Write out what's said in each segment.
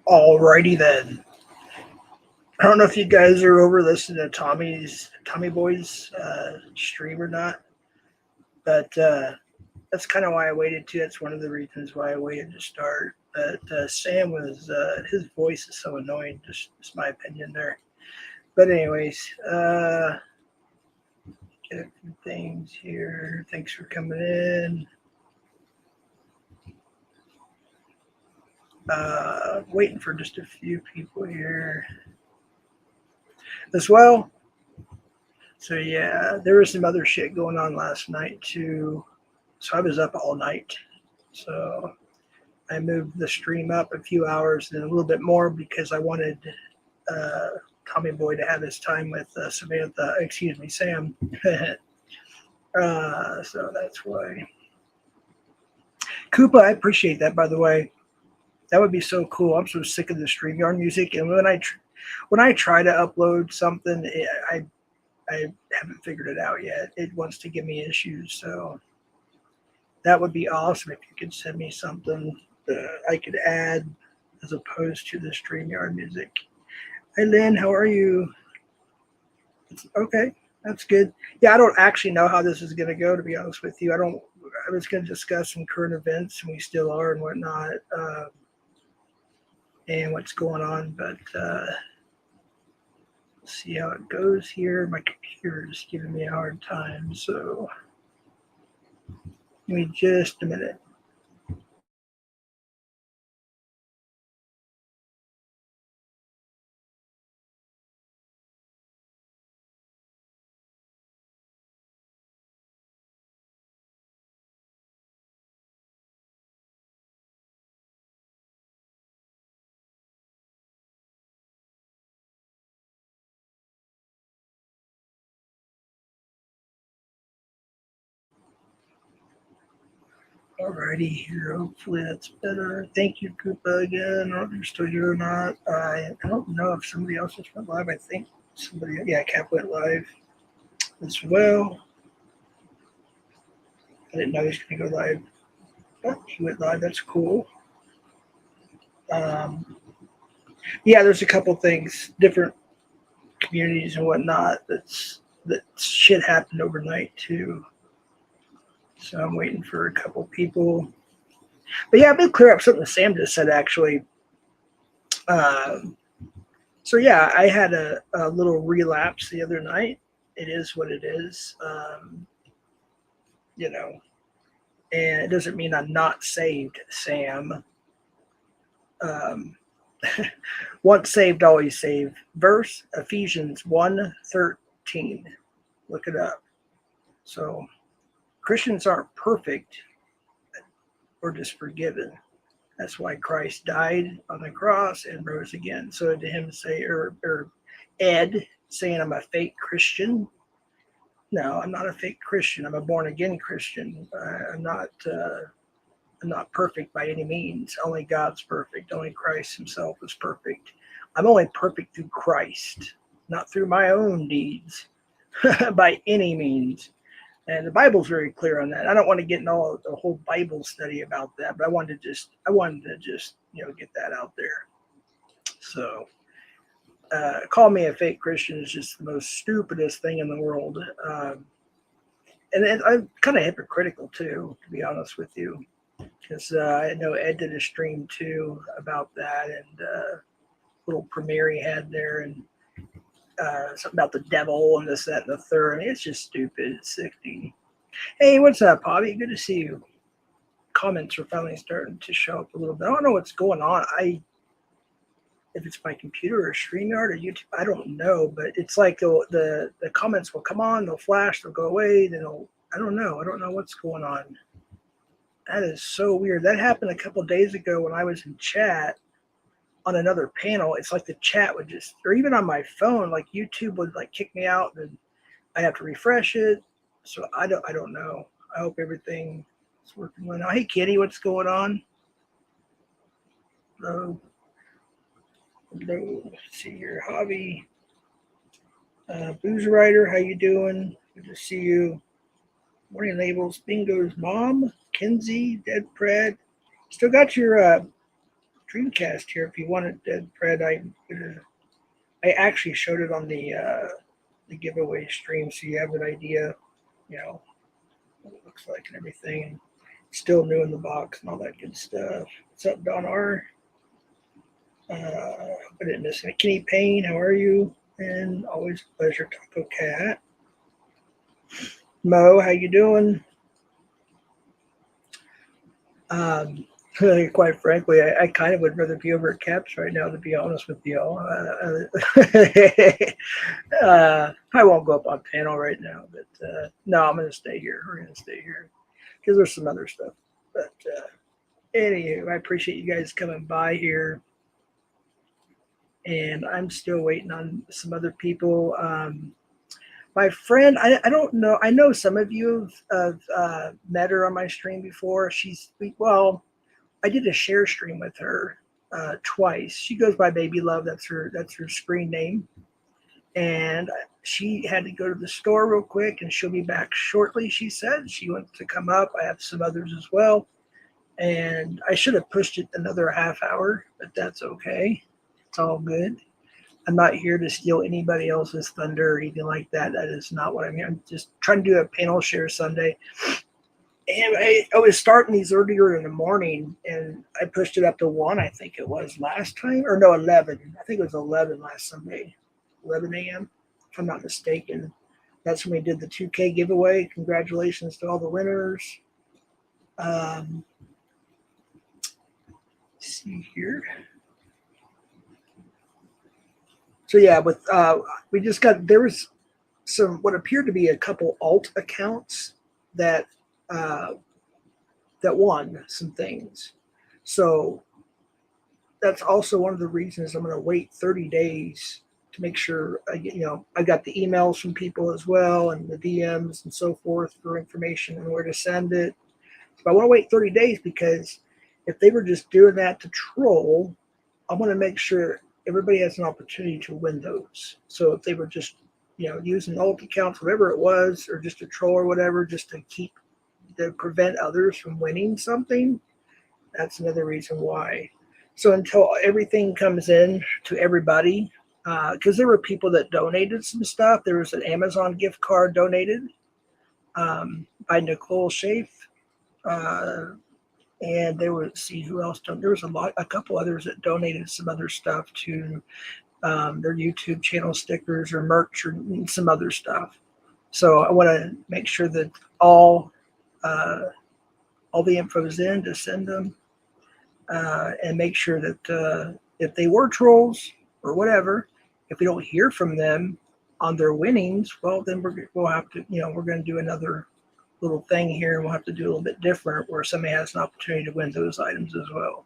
Alrighty then. I don't know if you guys are over listening to Tommy Boy's stream or not, but that's kind of why I waited too. That's one of the reasons why I waited to start. But Sam was his voice is so annoying. Just my opinion there. But anyways, get a few things here. Thanks for coming in. Waiting for just a few people here as well. So yeah, there was some other shit going on last night too. So I was up all night. So I moved the stream up a few hours and a little bit more because I wanted uh, Tommy Boy to have his time with Samantha. Excuse me, Sam. So that's why. Koopa, I appreciate that. By the way, that would be so cool. I'm so sick of the StreamYard music, and when I try to upload something, I haven't figured it out yet. It wants to give me issues, so that would be awesome if you could send me something I could add as opposed to the StreamYard music. Hey Lynn, how are you? Okay, that's good. Yeah, I don't actually know how this is going to go, to be honest with you. I don't. I was going to discuss some current events, and we still are, and whatnot, and what's going on. But see how it goes here. My computer is giving me a hard time, so give me just a minute. Alrighty here. Hopefully that's better. Thank you, Koopa, again. I don't know if you're still here or not. I don't know if somebody else just went live. I think somebody, yeah, Cap went live as well. I didn't know he was going to go live. But he went live. That's cool. Um, yeah, there's a couple things, different communities and whatnot. That shit happened overnight too. So I'm waiting for a couple people. But yeah, I'm gonna clear up something Sam just said actually. Um, so yeah, I had a little relapse the other night. It is what it is, you know, and it doesn't mean I'm not saved, Sam. Um, Once saved, always saved. Verse Ephesians 1:13. Look it up. So Christians aren't perfect, we're just forgiven. That's why Christ died on the cross and rose again. So to him say, or Ed saying I'm a fake Christian. No, I'm not a fake Christian. I'm a born again Christian. I'm not perfect by any means. Only God's perfect. Only Christ Himself is perfect. I'm only perfect through Christ, not through my own deeds, by any means. And the Bible's very clear on that. I don't want to get in all the whole Bible study about that, but I wanted to just get that out there. So, call me a fake Christian is just the most stupidest thing in the world, and I'm kind of hypocritical too, to be honest with you, because I know Ed did a stream too about that, and little premiere he had there, and something about the devil and this, that, and the third. I mean, it's just stupid. It's sickening. Hey, what's up, Bobby? Good to see you. Comments are finally starting to show up a little bit. I don't know what's going on. If it's my computer or StreamYard or YouTube, I don't know. But it's like the comments will come on, they'll flash, they'll go away, then I don't know. I don't know what's going on. That is so weird. That happened a couple of days ago when I was in chat on another panel. It's like the chat would just, or even on my phone, like YouTube would like kick me out, and I have to refresh it. So I don't know. I hope everything is working well now. Hey Kitty, what's going on? Hello. Hello. Let's see your hobby. Booze Rider, how you doing? Good to see you. Morning labels. Bingo's mom, Kenzie, Dead Pred. Still got your screencast here if you want it, Fred. I actually showed it on the giveaway stream, so you have an idea, what it looks like and everything. Still new in the box and all that good stuff. What's up, Don R? I didn't miss any. Kenny Payne, how are you? And always a pleasure, Taco Cat. Mo, how you doing? Quite frankly, I kind of would rather be over at Caps right now, to be honest with you all. I won't go up on panel right now, but no, I'm going to stay here. We're going to stay here because there's some other stuff. But anywho, I appreciate you guys coming by here. And I'm still waiting on some other people. My friend, I don't know. I know some of you have met her on my stream before. I did a share stream with her twice. She goes by Baby Love. That's her screen name. And she had to go to the store real quick, and she'll be back shortly. She said she wants to come up. I have some others as well. And I should have pushed it another half hour, but that's okay. It's all good. I'm not here to steal anybody else's thunder or anything like that. That is not what I'm here. I'm just trying to do a panel share Sunday. And I was starting these earlier in the morning, and I pushed it up to 1, I think it was last time. Or no, 11. I think it was 11 last Sunday. 11 a.m., if I'm not mistaken. That's when we did the 2K giveaway. Congratulations to all the winners. See here. So yeah, there was some what appeared to be a couple alt accounts that won some things. So that's also one of the reasons I'm going to wait 30 days to make sure I got the emails from people as well, and the DMs and so forth for information and where to send it. So I want to wait 30 days because if they were just doing that to troll, I want to make sure everybody has an opportunity to win those. So if they were just, using alt accounts, whatever it was, or just a troll or whatever, just to prevent others from winning something, that's another reason why. So until everything comes in to everybody, because there were people that donated some stuff. There was an Amazon gift card donated by Nicole Schaaf. And there was, who else? There was a couple others that donated some other stuff to their YouTube channel stickers or merch or some other stuff. So I want to make sure that all the info is in to send them, and make sure that if they were trolls or whatever, if we don't hear from them on their winnings, well, then we'll have to, we're going to do another little thing here, and we'll have to do a little bit different where somebody has an opportunity to win those items as well.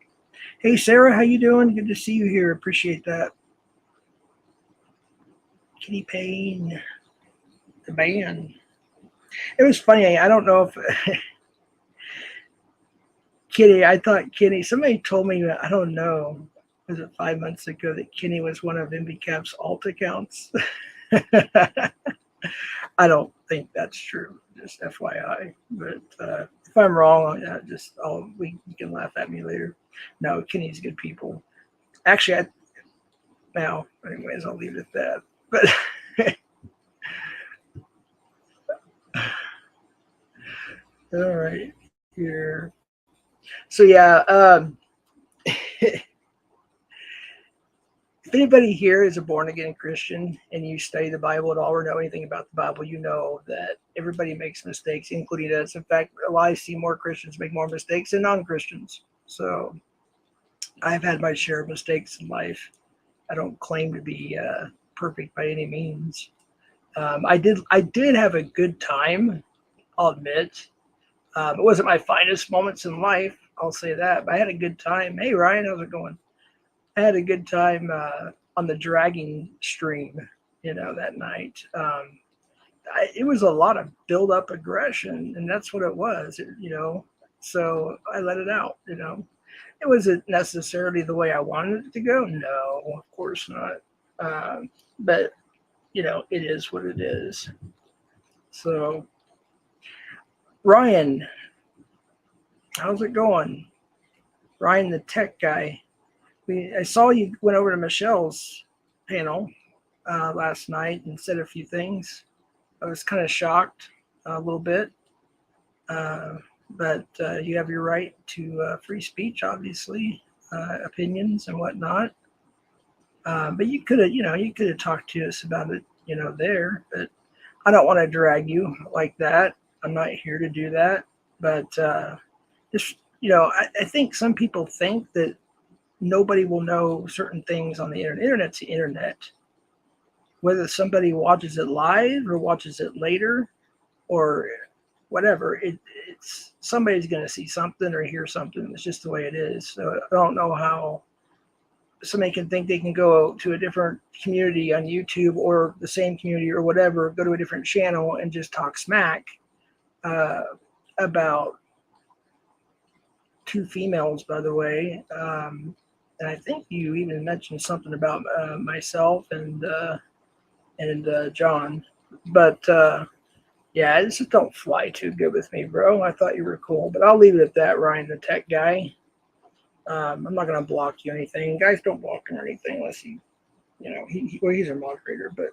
Hey Sarah, how you doing? Good to see you here. Appreciate that. Kenny Payne, the band. It was funny. I don't know if Kenny, somebody told me, I don't know, was it 5 months ago, that Kenny was one of MVCap's alt accounts? I don't think that's true, just FYI. But if I'm wrong, you can laugh at me later. No, Kenny's good people. Actually, anyways, I'll leave it at that. But all right, here. So yeah, if anybody here is a born-again Christian and you study the Bible at all or know anything about the Bible, you know that everybody makes mistakes, including us. In fact, I see more Christians make more mistakes than non-Christians. So I've had my share of mistakes in life. I don't claim to be perfect by any means. I did have a good time, I'll admit. It wasn't my finest moments in life, I'll say that, but I had a good time. Hey, Ryan, how's it going? I had a good time on the dragging stream, that night. It was a lot of build-up aggression, and that's what it was, so I let it out, It wasn't necessarily the way I wanted it to go. No, of course not. But, it is what it is. So, Ryan, how's it going? Ryan, the tech guy. I saw you went over to Michelle's panel last night and said a few things. I was kind of shocked a little bit, but you have your right to free speech, obviously, opinions and whatnot. But you could have, you could have talked to us about it, there. But I don't want to drag you like that. I'm not here to do that. But just, I think some people think that nobody will know certain things on the internet. Internet's the internet. Whether somebody watches it live or watches it later or whatever, it's somebody's going to see something or hear something. It's just the way it is. So I don't know how somebody can think they can go to a different community on YouTube or the same community or whatever, go to a different channel and just talk smack about two females, by the way. And I think you even mentioned something about myself and John. But yeah, this just don't fly too good with me, bro. I thought you were cool, but I'll leave it at that, Ryan, the tech guy. I'm not going to block you or anything. Guys don't block him or anything unless he's a moderator. But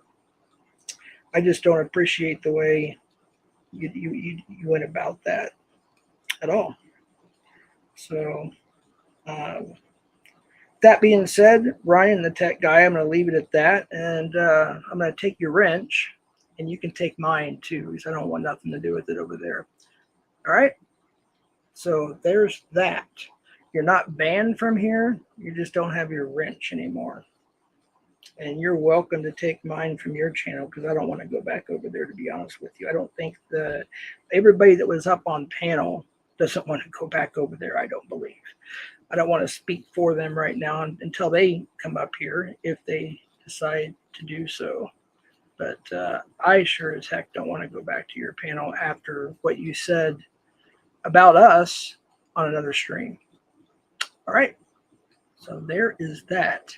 I just don't appreciate the way you went about that at all. So that being said, Ryan, the tech guy, I'm going to leave it at that. And I'm going to take your wrench, and you can take mine too, because I don't want nothing to do with it over there. All right? So there's that. You're not banned from here. You just don't have your wrench anymore. And you're welcome to take mine from your channel because I don't want to go back over there, to be honest with you. I don't think everybody that was up on panel doesn't want to go back over there, I don't believe. I don't want to speak for them right now until they come up here, if they decide to do so. But I sure as heck don't want to go back to your panel after what you said about us on another stream. All right, so there is that.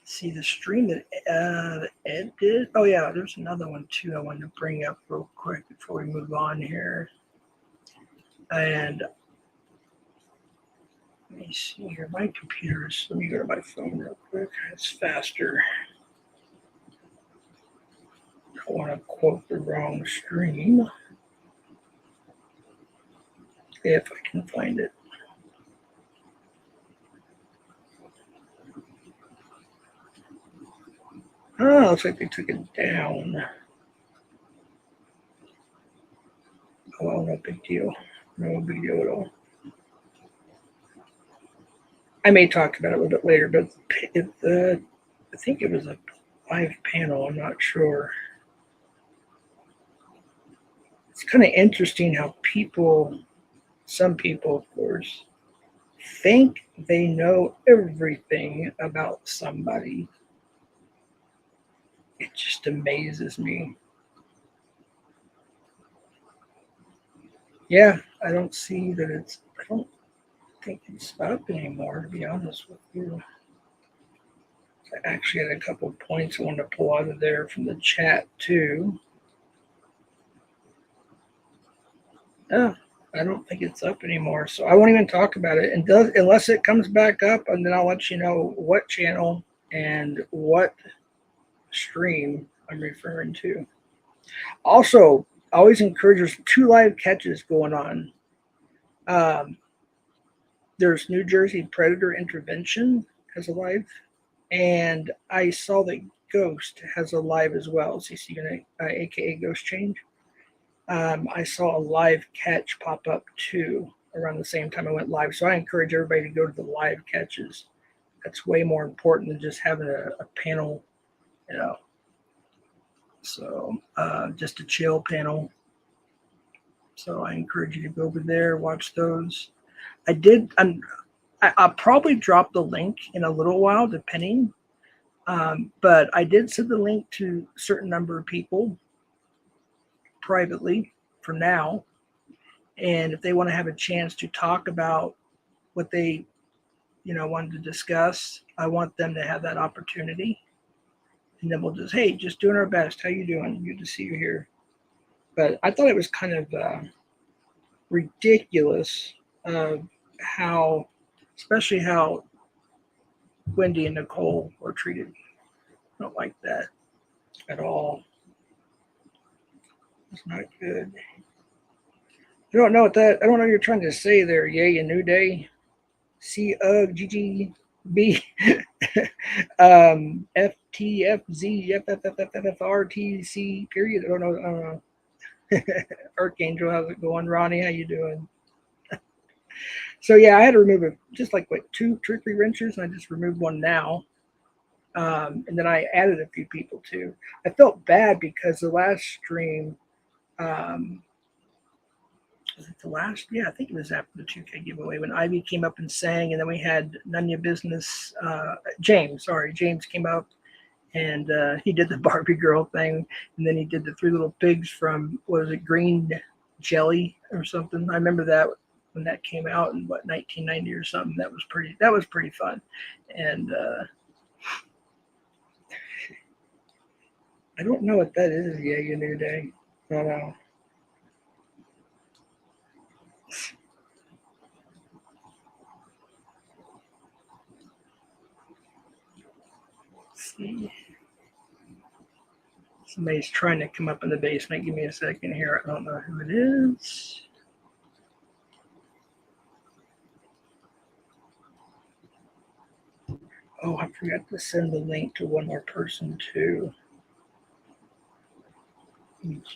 See the stream that Ed did. Oh yeah, there's another one too I wanted to bring up real quick before we move on here. And let me see here. My computer is. Let me go to my phone real quick. It's faster. I don't want to quote the wrong stream. If I can find it. Oh, looks like they took it down. Oh, well, no big deal. No big deal at all. I may talk about it a little bit later, but I think it was a live panel. I'm not sure. It's kind of interesting how some people, of course, think they know everything about somebody. It just amazes me. Yeah, I don't see that I don't think it's up anymore, to be honest with you. I actually had a couple of points I wanted to pull out of there from the chat too. Oh, I don't think it's up anymore, so I won't even talk about it. And unless it comes back up, and then I'll let you know what channel and what stream I'm referring to. Also, I always encourage, there's 2 live catches going on. There's New Jersey Predator Intervention has a live, and I saw that Ghost has a live as well. CC aka Ghost Change. I saw a live catch pop up too around the same time I went live. So I encourage everybody to go to the live catches. That's way more important than just having a panel, So just a chill panel. So I encourage you to go over there, watch those. I'll probably drop the link in a little while, depending. But I did send the link to a certain number of people privately for now. And if they want to have a chance to talk about what they, wanted to discuss, I want them to have that opportunity. And then we'll just doing our best. How you doing? Good to see you here. But I thought it was kind of ridiculous how, especially how Wendy and Nicole were treated. I don't like that at all. It's not good. I don't know what that. I don't know what you're trying to say there. Yay, a new day. CUGGB. FTFZ FFFFFRTC period. I don't know. I don't know. Archangel, how's it going? Ronnie, how you doing? So yeah, I had to remove it just like what 2 or 3 wrenches, and I just removed one now. And then I added a few people too. I felt bad because the last stream, was it the last? Yeah, I think it was after the 2K giveaway when Ivy came up and sang, and then we had None of Your Business. James came up and he did the Barbie girl thing, and then he did the 3 Little Pigs from, what was it, Green Jelly or something. I remember that when that came out in 1990 or something. That was pretty fun. And I don't know what that is. Yeah, your new day. I don't know. Let's see. Somebody's trying to come up in the basement. Give me a second here. I don't know who it is. Oh, I forgot to send the link to one more person too.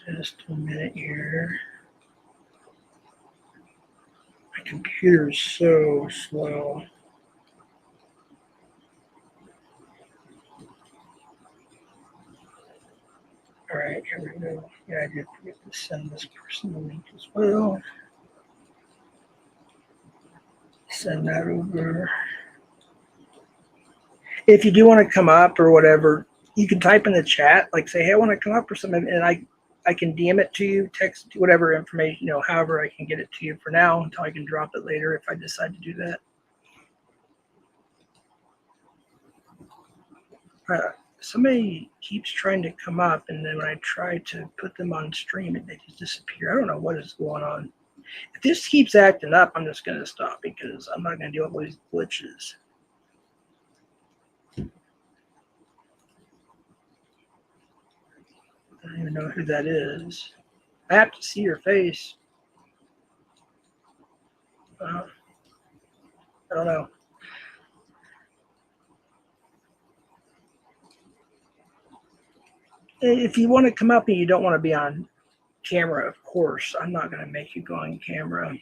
Just a minute here. My computer is so slow. All right, here we go. Yeah, I did forget to send this person the link as well. Send that over. If you do want to come up or whatever, you can type in the chat, like say, hey, I want to come up or something, and I can DM it to you, text whatever information, however I can get it to you for now until I can drop it later if I decide to do that. Somebody keeps trying to come up, and then when I try to put them on stream, they just disappear. I don't know what is going on. If this keeps acting up, I'm just going to stop because I'm not going to deal with all these glitches. I don't even know who that is. I have to see your face. I don't know. If you want to come up and you don't want to be on camera, of course, I'm not going to make you go on camera.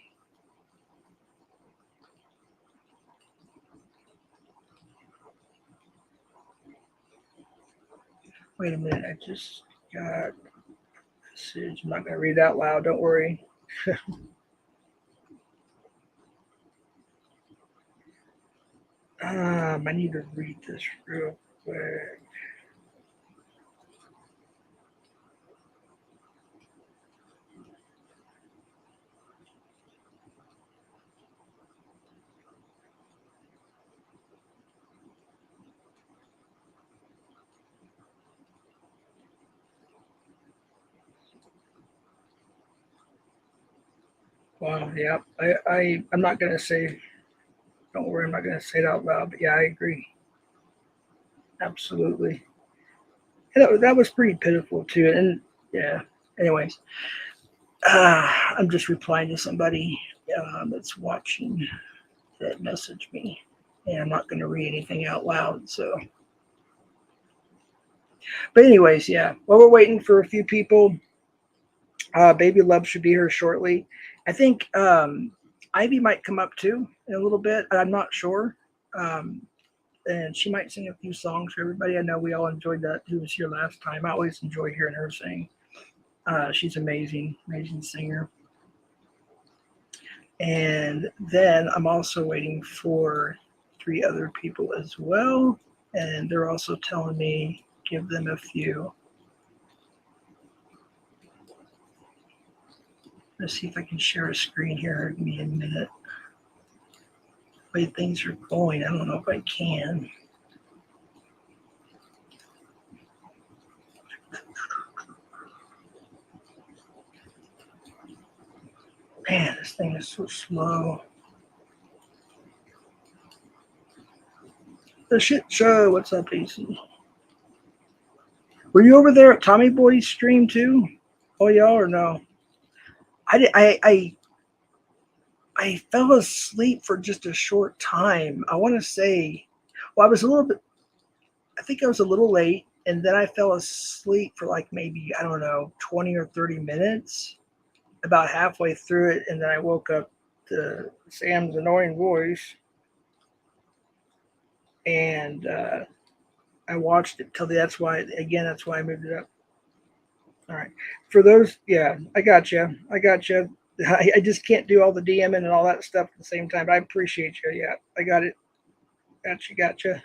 Wait a minute, I just got a message. I'm not going to read it out loud, don't worry. I need to read this real quick. Wow, yeah, I'm not going to say, don't worry, I'm not going to say it out loud, but yeah, I agree. Absolutely. That was pretty pitiful too. And yeah, anyways, I'm just replying to somebody that's watching that messaged me, and I'm not going to read anything out loud. So, but anyways, yeah. Well, we're waiting for a few people. Baby Love should be here shortly. I think Ivy might come up too in a little bit. I'm not sure. And she might sing a few songs for everybody. I know we all enjoyed that. Who was here last time? I always enjoy hearing her sing. She's amazing, amazing singer. And then I'm also waiting for 3 other people as well. And they're also telling me give them a few. Let's see if I can share a screen here. Give me a minute. The way things are going, I don't know if I can. Man, this thing is so slow. The shit show. What's up, AC? Were you over there at Tommy Boy's stream too? Oh, y'all or no? I fell asleep for just a short time. I want to say, well, I was a little bit. I think I was a little late, and then I fell asleep for like maybe, I don't know, 20 or 30 minutes. About halfway through it, and then I woke up to Sam's annoying voice, and I watched it till that's why I moved it up. All right, for those, yeah, I got you. I just can't do all the DMing and all that stuff at the same time. But I appreciate you. Yeah, I got it. Gotcha.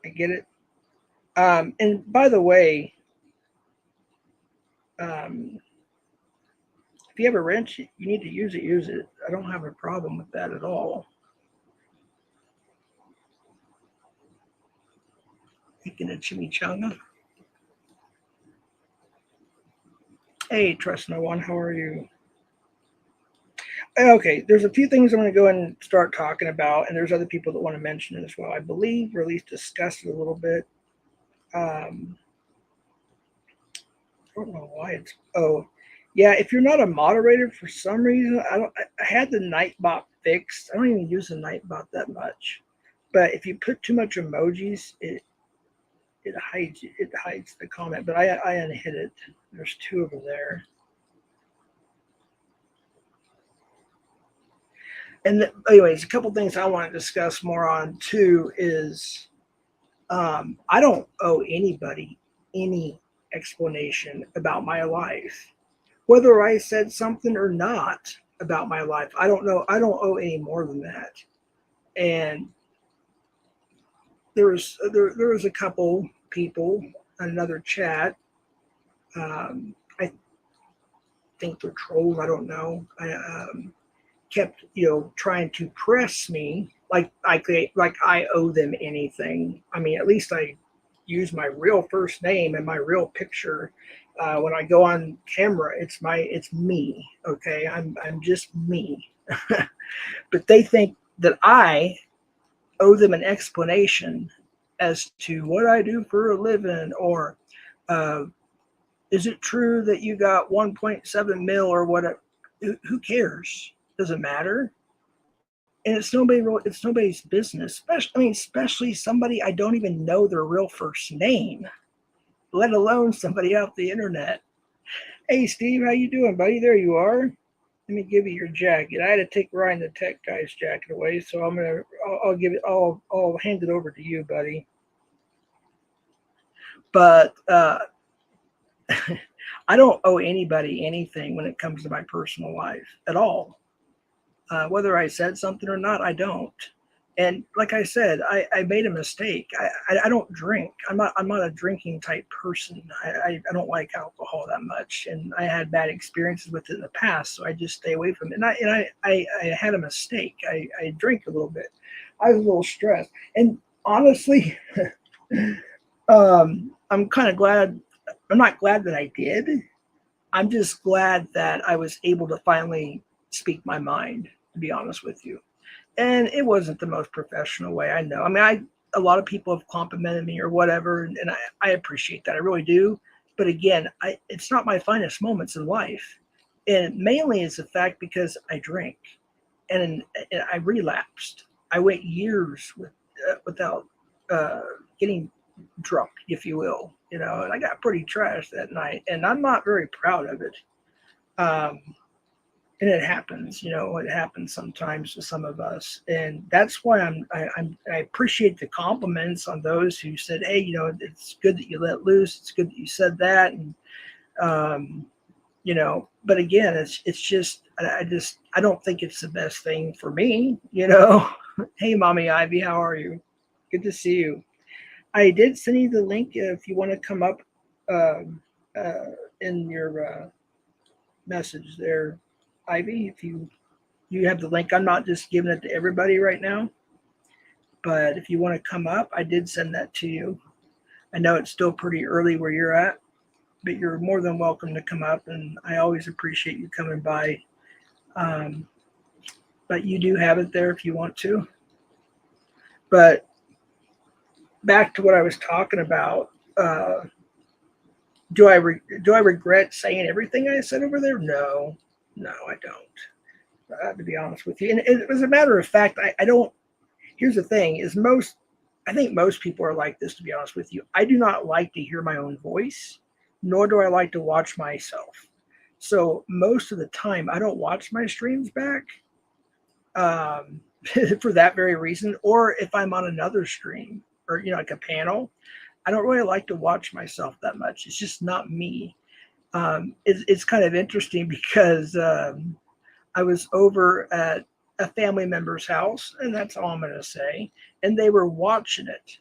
I get it. And by the way, if you have a wrench, you need to use it. Use it. I don't have a problem with that at all. Making a chimichanga. Hey, Trust No One, how are you? Okay, there's a few things I'm going to go and start talking about, and there's other people that want to mention it as well. I believe, or at least discuss it a little bit. I don't know why it's. Oh, yeah. If you're not a moderator for some reason, I had the Nightbot fixed. I don't even use the Nightbot that much, but if you put too much emojis, it hides the comment. But I unhid it. There's two of them there. And anyways, a couple things I want to discuss more on too is I don't owe anybody any explanation about my life, whether I said something or not about my life. I don't know. I don't owe any more than that. And there was a couple people on another chat. I think they're trolls. I don't know. I kept trying to press me like I owe them anything. I mean, at least I use my real first name and my real picture. When I go on camera, it's me. Okay, I'm just me. But they think that I owe them an explanation as to what I do for a living, or is it true that you got 1.7 mil or whatever? Who cares? Doesn't matter. And it's nobody's business. Especially somebody I don't even know their real first name, let alone somebody off the internet. Hey Steve, how you doing, buddy? There you are. Let me give you your jacket. I had to take Ryan the tech guy's jacket away, so I'll hand it over to you, buddy. But I don't owe anybody anything when it comes to my personal life at all. Whether I said something or not, I don't. And like I said, I made a mistake. I don't drink. I'm not a drinking type person. I don't like alcohol that much, and I had bad experiences with it in the past, so I just stay away from it. And I had a mistake. I drank a little bit. I was a little stressed, and honestly, I'm kind of glad. I'm not glad that I did. I'm just glad that I was able to finally speak my mind, to be honest with you. And it wasn't the most professional way, I know. I mean, a lot of people have complimented me or whatever, and I appreciate that. I really do. But again, it's not my finest moments in life. And mainly it's the fact because I drink and I relapsed. I went years without getting drunk, if you will, and I got pretty trashed that night, and I'm not very proud of it. And it happens, it happens sometimes to some of us, and that's why I appreciate the compliments on those who said, hey, it's good that you let loose, it's good that you said that, and but again, it's just I don't think it's the best thing for me. Hey, Mommy Ivy, how are you? Good to see you. I did send you the link if you want to come up in your message there, Ivy. If you have the link, I'm not just giving it to everybody right now, but if you want to come up, I did send that to you. I know it's still pretty early where you're at, but you're more than welcome to come up, and I always appreciate you coming by. but you do have it there if you want to. But back to what I was talking about. Do I regret saying everything I said over there? No, I don't. To be honest with you, and as a matter of fact, I don't. Here's the thing: I think most people are like this. To be honest with you, I do not like to hear my own voice, nor do I like to watch myself. So most of the time, I don't watch my streams back um, for that very reason. Or if I'm on another stream or like a panel, I don't really like to watch myself that much. It's just not me. It's kind of interesting because I was over at a family member's house, and that's all I'm going to say. And they were watching it,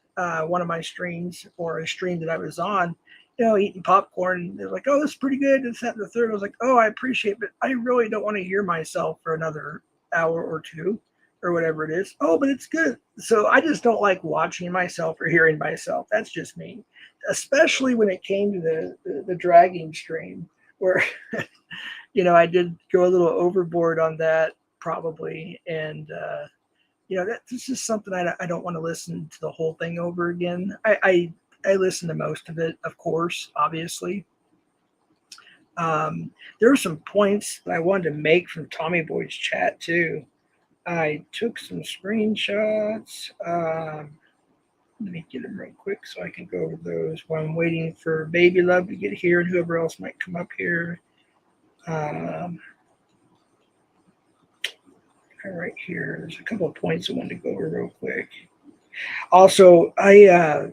one of my streams or a stream that I was on, eating popcorn. They're like, "Oh, this is pretty good." This, that, and the third. I was like, "Oh, I appreciate it, but I really don't want to hear myself for another hour or two or whatever it is." "Oh, but it's good." So I just don't like watching myself or hearing myself. That's just me, especially when it came to the dragging stream where I did go a little overboard on that probably. And, that's just something I don't want to listen to the whole thing over again. I listen to most of it, of course, obviously. There were some points that I wanted to make from Tommy Boy's chat too. I took some screenshots. Let me get them real quick so I can go over those while I'm waiting for Baby Love to get here and whoever else might come up here. Right here, there's a couple of points I wanted to go over real quick. Also, I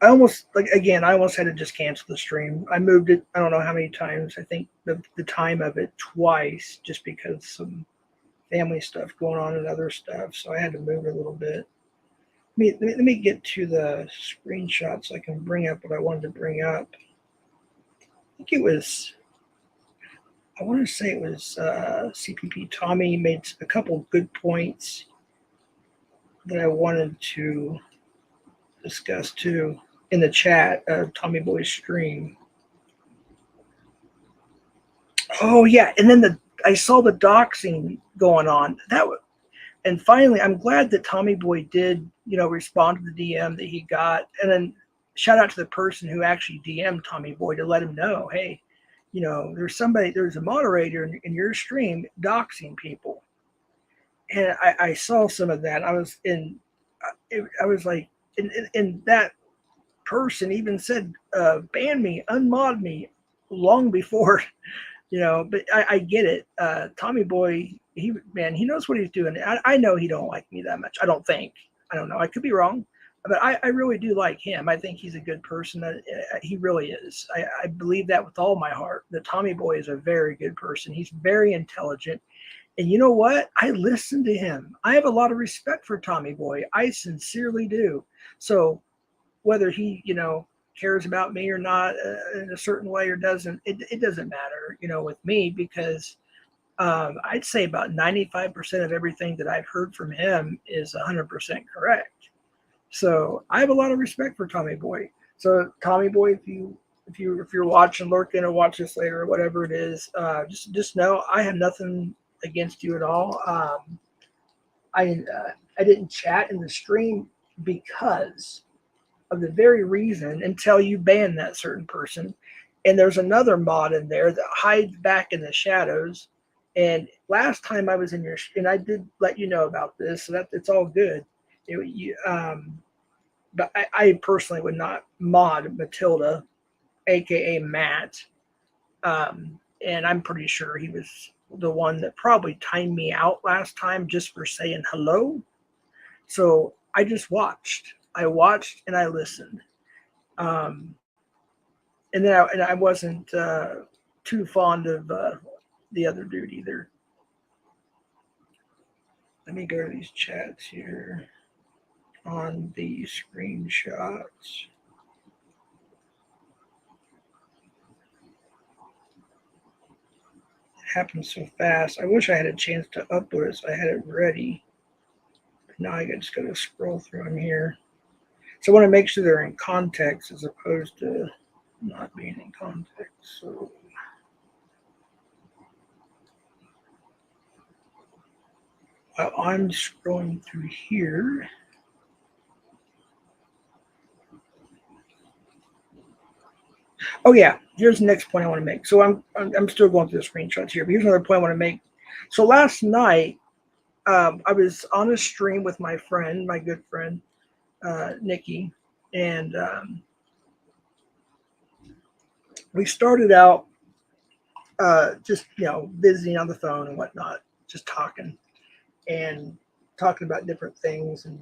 almost I almost had to just cancel the stream. I moved it, I don't know how many times. I think the time of it twice, just because some family stuff going on and other stuff. So I had to move it a little bit. Let me get to the screenshots so I can bring up what I wanted to bring up. I think it was, I want to say it was CPP Tommy made a couple good points that I wanted to discuss too in the chat of Tommy Boy's stream. Oh yeah, and then I saw the doxing going on. And finally, I'm glad that Tommy Boy did, respond to the DM that he got, and then shout out to the person who actually DM'd Tommy Boy to let him know, hey, there's a moderator in your stream doxing people, and I saw some of that. I was like, and that person even said, ban me, unmod me long before, but I get it. Tommy Boy, he knows what he's doing. I know he don't like me that much. I don't think. I don't know. I could be wrong, but I really do like him. I think he's a good person. He really is. I believe that with all my heart. That Tommy Boy is a very good person. He's very intelligent. And you know what? I listen to him. I have a lot of respect for Tommy Boy. I sincerely do. So whether he, cares about me or not in a certain way or doesn't, it doesn't matter, with me, because I'd say about 95% of everything that I've heard from him is 100% correct. So I have a lot of respect for Tommy Boy. So Tommy Boy, if you're watching, lurking, or watch this later, or whatever it is, just know I have nothing against you at all. I didn't chat in the stream because of the very reason until you ban that certain person. And there's another mod in there that hides back in the shadows. And last time I was in your, and I did let you know about this, so that it's all good. But I personally would not mod Matilda, aka Matt. And I'm pretty sure he was the one that probably timed me out last time just for saying hello. So I just watched. I watched and I listened. And then I wasn't too fond of the other dude either. Let me go to these chats here on the screenshots. It happened so fast. I wish I had a chance to upload it so I had it ready. But now I just got to scroll through them here. So I want to make sure they're in context as opposed to not being in context. So I'm scrolling through here. Oh yeah, here's the next point I want to make. So I'm still going through the screenshots here, but here's another point I want to make. So last night, I was on a stream with my friend, my good friend, Nikki, and we started out just visiting on the phone and whatnot, just talking about different things and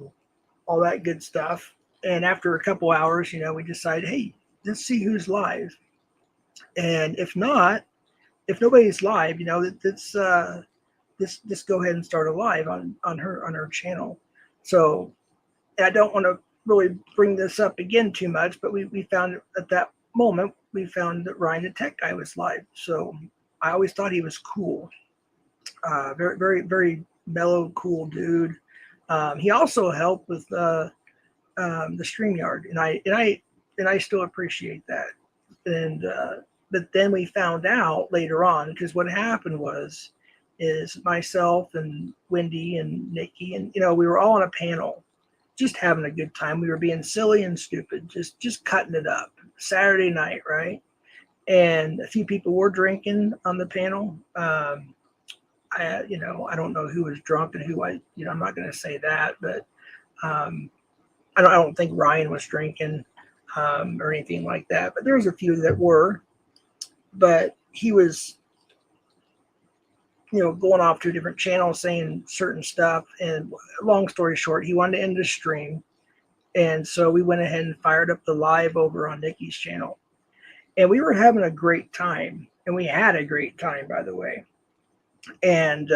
all that good stuff. And after a couple hours, we decided, hey, let's see who's live. And if nobody's live, let's just go ahead and start a live on her channel. So I don't want to really bring this up again too much, but we found at that moment we found that Ryan the Tech Guy was live. So I always thought he was cool. Very, very, very mellow, cool dude. He also helped with the StreamYard, and I still appreciate that. And but then we found out later on, because what happened is myself and Wendy and Nikki, and we were all on a panel, just having a good time. We were being silly and stupid, just cutting it up. Saturday night, right? And a few people were drinking on the panel. I don't know who was drunk and who I'm not going to say that, but I don't think Ryan was drinking or anything like that. But there was a few that were, but he was, going off to a different channel saying certain stuff. And long story short, he wanted to end the stream, and so we went ahead and fired up the live over on Nikki's channel, and we were having a great time, and we had a great time, by the way. And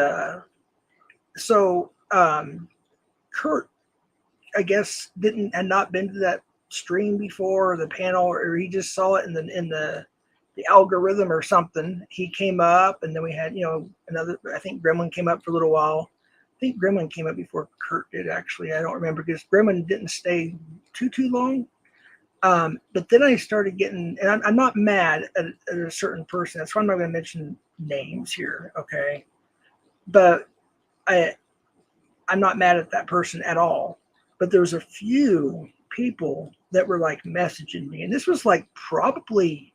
so Kurt, I guess, had not been to that stream before, or the panel, or he just saw it in the algorithm or something. He came up, and then we had another. I think Gremlin came up for a little while. I think Gremlin came up before Kurt did, actually. I don't remember, because Gremlin didn't stay too long. But then I started getting, and I'm not mad at a certain person. That's why I'm not going to mention names here, okay? But I'm not mad at that person at all. But there was a few people that were like messaging me, and this was like probably,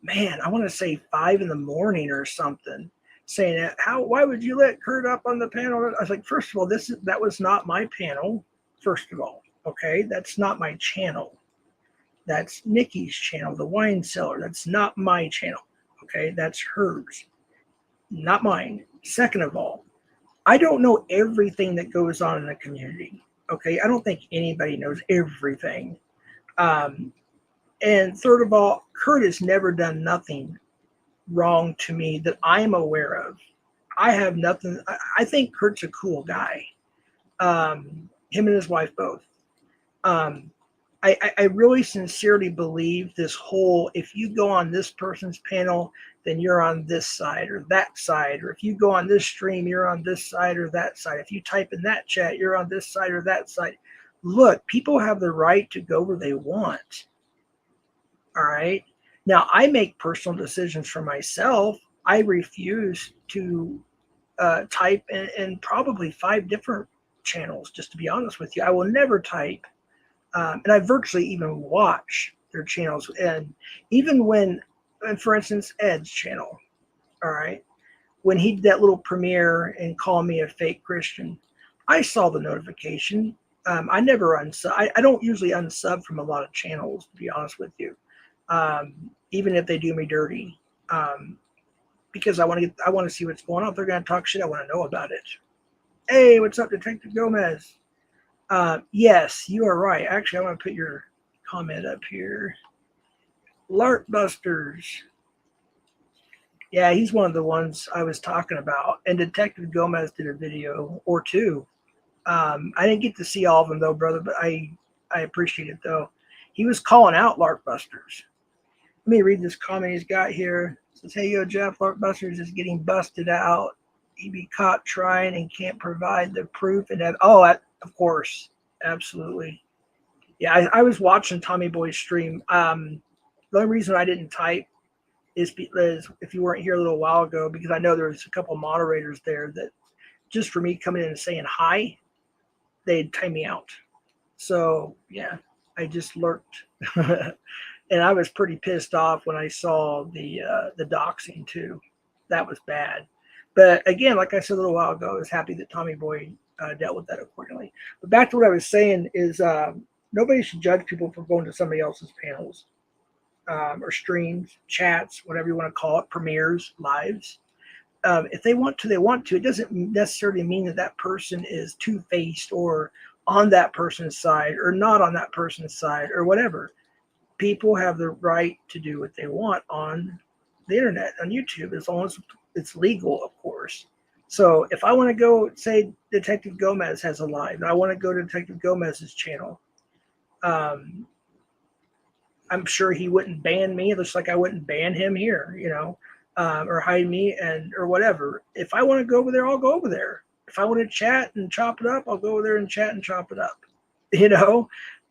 man, I want to say 5 a.m. or something, saying why would you let Kurt up on the panel? I was like, first of all, that was not my panel. First of all, okay, that's not my channel. That's Nikki's channel, the wine cellar. That's not my channel. Okay, that's hers, not mine. Second of all, I don't know everything that goes on in the community. Okay, I don't think anybody knows everything. And third of all, Kurt has never done nothing wrong to me that I'm aware of. I have nothing. I think Kurt's a cool guy. Him and his wife both. I really sincerely believe this whole, if you go on this person's panel, then you're on this side or that side. Or if you go on this stream, you're on this side or that side. If you type in that chat, you're on this side or that side. Look, people have the right to go where they want. All right. Now, I make personal decisions for myself. I refuse to type in probably 5 different channels, just to be honest with you. I will never type. And I virtually even watch their channels. And even when, for instance, Ed's channel, all right, when he did that little premiere and called me a fake Christian, I saw the notification. I never unsub. I don't usually unsub from a lot of channels, to be honest with you, even if they do me dirty, because I want to see what's going on. If they're going to talk shit, I want to know about it. Hey, what's up, Detective Gomez? Yes, you are right. Actually, I want to put your comment up here. Lark Busters. Yeah, he's one of the ones I was talking about. And Detective Gomez did a video or two. I didn't get to see all of them, though, brother, but I appreciate it, though. He was calling out Lark Busters. Let me read this comment he's got here. It says, hey, yo, Jeff, Lark Busters is getting busted out. He be caught trying and can't provide the proof. And of course, absolutely. Yeah, I was watching Tommy Boy's stream. The only reason I didn't type is because if you weren't here a little while ago, because I know there was a couple moderators there that just for me coming in and saying hi, they'd time me out. So yeah, I just lurked. And I was pretty pissed off when I saw the doxing too. That was bad. But again, like I said a little while ago, I was happy that Tommy Boy dealt with that accordingly. But back to what I was saying is nobody should judge people for going to somebody else's panels or streams, chats, whatever you want to call it, premieres, lives. If they want to, they want to. It doesn't necessarily mean that that person is two-faced or on that person's side or not on that person's side or whatever. People have the right to do what they want on the internet, on YouTube, as long as it's legal, of course. So if I want to go, say Detective Gomez has a live, and I want to go to Detective Gomez's channel, I'm sure he wouldn't ban me, just like I wouldn't ban him here, or hide me or whatever. If I want to go over there, I'll go over there. If I want to chat and chop it up, I'll go over there and chat and chop it up.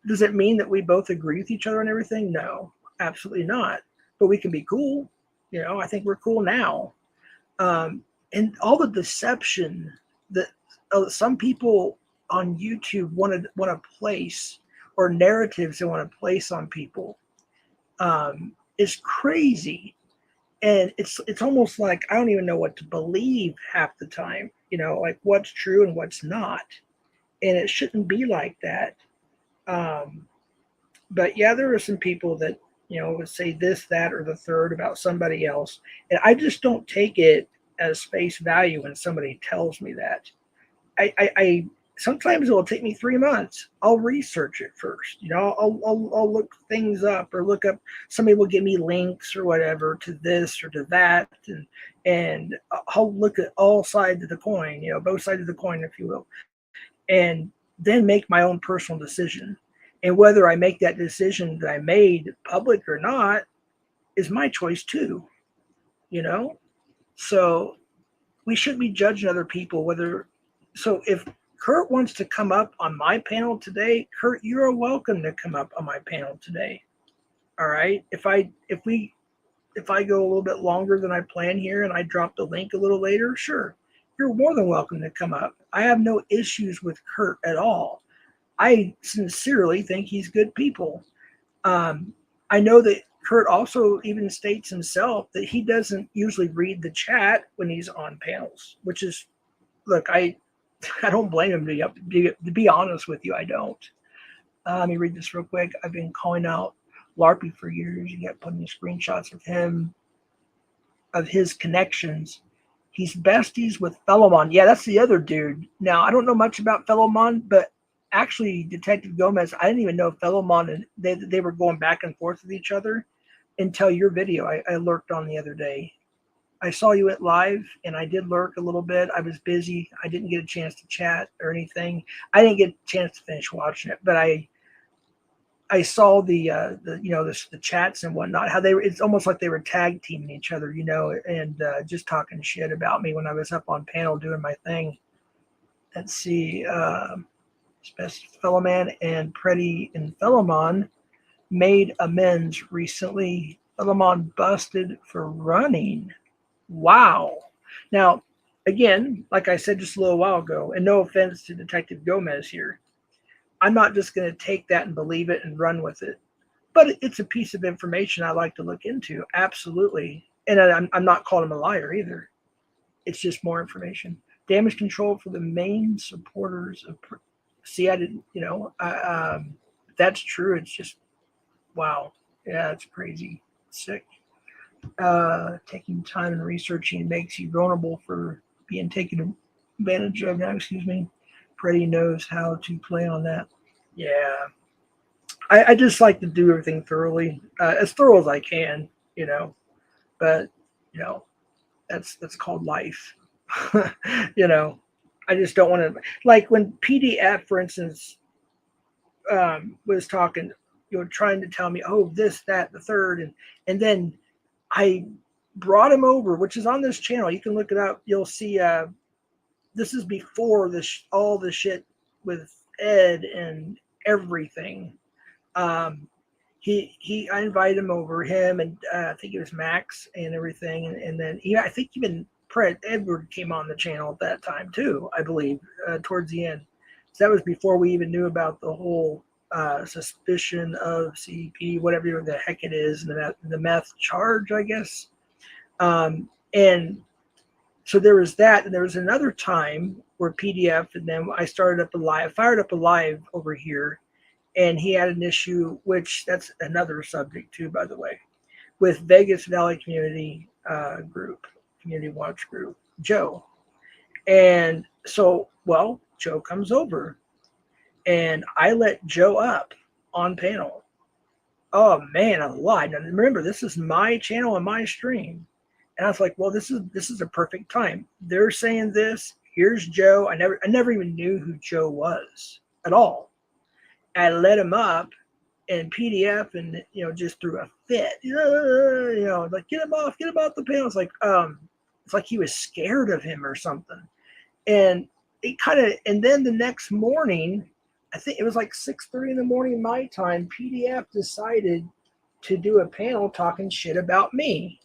Does it mean that we both agree with each other on everything? No, absolutely not. But we can be cool. I think we're cool now. And all the deception that some people on YouTube want to place, or narratives they want to place on people, is crazy. And it's almost like I don't even know what to believe half the time. Like what's true and what's not. And it shouldn't be like that. But yeah, there are some people that would say this, that, or the third about somebody else, and I just don't take it as face value when somebody tells me that. I sometimes it will take me 3 months. I'll research it first. I'll look things up or look up. Somebody will give me links or whatever to this or to that, and I'll look at all sides of the coin. Both sides of the coin, if you will, and then make my own personal decision. And whether I make that decision that I made public or not is my choice too, So we shouldn't be judging other people so if Kurt wants to come up on my panel today, Kurt, you're welcome to come up on my panel today. All right. If I go a little bit longer than I plan here and I drop the link a little later, sure, you're more than welcome to come up. I have no issues with Kurt at all. I sincerely think he's good people. I know that Kurt also even states himself that he doesn't usually read the chat when he's on panels, which is, look, I don't blame him, to be honest with you. I don't. Let me read this real quick. I've been calling out Larpy for years. You got plenty of screenshots of him, of his connections. He's besties with Fellowmon. Yeah, that's the other dude. Now, I don't know much about Fellowmon, but actually, Detective Gomez, I didn't even know Fellowmon and they were going back and forth with each other until your video I lurked on the other day. I saw you at live, and I did lurk a little bit. I was busy. I didn't get a chance to chat or anything. I didn't get a chance to finish watching it, but I saw the chats and whatnot. How it's almost like they were tag teaming each other, and just talking shit about me when I was up on panel doing my thing. Let's see. Best Fellowman and Preddy and Fellowmon made amends recently. Fellowmon busted for running. Wow. Now, again, like I said just a little while ago, and no offense to Detective Gomez here, I'm not just going to take that and believe it and run with it. But it's a piece of information I like to look into. Absolutely. And I'm not calling him a liar either. It's just more information. Damage control for the main supporters of... See, I didn't, if that's true, it's just, wow. Yeah, it's crazy. Sick. Taking time and researching makes you vulnerable for being taken advantage of. Now, excuse me. Preddy knows how to play on that. Yeah. I just like to do everything thoroughly, as thorough as I can, but, that's called life. I just don't want to, like when PDF, for instance, was talking, trying to tell me, oh, this, that, the third, and then I brought him over, which is on this channel. You can look it up. You'll see. This is before this, all the shit with Ed and everything. I invited him over, him and I think it was Max and everything, and then I think even Edward came on the channel at that time too, I believe, towards the end. So that was before we even knew about the whole suspicion of CEP, whatever the heck it is, the meth charge, I guess. And so there was that, and there was another time where PDF, and then I fired up a live over here, and he had an issue, which that's another subject too, by the way, with Vegas Valley Community Community Watch Group, Joe. And so, well, Joe comes over, and I let Joe up on panel. Oh man, I lied. Now remember, this is my channel and my stream. And I was like, well, this is a perfect time. They're saying this. Here's Joe. I never even knew who Joe was at all. I let him up, and PDF, and just threw a fit. Like get him off the panel. It's like he was scared of him or something. And it and then the next morning, I think it was like 6:30 in the morning my time, PDF decided to do a panel talking shit about me.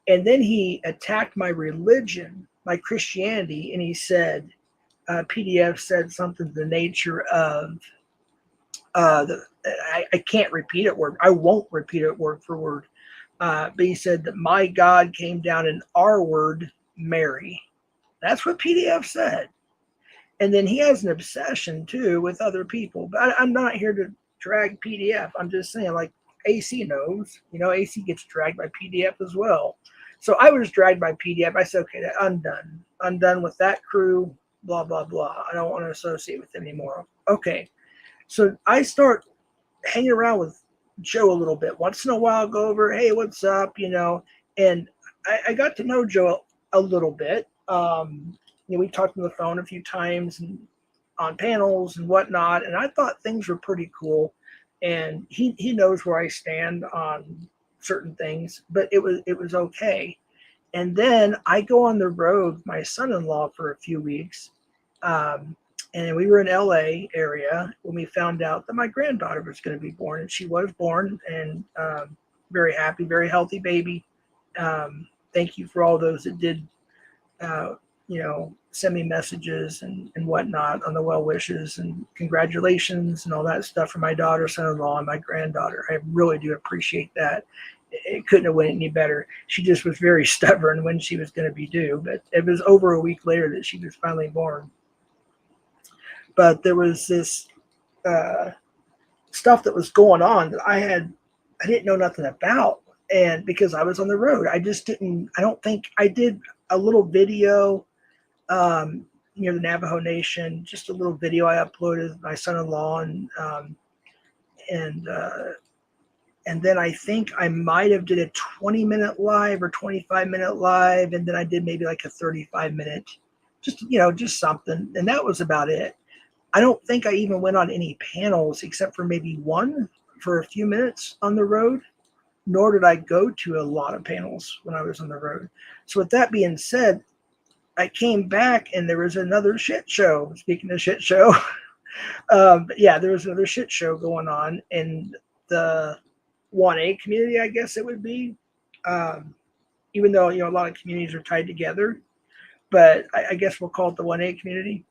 And then he attacked my religion, my Christianity, and he said, PDF said something to the nature of, I can't repeat it word. I won't repeat it word for word. But he said that my God came down in our word, Mary. That's what PDF said. And then he has an obsession too with other people. But I'm not here to drag PDF. I'm just saying, like, AC knows. AC gets dragged by PDF as well. So I was dragged by PDF. I said, okay, I'm done. I'm done with that crew, blah, blah, blah. I don't want to associate with them anymore. Okay. So I start hanging around with Joe a little bit. Once in a while, go over, hey, what's up? And I got to know Joe a little bit. We talked on the phone a few times and on panels and whatnot. And I thought things were pretty cool. And he knows where I stand on certain things, but it was okay. And then I go on the road with my son-in-law for a few weeks. And we were in LA area when we found out that my granddaughter was going to be born, and she was born, and very happy, very healthy baby. Thank you for all those that did, send me messages and whatnot on the well wishes and congratulations and all that stuff for my daughter, son-in-law, and my granddaughter. I really do appreciate that. It couldn't have went any better. She just was very stubborn when she was going to be due, but it was over a week later that she was finally born. But there was this stuff that was going on that I didn't know nothing about. And because I was on the road, I don't think I did a little video, near the Navajo Nation, just a little video I uploaded, my son-in-law, and then I think I might have did a 20-minute live or 25-minute live. And then I did maybe like a 35-minute, just something. And that was about it. I don't think I even went on any panels except for maybe one for a few minutes on the road, nor did I go to a lot of panels when I was on the road. So with that being said, I came back and there was another shit show. Speaking of shit show, there was another shit show going on in the 1A community, I guess it would be. Even though, a lot of communities are tied together, but I guess we'll call it the 1A community.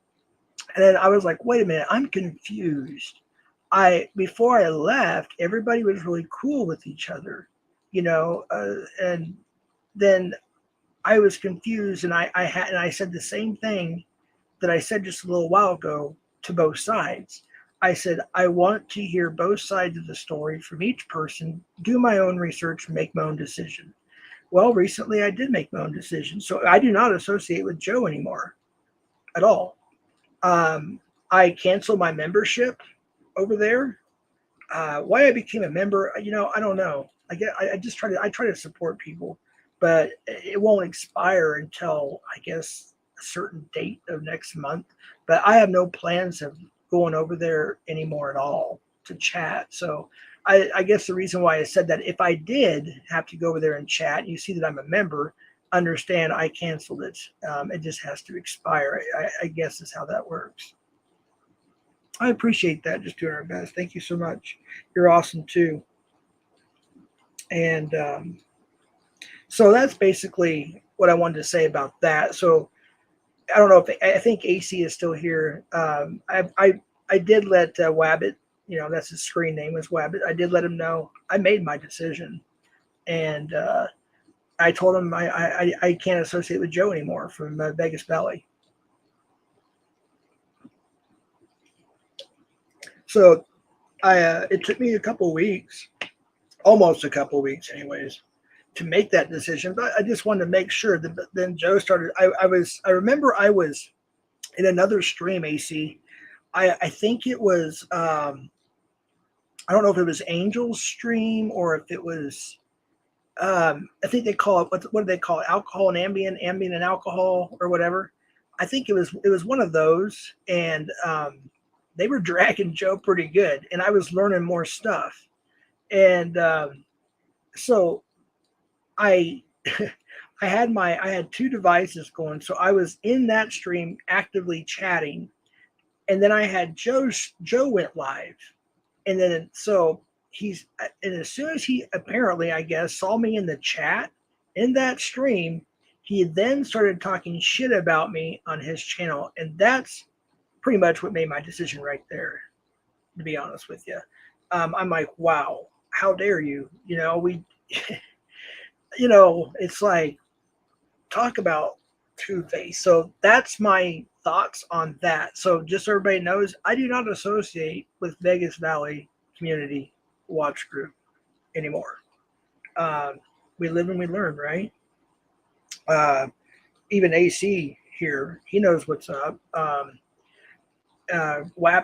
And then I was like, wait a minute, I'm confused. Before I left, everybody was really cool with each other, and then I was confused, and I said the same thing that I said just a little while ago to both sides. I said, I want to hear both sides of the story from each person, do my own research, and make my own decision. Well, recently I did make my own decision, so I do not associate with Joe anymore at all. I canceled my membership over there. Why I became a member, I don't know. I try to support people, but it won't expire until, I guess, a certain date of next month. But I have no plans of going over there anymore at all to chat. So I guess the reason why I said that, if I did have to go over there and chat, you see that I'm a member, understand I canceled it. It just has to expire. I guess is how that works. I appreciate that. Just doing our best. Thank you so much. You're awesome too. And so that's basically what I wanted to say about that. So I don't know if I think AC is still here. I did let Wabbit, that's his screen name was Wabbit. I did let him know I made my decision, and I told him I can't associate with Joe anymore from Vegas Valley. So it took me a couple weeks, almost a couple weeks, anyways, to make that decision. But I just wanted to make sure that then Joe started. I remember I was in another stream, AC. I think it was I don't know if it was Angel's stream or if it was I think they call it what do they call it? Alcohol and ambient and alcohol or whatever. I think it was one of those, and they were dragging Joe pretty good, and I was learning more stuff, and so I I had two devices going, so I was in that stream actively chatting, and then I had Joe went live, and then so and as soon as he apparently, I guess, saw me in the chat in that stream, he then started talking shit about me on his channel, and that's pretty much what made my decision right there, to be honest with you. I'm like, wow, how dare you? It's like, talk about Two-Face. So that's my thoughts on that. So just so everybody knows, I do not associate with Vegas Valley Community Watch Group anymore. We live and we learn, right? Even AC here, he knows what's up.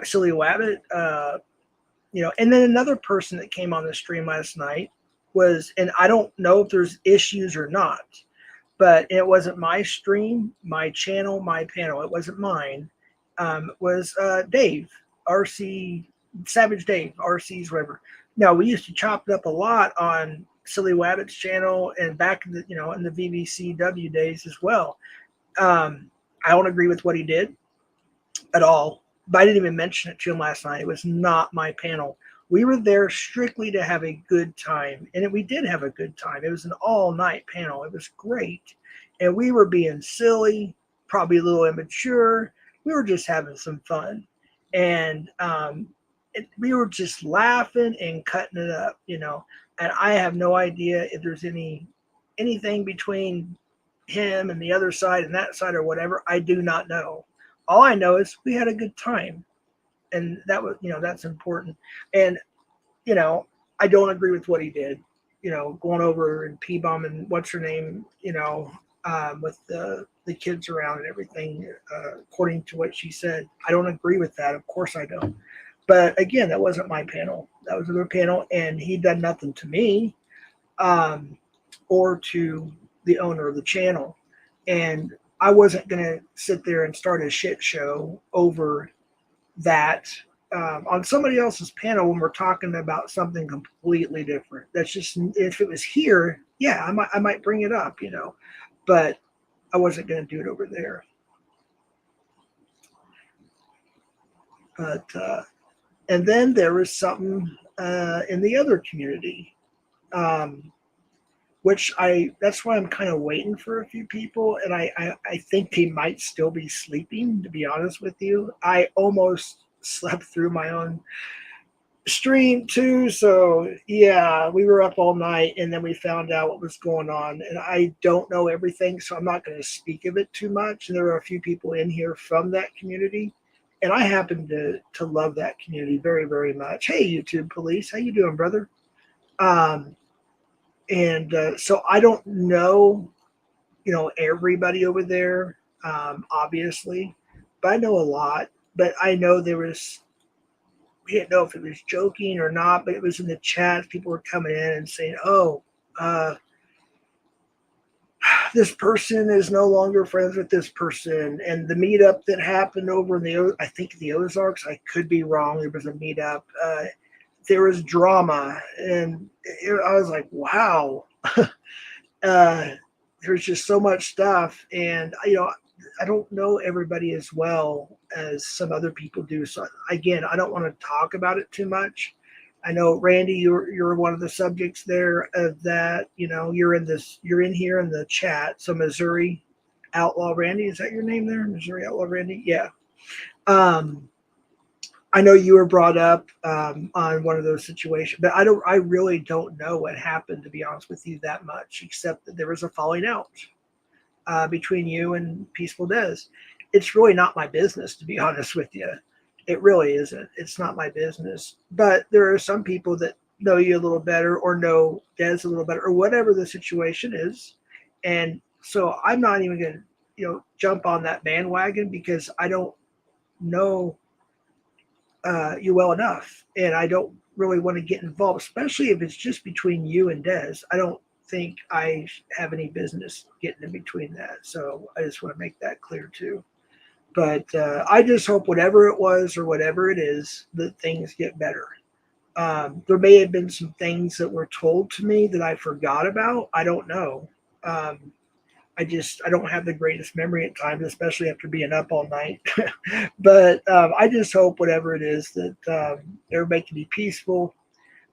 Silly Wabbit, and then another person that came on the stream last night was, and I don't know if there's issues or not, but it wasn't my stream, my channel, my panel. It wasn't mine. Was Dave, RC, Savage Dave, RC's whatever. Now, we used to chop it up a lot on Silly Wabbit's channel and back in the VVCW days as well. I don't agree with what he did at all, but I didn't even mention it to him last night. It was not my panel. We were there strictly to have a good time, and we did have a good time. It was an all-night panel. It was great, and we were being silly, probably a little immature. We were just having some fun, and we were just laughing and cutting it up, And I have no idea if there's anything between him and the other side and that side or whatever. I do not know. All I know is we had a good time. And that was, that's important. And, I don't agree with what he did, going over and P-bomb and what's her name, with the kids around and everything, according to what she said. I don't agree with that. Of course I don't. But again, that wasn't my panel. That was their panel, and he done nothing to me or to the owner of the channel. And I wasn't going to sit there and start a shit show over that on somebody else's panel when we're talking about something completely different. That's just, if it was here, yeah, I might bring it up, but I wasn't going to do it over there. But and then there was something in the other community, which that's why I'm kind of waiting for a few people, and I think they might still be sleeping, to be honest with you. I almost slept through my own stream too, so yeah, we were up all night, and then we found out what was going on, and I don't know everything, so I'm not going to speak of it too much. And there are a few people in here from that community, and I happen to love that community very, very much. Hey, YouTube police, how you doing, brother? And so I don't know, everybody over there, obviously, but I know a lot. But I know we didn't know if it was joking or not, but it was in the chat. People were coming in and saying, oh, this person is no longer friends with this person. And the meetup that happened over in I think the Ozarks, I could be wrong. There was a meetup. There was drama. And I was like, wow. There's just so much stuff. And, I don't know everybody as well as some other people do. So again, I don't want to talk about it too much. I know Randy, you're one of the subjects there of that. You're in here in the chat. So Missouri Outlaw Randy, is that your name there? Missouri Outlaw Randy? Yeah. Um, I know you were brought up on one of those situations, but I really don't know what happened, to be honest with you, that much, except that there was a falling out between you and Peaceful Des. It's really not my business, to be honest with you. It really isn't. It's not my business. But there are some people that know you a little better or know Des a little better or whatever the situation is. And so I'm not even going to, jump on that bandwagon because I don't know you well enough. And I don't really want to get involved, especially if it's just between you and Des. I don't think I have any business getting in between that. So I just want to make that clear too. But I just hope whatever it was or whatever it is, that things get better. There may have been some things that were told to me that I forgot about. I don't know. Um, I don't have the greatest memory at times, especially after being up all night. But I just hope whatever it is that everybody can be peaceful.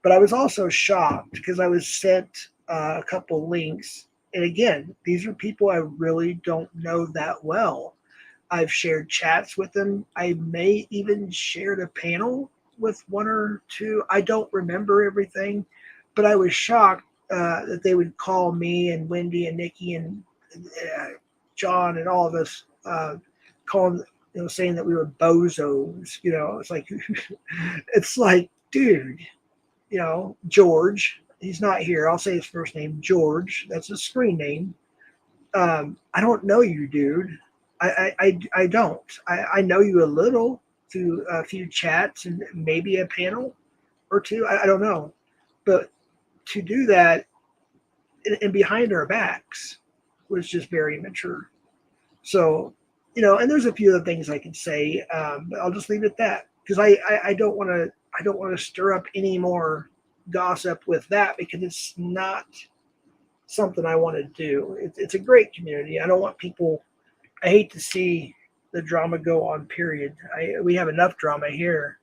But I was also shocked because I was sent a couple links. And again, these are people I really don't know that well. I've shared chats with them. I may even shared a panel with one or two. I don't remember everything, but I was shocked that they would call me and Wendy and Nikki and uh, John and all of us calling, saying that we were bozos. It's like, it's like, dude, George. He's not here. I'll say his first name, George. That's his screen name. I don't know you, dude. I don't. I know you a little through a few chats and maybe a panel or two. I don't know. But to do that and behind our backs was just very immature. So, and there's a few other things I can say, but I'll just leave it at that because I don't want to stir up any more gossip with that because it's not something I want to do. It's a great community. I don't want people. I hate to see the drama go on. Period. We have enough drama here.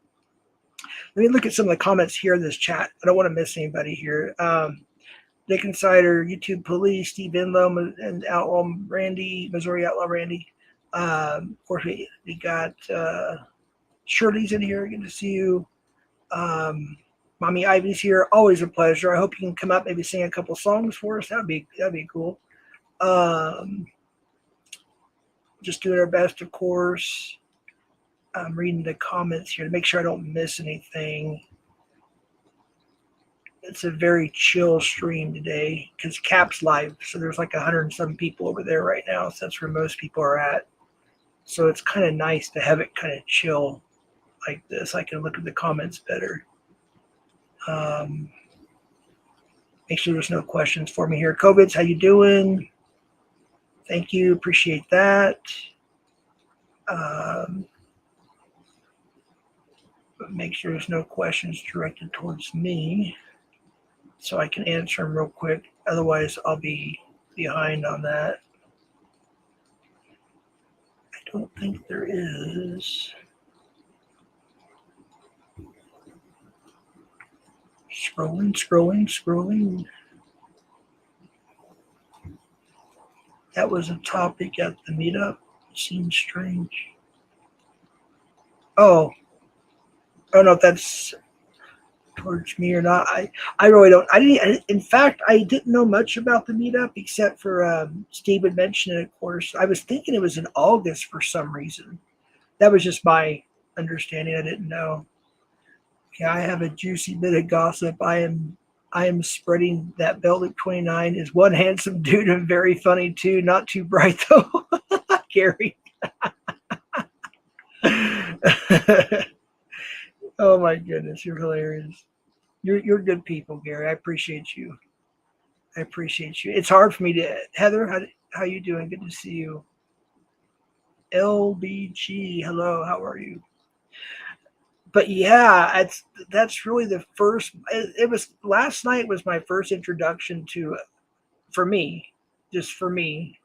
Let me look at some of the comments here in this chat. I don't want to miss anybody here. Nick Insider, YouTube Police, Steve Inlow, and Outlaw Randy, Missouri Outlaw Randy. Of course, we got Shirley's in here. Good to see you. Mommy Ivy's here. Always a pleasure. I hope you can come up, maybe sing a couple songs for us. That'd be cool. Just doing our best, of course. I'm reading the comments here to make sure I don't miss anything. It's a very chill stream today because Cap's live. So there's like 100 and some people over there right now. So that's where most people are at. So it's kind of nice to have it kind of chill like this. I can look at the comments better. Make sure there's no questions for me here. COVID's, how you doing? Thank you. Appreciate that. But make sure there's no questions directed towards me so I can answer them real quick. Otherwise, I'll be behind on that. I don't think there is. Scrolling. That was a topic at the meetup. It seems strange. Oh, I don't know if that's towards me or not. I really don't. In fact, I didn't know much about the meetup except for Steve had mentioned it, of course. I was thinking it was in August for some reason. That was just my understanding. I didn't know. Okay, I have a juicy bit of gossip. I am spreading that Belgic 29 is one handsome dude and very funny too. Not too bright though, Gary. Oh my goodness, you're hilarious. You're good people, Gary. I appreciate you. It's hard for me to Heather. How you doing? Good to see you. LBG, hello. How are you? But yeah, that's really the first. It was last night was my first introduction to, for me, just for me.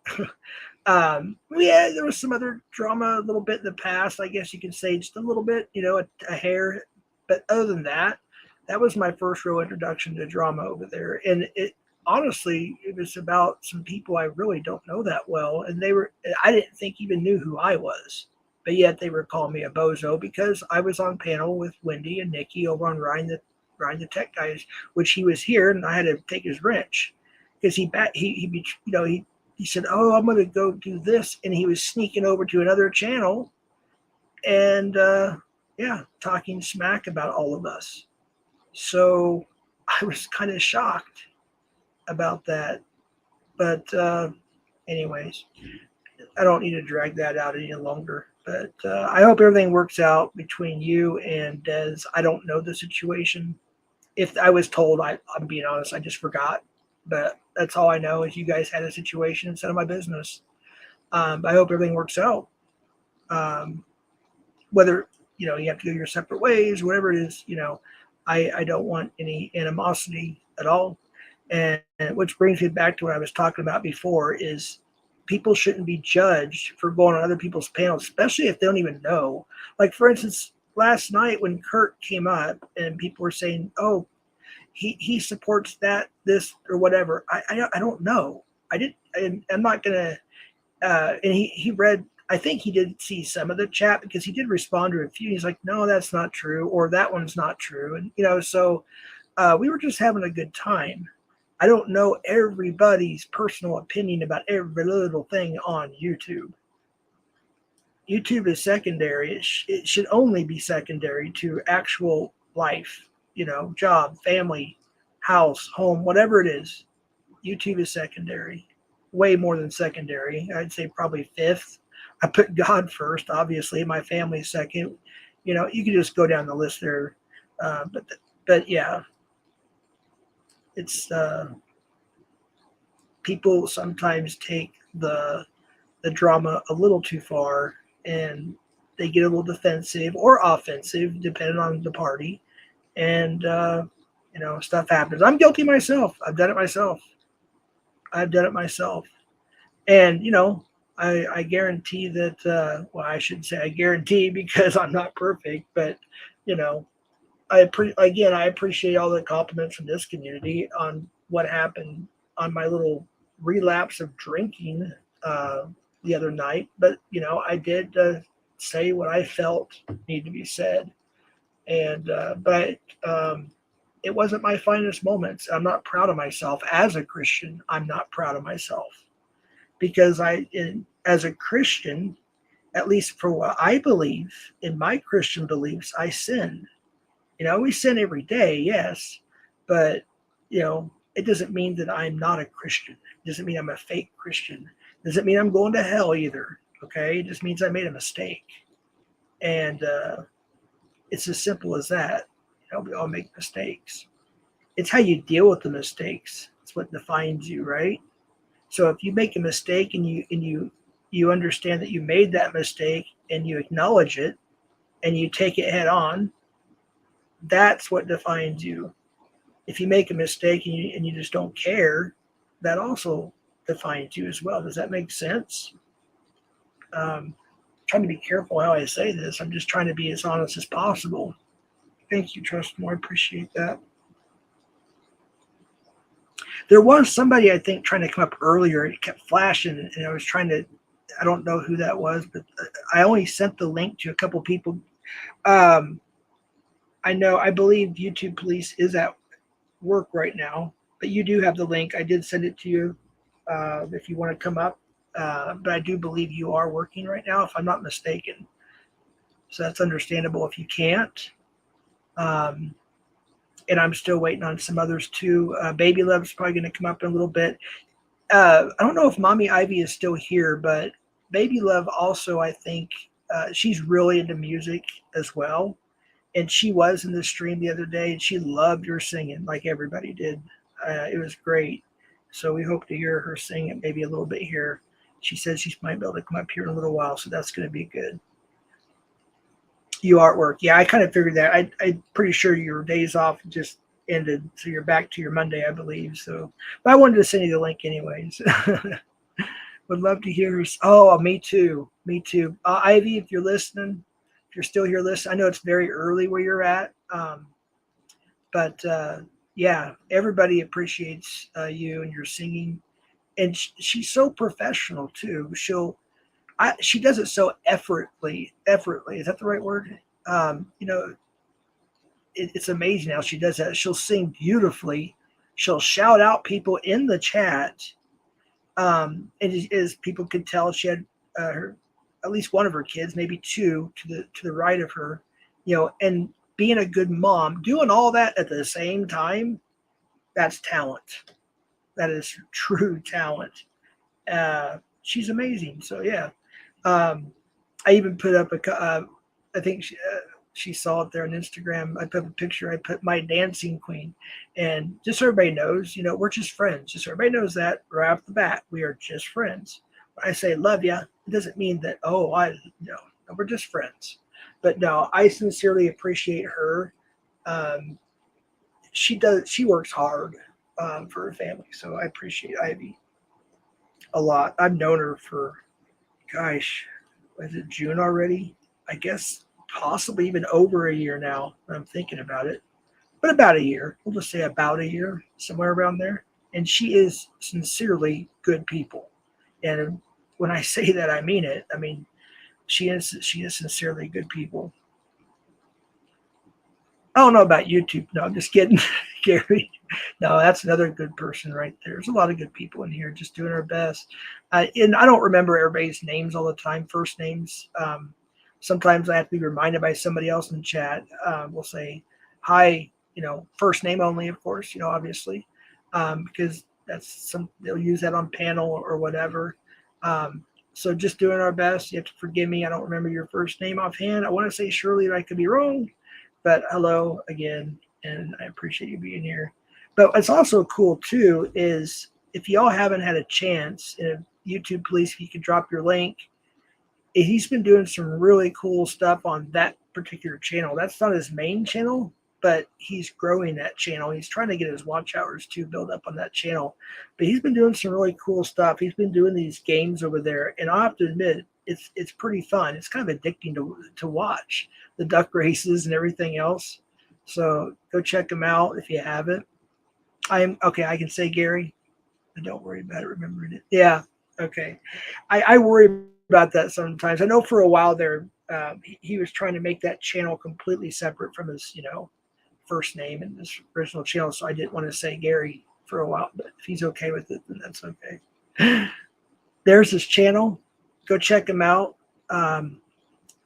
Yeah, there was some other drama a little bit in the past. I guess you can say just a little bit, a hair. But other than that, That was my first real introduction to drama over there. And it honestly, it was about some people I really don't know that well. And I didn't think even knew who I was. But yet they were calling me a bozo because I was on panel with Wendy and Nikki over on Ryan the Tech Guys, which he was here and I had to take his wrench because he said, "Oh, I'm going to go do this," and he was sneaking over to another channel and talking smack about all of us. So I was kind of shocked about that. But anyways, I don't need to drag that out any longer. But I hope everything works out between you and Des. I don't know the situation. If I was told, I'm being honest, I just forgot. But that's all I know is you guys had a situation instead of my business. I hope everything works out. Whether you have to go your separate ways, whatever it is, I don't want any animosity at all. And which brings me back to what I was talking about before is people shouldn't be judged for going on other people's panels, especially if they don't even know. Like, for instance, last night when Kurt came up and people were saying, "Oh, he supports that, this, or whatever," I don't know. I'm not gonna. And he read. I think he did see some of the chat because he did respond to a few. He's like, "No, that's not true," or "That one's not true," and so we were just having a good time. I don't know everybody's personal opinion about every little thing on YouTube. YouTube is secondary. It should only be secondary to actual life, job, family, house, home, whatever it is. YouTube is secondary, way more than secondary. I'd say probably fifth. I put God first, obviously. My family second. You can just go down the list there. But yeah, it's people sometimes take the drama a little too far, and they get a little defensive or offensive, depending on the party. And stuff happens. I'm guilty myself. I've done it myself. And I guarantee that. Well, I shouldn't say I guarantee because I'm not perfect, but I appreciate all the compliments from this community on what happened on my little relapse of drinking the other night. But I did say what I felt needed to be said, and but it wasn't my finest moments. I'm not proud of myself as a Christian. I'm not proud of myself because as a Christian, at least for what I believe in my Christian beliefs, I sin. We sin every day, yes, but it doesn't mean that I'm not a Christian. It doesn't mean I'm a fake Christian. It doesn't mean I'm going to hell either. Okay, it just means I made a mistake, and it's as simple as that. We all make mistakes. It's how you deal with the mistakes. It's what defines you, right? So if you make a mistake and you understand that you made that mistake and you acknowledge it and you take it head on, that's what defines you. If you make a mistake and you just don't care, that also defines you as well. Does that make sense? Trying to be careful how I say this. I'm just trying to be as honest as possible. Thank you, Trustmore. I appreciate that. There was somebody, I think, trying to come up earlier. It kept flashing, and I was trying to, I don't know who that was, but I only sent the link to a couple people. I believe YouTube Police is at work right now, but you do have the link. I did send it to you if you want to come up. But I do believe you are working right now, if I'm not mistaken. So that's understandable if you can't. And I'm still waiting on some others too. Baby Love's probably going to come up in a little bit. I don't know if Mommy Ivy is still here, but Baby Love also, I think, she's really into music as well. And she was in the stream the other day, and she loved your singing like everybody did. It was great. So we hope to hear her sing it maybe a little bit here. She says she might be able to come up here in a little while, so that's going to be good. You artwork. Yeah, I kind of figured that. I'm pretty sure your days off just ended, so you're back to your Monday, I believe. So, but I wanted to send you the link anyways. Would love to hear. Oh, me too. Me too. Ivy, if you're listening, if you're still here listening, I know it's very early where you're at. But yeah, everybody appreciates you and your singing, and she's so professional too. She does it so effortlessly. Is that the right word? You know, it's amazing how she does that. She'll sing beautifully. She'll shout out people in the chat. And as people could tell, she had her at least one of her kids, maybe two, to the right of her. You know, and being a good mom, doing all that at the same time, that's talent. That is true talent. She's amazing. So yeah, um, I even put up I think she saw it there on Instagram. I put up a picture. I put my dancing queen, and just so everybody knows, you know, we're just friends. Just so everybody knows that right off the bat, we are just friends. When I say love you, it doesn't mean that no, we're just friends. But no, I sincerely appreciate her. Um, she works hard for her family, so I appreciate Ivy a lot. I've known her for, gosh, was it June already? I guess possibly even over a year now. I'm thinking about it, but about a year. We'll just say about a year, somewhere around there. And she is sincerely good people. And when I say that, I mean it. I mean, she is sincerely good people. I don't know about YouTube. No, I'm just kidding, Gary. No, that's another good person right there. There's a lot of good people in here just doing our best. And I don't remember everybody's names all the time, first names. Sometimes I have to be reminded by somebody else in the chat. We'll say, hi, you know, first name only, of course, you know, obviously, because they'll use that on panel or whatever. So just doing our best. You have to forgive me. I don't remember your first name offhand. I want to say Shirley, but I could be wrong. But hello again, and I appreciate you being here. But what's also cool too is if y'all haven't had a chance, YouTube, please, if you could drop your link. He's been doing some really cool stuff on that particular channel. That's not his main channel, but he's growing that channel. He's trying to get his watch hours to build up on that channel. But he's been doing some really cool stuff. He's been doing these games over there, and I have to admit, it's pretty fun. It's kind of addicting to watch the duck races and everything else. So go check him out if you haven't. I am okay. I can say Gary. Don't worry about it. Remembering it. Yeah. Okay. I worry about that sometimes. I know for a while there, he was trying to make that channel completely separate from his, you know, first name and his original channel. So I didn't want to say Gary for a while, but if he's okay with it, then that's okay. There's his channel. Go check him out.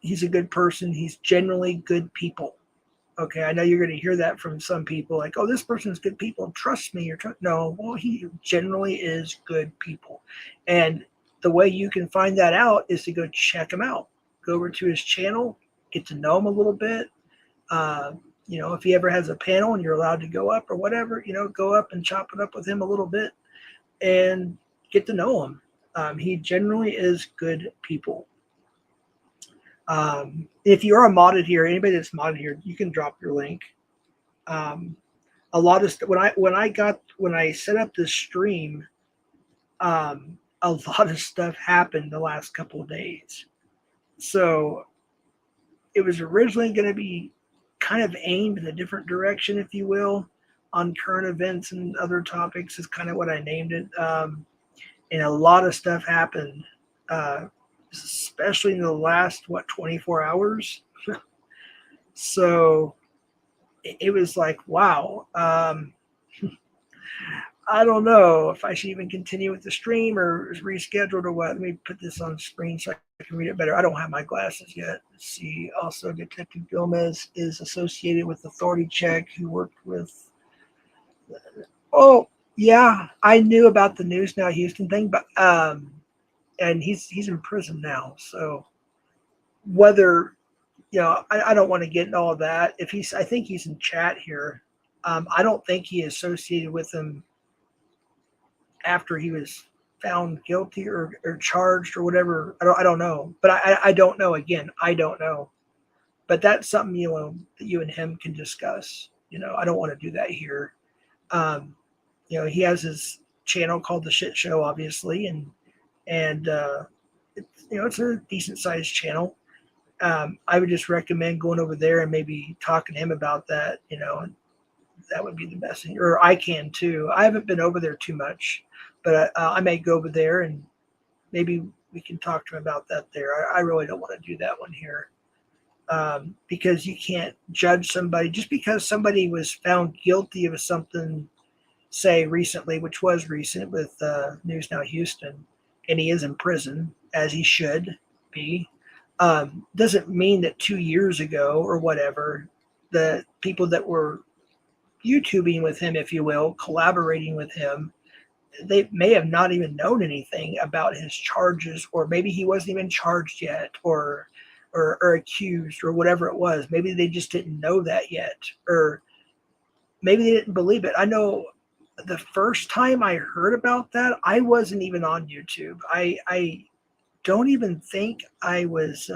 He's a good person. He's generally good people. Okay, I know you're going to hear that from some people, like, "Oh, this person's good people. Trust me." No, well, he generally is good people, and the way you can find that out is to go check him out. Go over to his channel, get to know him a little bit. Uh, you know, if he ever has a panel and you're allowed to go up or whatever, you know, go up and chop it up with him a little bit and get to know him. He generally is good people. If you are modded here, anybody that's modded here, you can drop your link. A lot of when I set up this stream, a lot of stuff happened the last couple of days. So it was originally going to be kind of aimed in a different direction, if you will, on current events and other topics. Is kind of what I named it. And a lot of stuff happened. Especially in the last 24 hours. So it was like, wow. I don't know if I should even continue with the stream or reschedule or what. Let me put this on screen so I can read it better. I don't have my glasses yet. Let's see. Also, Detective Gomez is associated with Authority Check, who worked with. Oh, yeah, I knew about the News Now Houston thing, but and he's in prison now. So whether, you know, I don't want to get into all of that. I think he's in chat here. I don't think he associated with him after he was found guilty or charged or whatever. I don't know. But I don't know. Again, I don't know. But that's something, you know, that you and him can discuss. You know, I don't want to do that here. You know, he has his channel called The Shit Show, obviously, and you know, it's a decent sized channel. I would just recommend going over there and maybe talking to him about that, you know, and That would be the best thing. Or I can too. I haven't been over there too much, but I may go over there and maybe we can talk to him about that there. I really don't want to do that one here. Because you can't judge somebody just because somebody was found guilty of something, say recently, which was recent with News Now Houston, and he is in prison as he should be. Doesn't mean that 2 years ago or whatever, the people that were YouTubing with him, if you will, collaborating with him, they may have not even known anything about his charges, or maybe he wasn't even charged yet, or accused, or whatever it was. Maybe they just didn't know that yet, or maybe they didn't believe it. I know the first time I heard about that, I wasn't even on YouTube. I don't even think I was.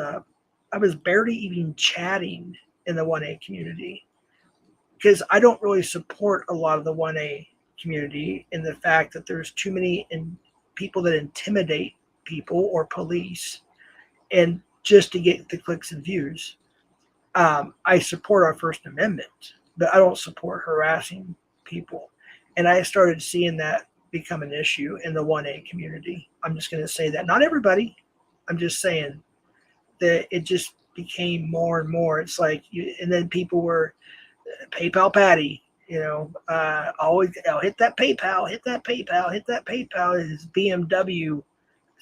I was barely even chatting in the 1A community because I don't really support a lot of the 1A community in the fact that there's too many people that intimidate people or police, and just to get the clicks and views. I support our First Amendment, but I don't support harassing people. And I started seeing that become an issue in the 1A community. I'm just going to say that. Not everybody. I'm just saying that it just became more and more. It's like, and then people were PayPal Patty, always hit that PayPal, hit that PayPal, hit that PayPal. His BMW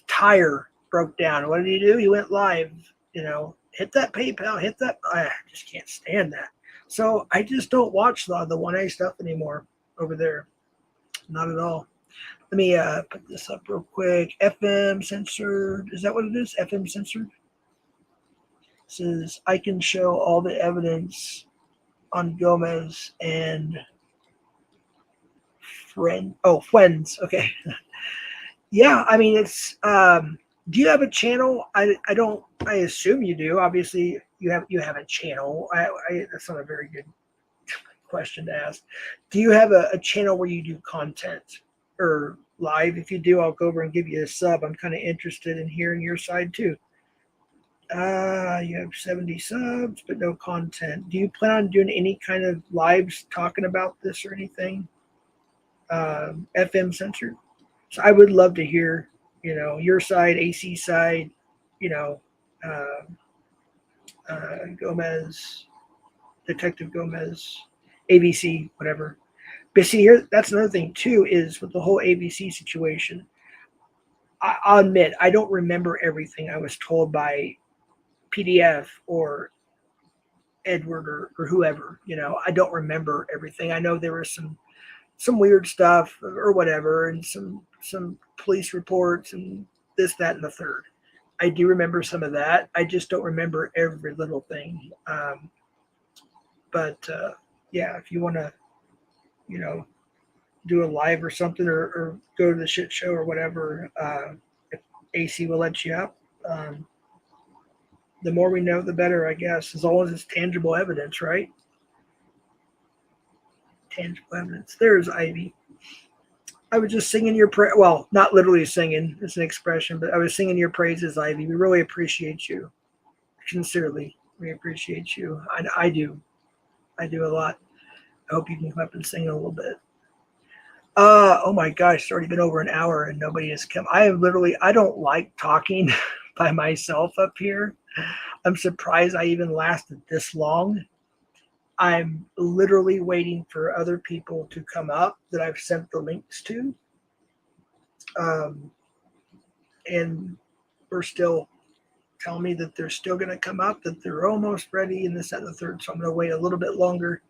tire broke down. What did he do? He went live, hit that PayPal, hit that. I just can't stand that. So I just don't watch a lot of the 1A stuff anymore over there. Not at all. Let me put this up real quick. FM censored. Is that what it is? FM censored? It says, I can show all the evidence on Gomez and Friends. Okay. Yeah, I mean, it's do you have a channel? I assume you do. Obviously you have a channel. That's not a very good question to ask. Do you have a channel where you do content or live? If you do, I'll go over and give you a sub. I'm kind of interested in hearing your side too. You have 70 subs, but no content. Do you plan on doing any kind of lives talking about this or anything? FM censored. So I would love to hear, your side, AC side, Gomez, Detective Gomez, ABC, whatever. But see, here, that's another thing too, is with the whole ABC situation. I'll admit, I don't remember everything I was told by PDF or Edward or whoever. I don't remember everything. I know there was some weird stuff or whatever, and some police reports and this, that, and the third. I do remember some of that. I just don't remember every little thing. But yeah, if you want to, do a live or something, or go to the shit show or whatever, if AC will let you up. The more we know, the better, I guess, as long as it's tangible evidence, right? Tangible evidence. There's Ivy. I was just singing your praise. Well, not literally singing. It's an expression, but I was singing your praises, Ivy. We really appreciate you. Sincerely, we appreciate you. I do. I do a lot. I hope you can come up and sing a little bit. Oh my gosh, it's already been over an hour and nobody has come. I don't like talking by myself up here. I'm surprised I even lasted this long. I'm literally waiting for other people to come up that I've sent the links to. And we're still telling me that they're still going to come up, that they're almost ready, and this, that, and the third. So I'm going to wait a little bit longer.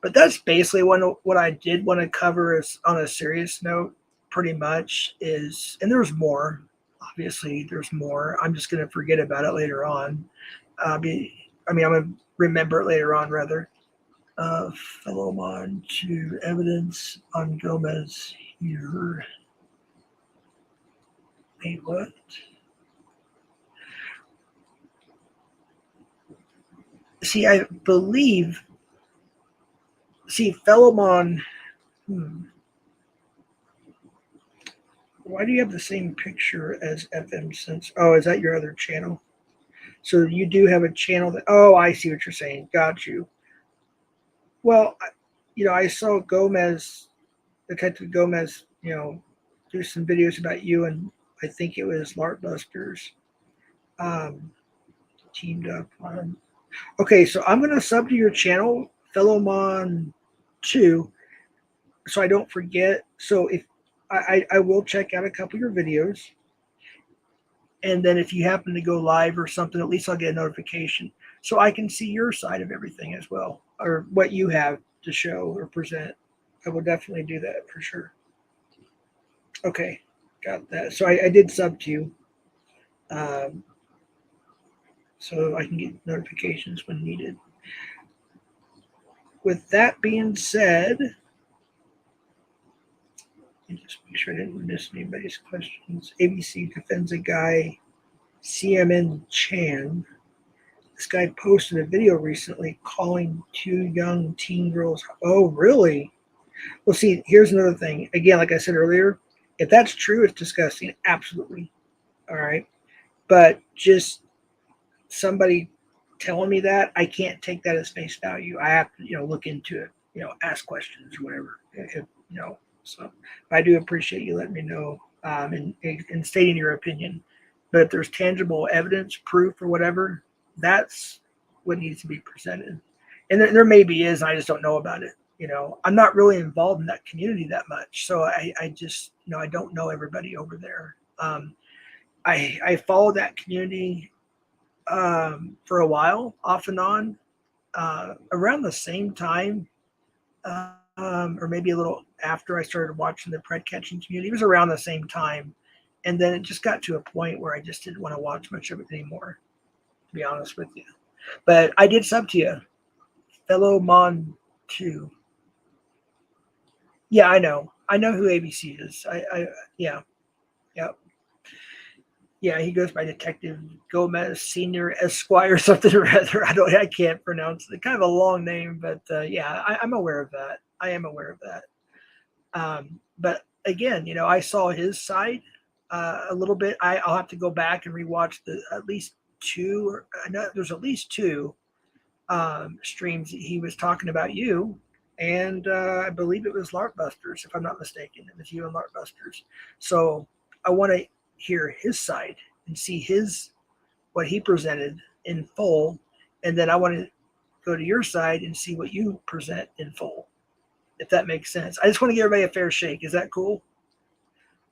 But that's basically what I did want to cover is on a serious note, pretty much is, and there's more. Obviously, there's more. I'm just going to forget about it later on. I'm going to remember it later on, rather. Follow on to evidence on Gomez here. Wait, what? See, I believe. See, Felomon. Why do you have the same picture as FM Sense? Oh, is that your other channel? So you do have a channel that. Oh, I see what you're saying. Got you. Well, I saw Gomez, Detective Gomez, do some videos about you, and I think it was LARP Busters teamed up on. Okay, so I'm gonna sub to your channel, Fellowmon2, so I don't forget. So if I will check out a couple of your videos, and then if you happen to go live or something, at least I'll get a notification so I can see your side of everything as well, or what you have to show or present. I will definitely do that for sure. Okay, got that. So I did sub to you, so I can get notifications when needed. With that being said, and just make sure I didn't miss anybody's questions. ABC defends a guy, CMN Chan. This guy posted a video recently calling two young teen girls. Oh, really? Well, see, here's another thing. Again, like I said earlier, if that's true, it's disgusting. Absolutely. All right. But just somebody telling me that, I can't take that as face value. I have to, look into it, ask questions or whatever. So I do appreciate you letting me know and stating your opinion. But if there's tangible evidence, proof, or whatever, that's what needs to be presented. And there maybe is, I just don't know about it. I'm not really involved in that community that much, so I just, I don't know everybody over there. I follow that community for a while, off and on, around the same time, or maybe a little after I started watching the pred catching community. It was around the same time, and then it just got to a point where I just didn't want to watch much of it anymore, to be honest with you. But I did sub to you, Fellowmon2. Yeah, I know who ABC is. Yeah. Yeah, he goes by Detective Gomez Senior Esquire something or other. I can't pronounce it. Kind of a long name, but yeah, I'm aware of that. I am aware of that. But again, I saw his side a little bit. I'll have to go back and rewatch at least two. Or I know there's at least two streams he was talking about you, and I believe it was LARP Busters, if I'm not mistaken. It was you and LARP Busters. So I want to hear his side and see what he presented in full, and then I want to go to your side and see what you present in full, if that makes sense. I just want to give everybody a fair shake. Is that cool?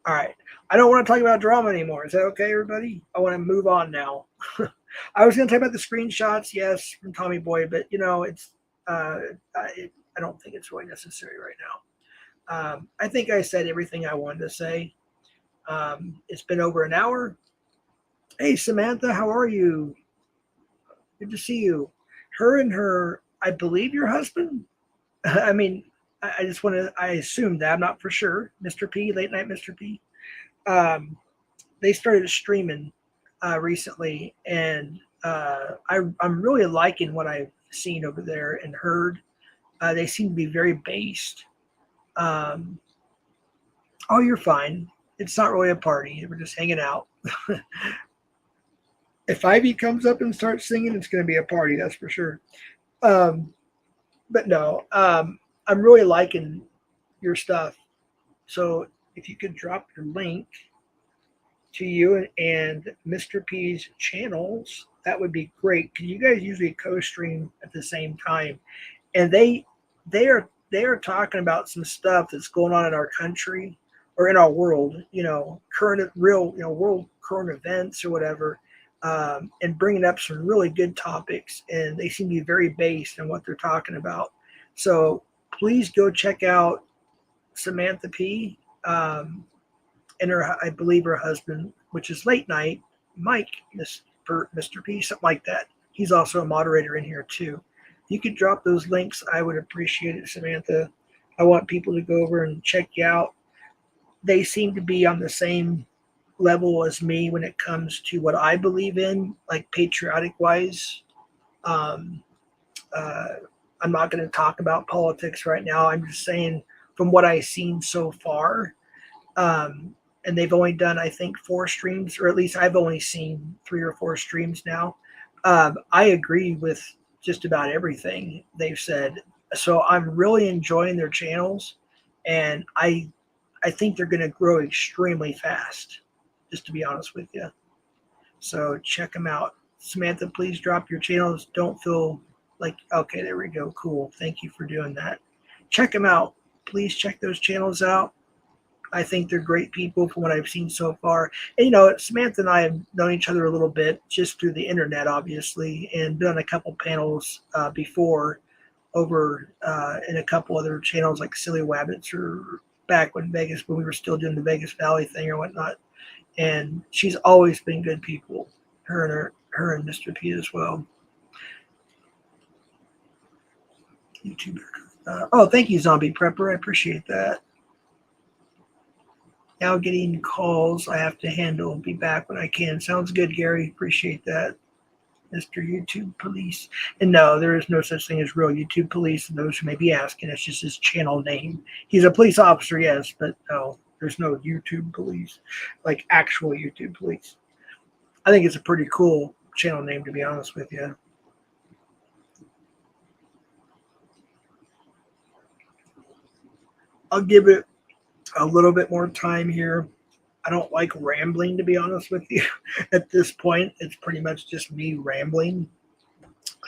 All right. I don't want to talk about drama anymore. Is that okay, everybody? I want to move on now. I was going to talk about the screenshots, yes, from Tommy Boy, but it's I don't think it's really necessary right now. I think I said everything I wanted to say. It's been over an hour. Hey, Samantha, how are you? Good to see you. Her and her, I believe your husband. I mean, I just want to, I assume that, I'm not for sure. Mr. P, Late Night Mr. P. They started streaming recently, and I'm really liking what I've seen over there and heard. They seem to be very based. Oh, you're fine. It's not really a party. We're just hanging out. If Ivy comes up and starts singing, it's going to be a party, that's for sure. But no, I'm really liking your stuff. So if you could drop your link to you and Mr. P's channels, that would be great. Because you guys usually co-stream at the same time, and they are talking about some stuff that's going on in our country or in our world. Current real world current events or whatever. And bringing up some really good topics, and they seem to be very based in what they're talking about. So please go check out Samantha P. And I believe her husband, which is Late Night Mike, Mr. P, something like that. He's also a moderator in here too. If you could drop those links, I would appreciate it, Samantha. I want people to go over and check you out. They seem to be on the same level as me when it comes to what I believe in, like patriotic wise. I'm not going to talk about politics right now. I'm just saying from what I've seen so far, and they've only done, I think, 4 streams, or at least I've only seen 3 or 4 streams now. I agree with just about everything they've said. So I'm really enjoying their channels, and I think they're going to grow extremely fast, just to be honest with you. So check them out. Samantha, please drop your channels. Don't feel like, okay, there we go. Cool. Thank you for doing that. Check them out. Please check those channels out. I think they're great people from what I've seen so far. And, Samantha and I have known each other a little bit just through the internet, obviously, and done a couple panels before over in a couple other channels like Silly Wabbits or back when we were still doing the Vegas Valley thing or whatnot. And she's always been good people, her and Mr. P as well. YouTuber. Oh, thank you, Zombie Prepper. I appreciate that. Now getting calls I have to handle. Be back when I can. Sounds good, Gary. Appreciate that. Mr. YouTube Police. And no, there is no such thing as real YouTube Police. And those who may be asking, it's just his channel name. He's a police officer, yes, but no, there's no YouTube Police, like actual YouTube Police. I think it's a pretty cool channel name, to be honest with you. I'll give it a little bit more time here. I don't like rambling, to be honest with you. At this point, it's pretty much just me rambling.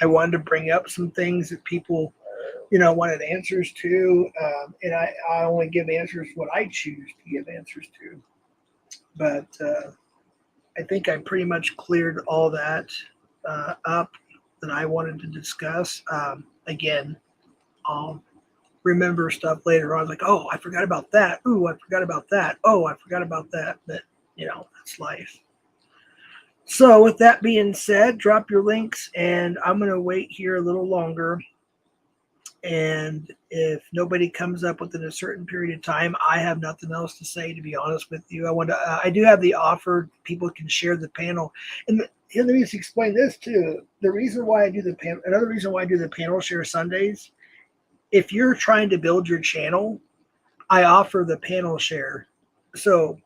I wanted to bring up some things that people, wanted answers to, and I only give answers what I choose to give answers to. But I think I pretty much cleared all that up that I wanted to discuss. Again, I'll remember stuff later on, like, oh, I forgot about that. Ooh, I forgot about that. Oh, I forgot about that. But, that's life. So with that being said, drop your links, and I'm going to wait here a little longer. And if nobody comes up within a certain period of time, I have nothing else to say, to be honest with you. I do have the offer. People can share the panel. And let me just explain this too. The reason why I do the panel, another reason why I do the panel share Sundays, if you're trying to build your channel, I offer the panel share. So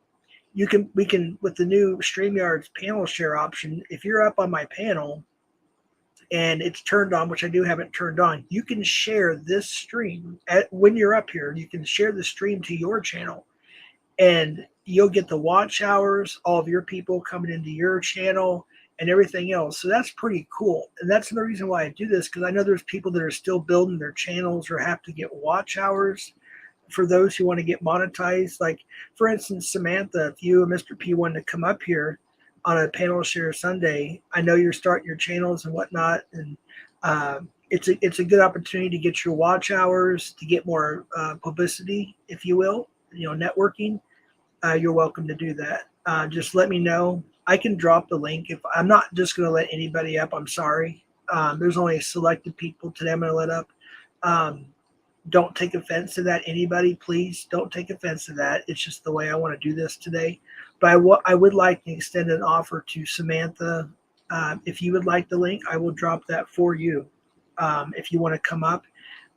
we can, with the new StreamYard's panel share option, if you're up on my panel and it's turned on, which I do have it turned on, you can share this stream when you're up here. You can share the stream to your channel, and you'll get the watch hours, all of your people coming into your channel, and everything else. So that's pretty cool. And that's the reason why I do this, because I know there's people that are still building their channels or have to get watch hours for those who want to get monetized. Like, for instance, Samantha, if you and Mr. P wanted to come up here on a panel share Sunday, I know you're starting your channels and whatnot, and it's a good opportunity to get your watch hours, to get more publicity, if you will, networking. You're welcome to do that. Just let me know. I can drop the link. If I'm not just going to let anybody up, I'm sorry. There's only selected people today I'm going to let up. Don't take offense to that, anybody. Please don't take offense to that. It's just the way I want to do this today. But I would like to extend an offer to Samantha. If you would like the link, I will drop that for you. If you want to come up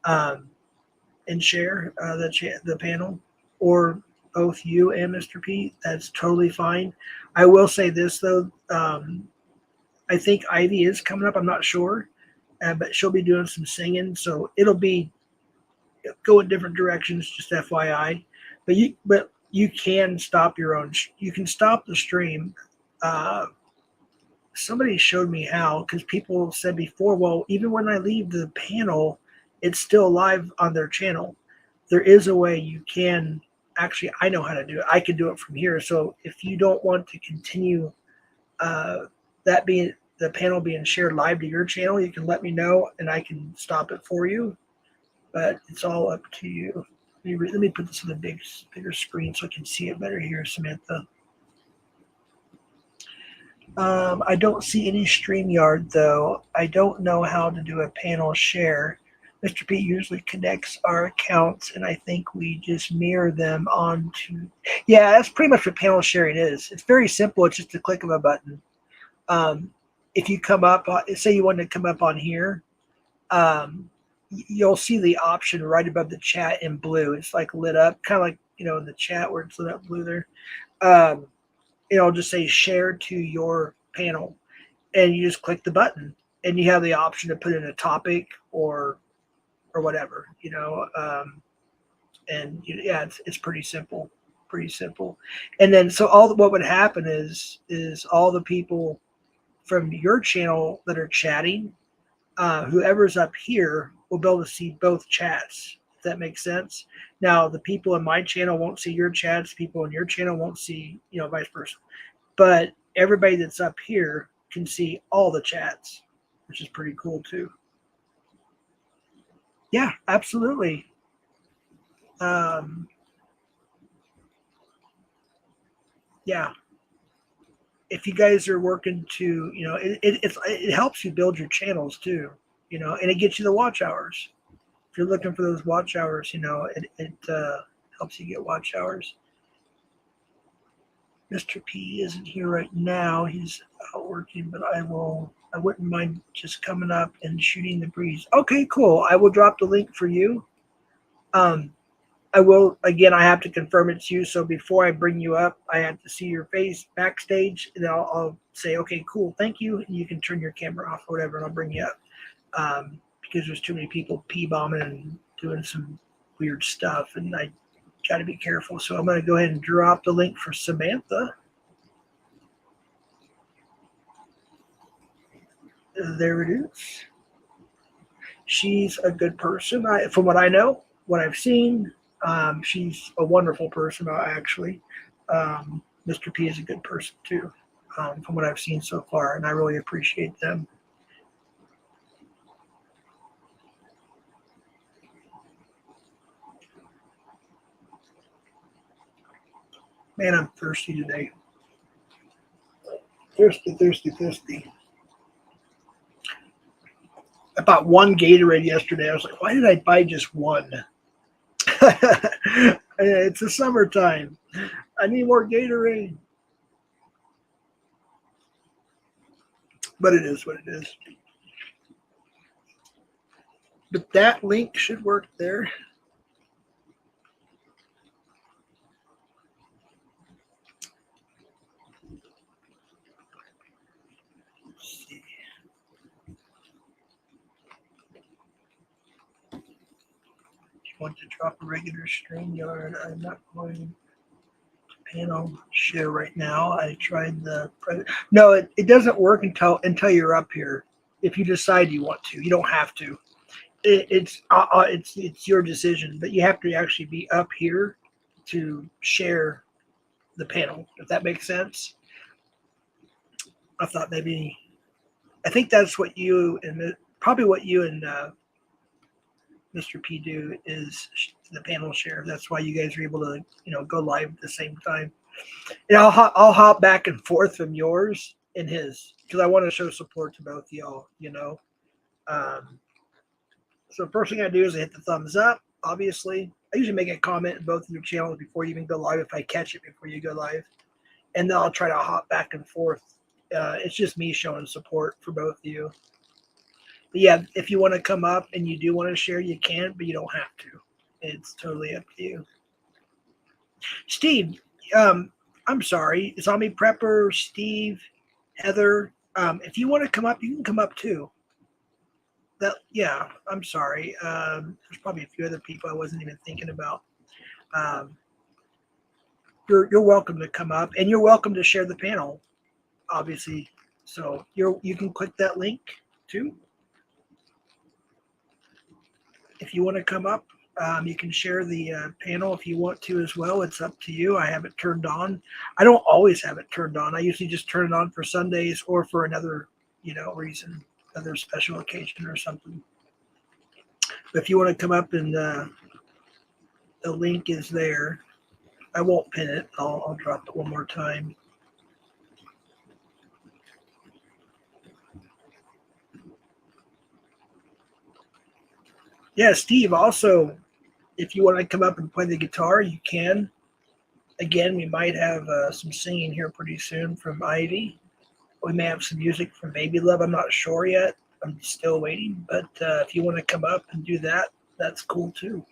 and share the panel, or both you and Mr. P, that's totally fine. I will say this, though. I think Ivy is coming up. I'm not sure, but she'll be doing some singing, so it'll be go in different directions, just FYI. But you can stop your own. You can stop the stream. Somebody showed me how, because people said before, well, even when I leave the panel, it's still live on their channel. There is a way you can. Actually, I know how to do it. I can do it from here. So if you don't want to continue that being the panel being shared live to your channel, you can let me know and I can stop it for you. But it's all up to you. Let me put this on the bigger screen so I can see it better here, Samantha. I don't see any StreamYard, though. I don't know how to do a panel share. Mr. P usually connects our accounts, and I think we just mirror them onto. Yeah, that's pretty much what panel sharing is. It's very simple. It's just a click of a button. If you come up, say you want to come up on here, you'll see the option right above the chat in blue. It's like lit up, kind of like, in the chat where it's lit up blue there. It'll just say share to your panel, and you just click the button, and you have the option to put in a topic or or whatever, and yeah, it's pretty simple. And then so what would happen is all the people from your channel that are chatting, whoever's up here will be able to see both chats. If that makes sense. Now the people in my channel won't see your chats. People in your channel won't see, vice versa. But everybody that's up here can see all the chats, which is pretty cool too. Yeah, absolutely. Yeah, if you guys are working to, it helps you build your channels too, and it gets you the watch hours. If you're looking for those watch hours, it helps you get watch hours. Mr. P isn't here right now. He's out working, but I wouldn't mind just coming up and shooting the breeze. Okay, cool. I will drop the link for you. I will, again, I have to confirm it's you. So before I bring you up, I have to see your face backstage, and then I'll say, okay, cool, thank you. And you can turn your camera off or whatever, and I'll bring you up. Because there's too many people P-bombing and doing some weird stuff, and I got to be careful. So I'm going to go ahead and drop the link for Samantha. There it is. She's a good person. From what I know, what I've seen, she's a wonderful person, actually. Mr. P is a good person, too, from what I've seen so far, and I really appreciate them. Man, I'm thirsty today. Thirsty. I bought one Gatorade yesterday. I was like, why did I buy just one? It's the summertime. I need more Gatorade. But it is what it is. But that link should work there. Let's see. If you want to drop a regular StreamYard, I'm not going to panel share right now. I tried no, it doesn't work until you're up here. If you decide you want to, you don't have to. It's your decision, but you have to actually be up here to share the panel, if that makes sense. I thought maybe, I think that's what you and probably what you and Mr. P do is the panel share. That's why you guys are able to, go live at the same time. And I'll hop back and forth from yours and his because I want to show support to both y'all. So first thing I do is I hit the thumbs up. Obviously, I usually make a comment in both of your channels before you even go live if I catch it before you go live, and then I'll try to hop back and forth. It's just me showing support for both of you. But yeah, if you want to come up and you do want to share, you can, but you don't have to. It's totally up to you. Steve, I'm sorry. Zombie Prepper, Steve, Heather. If you want to come up, you can come up too. Yeah, I'm sorry. There's probably a few other people I wasn't even thinking about. You're welcome to come up, and you're welcome to share the panel, obviously. So you can click that link too. If you want to come up, you can share the panel if you want to as well. It's up to you. I have it turned on. I don't always have it turned on. I usually just turn it on for Sundays or for another, reason, another special occasion or something. But if you want to come up and the link is there, I won't pin it. I'll drop it one more time. Yeah, Steve, also, if you want to come up and play the guitar, you can. Again, we might have some singing here pretty soon from Ivy. We may have some music from Baby Love. I'm not sure yet. I'm still waiting. But if you want to come up and do that, that's cool too.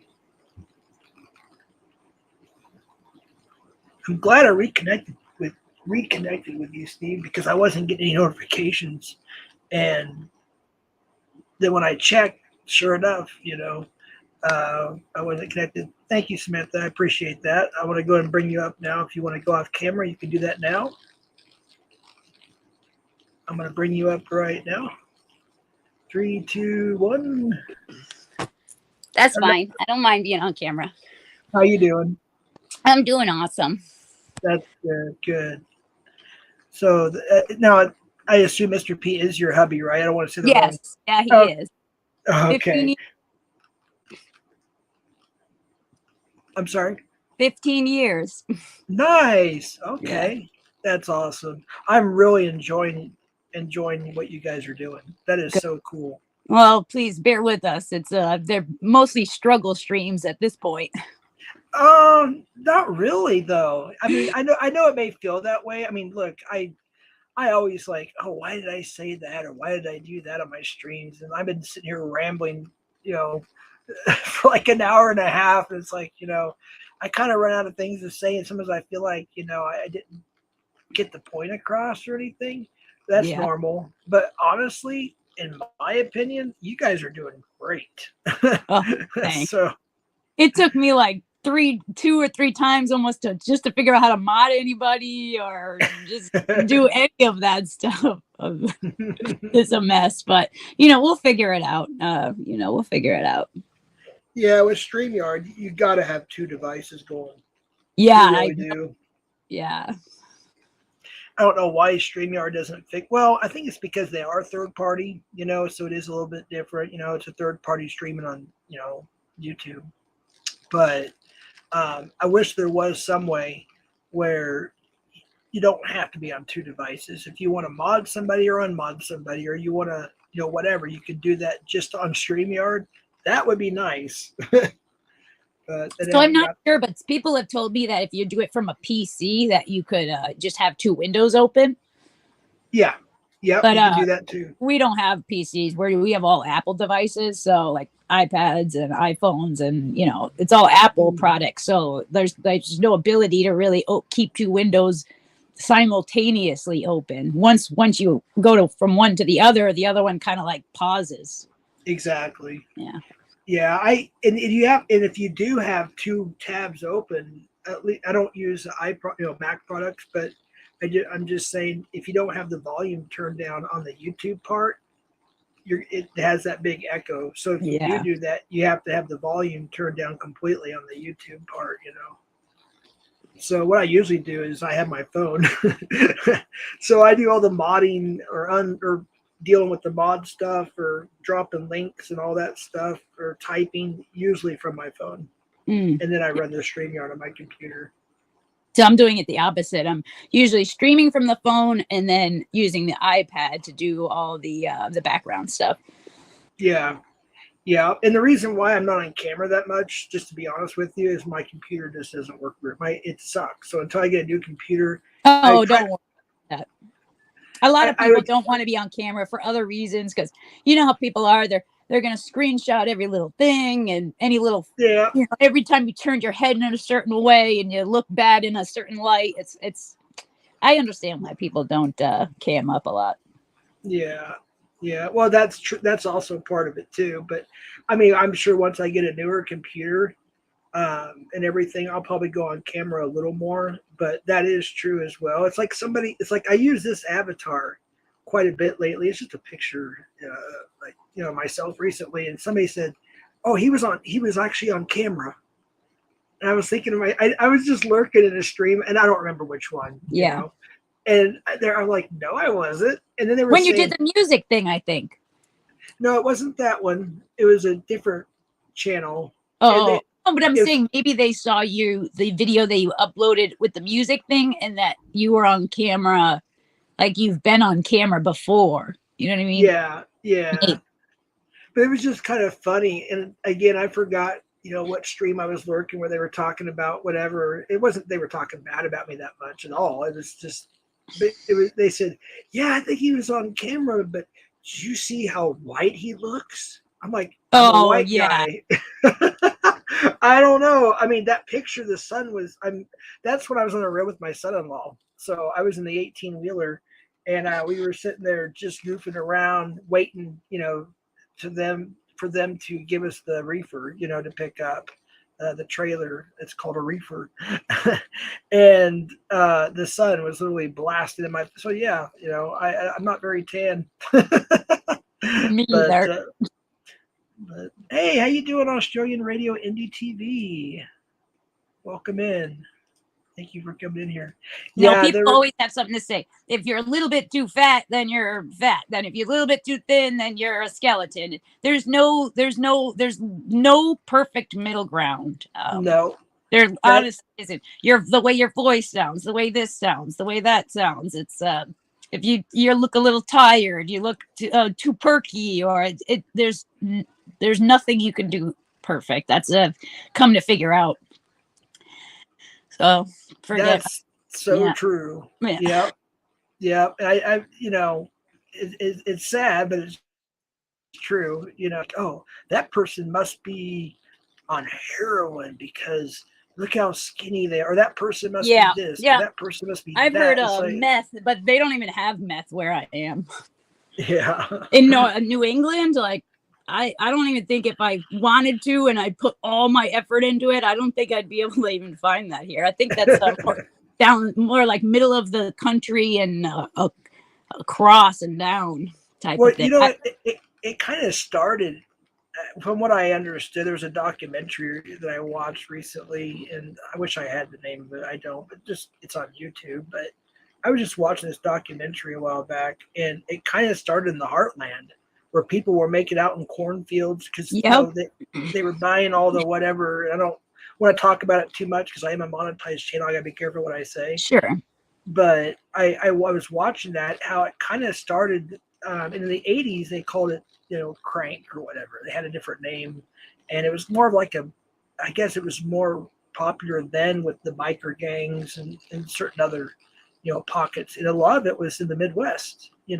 I'm glad I reconnected with you, Steve, because I wasn't getting any notifications. And then when I checked, sure enough, I wasn't connected. Thank you, Samantha. I appreciate that. I want to go ahead and bring you up now. If you want to go off camera, you can do that now. I'm going to bring you up right now. 3, 2, 1. That's fine. I don't mind being on camera. How you doing? I'm doing awesome. That's good. Good. So now I assume Mr. P is your hubby, right? I don't want to say the wrong. Yes. Yeah, he Oh, is. okay. I'm sorry. 15 years. Nice. Okay. That's awesome. I'm really enjoying what you guys are doing. That is Good. so cool. Well, please bear with us. It's they're mostly struggle streams at this point. Not really though. I mean, I know it may feel that way. I mean, look, I always like, oh, why did I say that or why did I do that on my streams? And I've been sitting here rambling, for like an hour and a half. And it's like, I kind of run out of things to say, and sometimes I feel like, I didn't get the point across or anything. That's normal. But honestly, in my opinion, you guys are doing great. Oh, thanks. So it took me like 2 or 3 times almost to figure out how to mod anybody or just do any of that stuff. It's a mess, but we'll figure it out. We'll figure it out. Yeah, with StreamYard, you got to have 2 devices going. Yeah, you really do. Yeah. I don't know why StreamYard doesn't fit. Well, I think it's because they are third party, so it is a little bit different. It's a third party streaming on, YouTube. But I wish there was some way where you don't have to be on 2 devices. If you want to mod somebody or unmod somebody, or you want to, whatever, you can do that just on StreamYard. That would be nice. So I'm not sure, but people have told me that if you do it from a PC, that you could just have 2 windows open. Yeah. Yeah, but you can do that too. We don't have PCs. We have all Apple devices, so like iPads and iPhones, and it's all Apple products. So there's no ability to really keep 2 windows simultaneously open. Once you go from one to the other one kind of like pauses. Exactly. Yeah. Yeah, and if you do have 2 tabs open, at least I don't use Mac products, but I'm just saying, if you don't have the volume turned down on the YouTube part, it has that big echo. So if you do that, you have to have the volume turned down completely on the YouTube part. So what I usually do is I have my phone, so I do all the modding or dealing with the mod stuff or dropping links and all that stuff or typing, usually from my phone. And then I run the StreamYard on my computer. So I'm doing it the opposite. I'm usually streaming from the phone and then using the iPad to do all the background stuff. Yeah. Yeah. And the reason why I'm not on camera that much, just to be honest with you, is my computer just doesn't work. It sucks. So until I get a new computer. Oh, don't worry about that. A lot of people don't want to be on camera for other reasons, because you know how people are. They're going to screenshot every little thing and any little, every time you turn your head in a certain way and you look bad in a certain light. I understand why people don't cam up a lot. Yeah. Yeah. Well, that's true. That's also part of it too. But I mean, I'm sure once I get a newer computer, and everything, I'll probably go on camera a little more, but that is true as well. It's like I use this avatar quite a bit lately. It's just a picture, myself recently, and somebody said, oh, he was actually on camera. And I was thinking I was just lurking in a stream, and I don't remember which one. Yeah. And I'm like, no, I wasn't. And then they were when you did the music thing, I think. No, it wasn't that one. It was a different channel. Oh, but I'm saying maybe they saw the video that you uploaded with the music thing, and that you were on camera, like you've been on camera before. You know what I mean? Yeah, yeah. But it was just kind of funny. And again, I forgot, what stream I was lurking where they were talking about whatever. It wasn't they were talking bad about me that much at all. It was just, they said, yeah, I think he was on camera, but did you see how white he looks? I'm like, I'm a white guy. I don't know. I mean, that picture, the sun that's when I was on the road with my son-in-law. So I was in the 18-wheeler, and we were sitting there just goofing around, waiting, for them to give us the reefer, to pick up the trailer. It's called a reefer. And the sun was literally blasted in my, so yeah, I'm not very tan. Me either. But hey, how you doing, Australian Radio Indie TV? Welcome in. Thank you for coming in here. People always have something to say. If you're a little bit too fat, then you're fat. Then if you're a little bit too thin, then you're a skeleton. There's no perfect middle ground. No, there honestly isn't. The way your voice sounds, the way this sounds, the way that sounds. It's if you look a little tired, you look too perky, or there's nothing you can do perfect. That's come to figure out. So forget. That's so true. Yeah. Yep. I it's sad, but it's true. Oh, that person must be on heroin because look how skinny they are. Or that person must be this. Yeah. Or that person must be I've that. heard of meth, but they don't even have meth where I am. Yeah. In New England, like I don't even think if I wanted to and I put all my effort into it, I don't think I'd be able to even find that here. I think that's more like middle of the country and across and down type of thing. It kind of started, from what I understood, there was a documentary that I watched recently, and I wish I had the name of it. I don't, but it's on YouTube. But I was just watching this documentary a while back, and it kind of started in the heartland, where people were making out in cornfields because they were buying all the whatever. I don't want to talk about it too much because I am a monetized channel. I got to be careful what I say. Sure. But I was watching that, how it kind of started in the 80s. They called it, crank or whatever. They had a different name. And it was more of like I guess it was more popular then with the biker gangs and certain other, pockets. And a lot of it was in the Midwest, in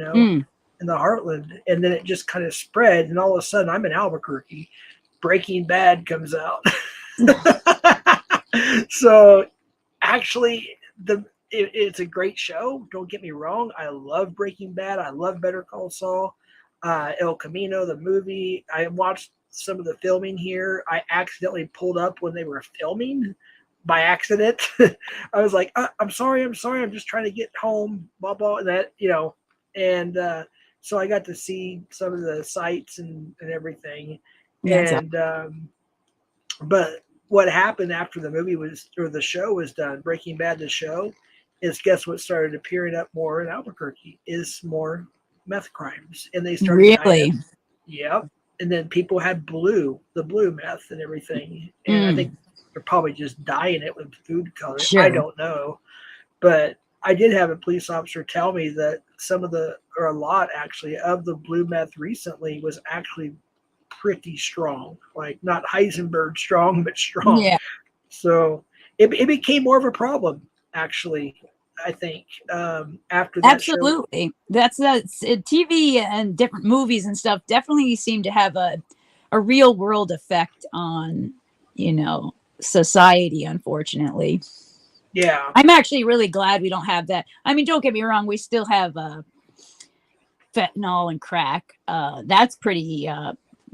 the heartland, and then it just kind of spread, and all of a sudden I'm in Albuquerque. Breaking Bad comes out. So actually it's a great show, don't get me wrong. I love Breaking Bad. I love Better Call Saul. El Camino, the movie, I watched some of the filming here. I accidentally pulled up when they were filming by accident. I was like, I'm sorry, I'm just trying to get home, blah blah, and that, and so I got to see some of the sights and everything. And but what happened after the movie the show was done, Breaking Bad, the show, is guess what started appearing up more in Albuquerque is more meth crimes. And they started really. Yep. And then people had the blue meth and everything. And I think they're probably just dyeing it with food color. Sure. I don't know. But I did have a police officer tell me that a lot actually of the blue meth recently was actually pretty strong, like not Heisenberg strong, but strong. Yeah. So it became more of a problem, actually, I think, after that. Absolutely. Show. That's TV and different movies and stuff definitely seem to have a real world effect on, society, unfortunately. Yeah. I'm actually really glad we don't have that. I mean, don't get me wrong, we still have fentanyl and crack. That's pretty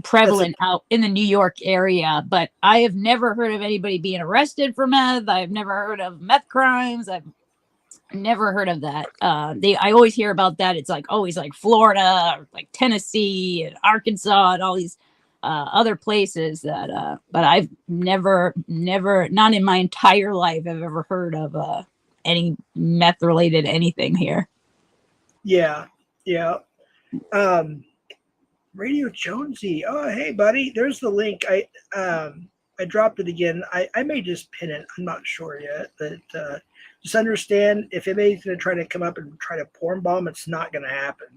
prevalent out in the New York area, but I have never heard of anybody being arrested for meth. I've never heard of meth crimes. I've never heard of that. I always hear about that. It's like always like Florida, or like Tennessee and Arkansas and all these other places that, but I've never, not in my entire life, I've ever heard of any meth related anything here. Yeah. Yeah. Radio Jonesy. Oh, hey, buddy. There's the link. I dropped it again. I may just pin it. I'm not sure yet, but just understand if anybody's going to try to come up and try to porn bomb, it's not going to happen.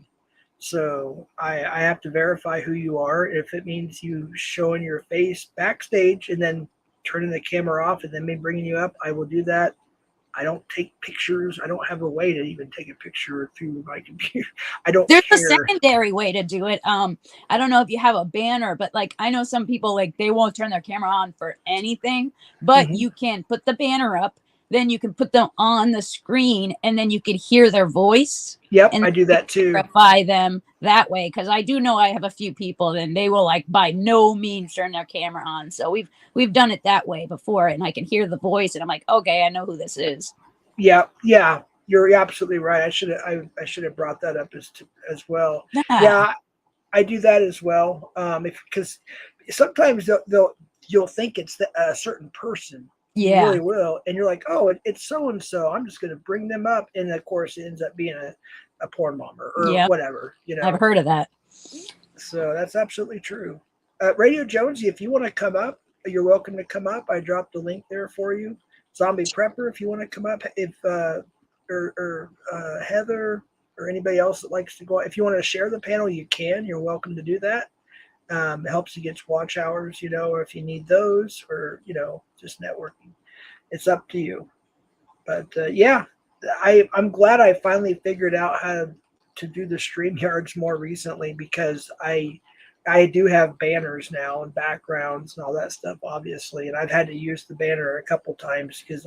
So I have to verify who you are. If it means you showing your face backstage and then turning the camera off and then me bringing you up, I will do that. I don't take pictures. I don't have a way to even take a picture through my computer. There's a secondary way to do it. I don't know if you have a banner, but like I know some people like they won't turn their camera on for anything, but you can put the banner up then you can put them on the screen and then you can hear their voice. Yep, and I do that too. Verify them that way, because I do know I have a few people and they will like by no means turn their camera on. So we've done it that way before, and I can hear the voice and I'm like, okay, I know who this is. Yeah, you're absolutely right. I should have brought that up as well. Yeah, I do that as well. Because sometimes you'll think it's a certain person. Yeah, you really will, and you're like, oh, it's so and so. I'm just going to bring them up, and of course, it ends up being a porn mom or whatever. I've heard of that. So that's absolutely true. Radio Jonesy, if you want to come up, you're welcome to come up. I dropped the link there for you. Zombie Prepper, if you want to come up, if or Heather or anybody else that likes to go, if you want to share the panel, you can. You're welcome to do that. It helps you get watch hours, or if you need those, or just networking. It's up to you. But yeah, I'm glad I finally figured out how to do the StreamYards more recently, because I do have banners now and backgrounds and all that stuff, obviously, and I've had to use the banner a couple times because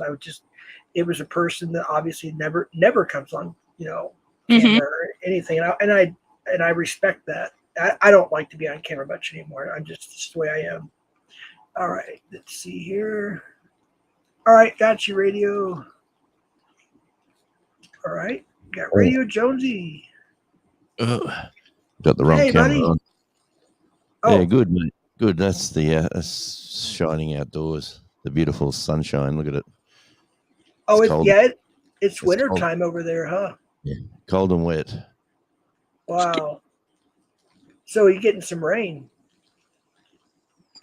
it was a person that obviously never comes on, camera or anything, and I respect that. I don't like to be on camera much anymore. I'm just the way I am. All right, let's see here. All right, got you, Radio. All right, got Radio Jonesy. Got the wrong camera buddy. on. Oh. Yeah, good, mate. Good. That's the shining outdoors, the beautiful sunshine. Look at it. It's winter time over there, huh? Yeah, cold and wet. Wow. So you're getting some rain.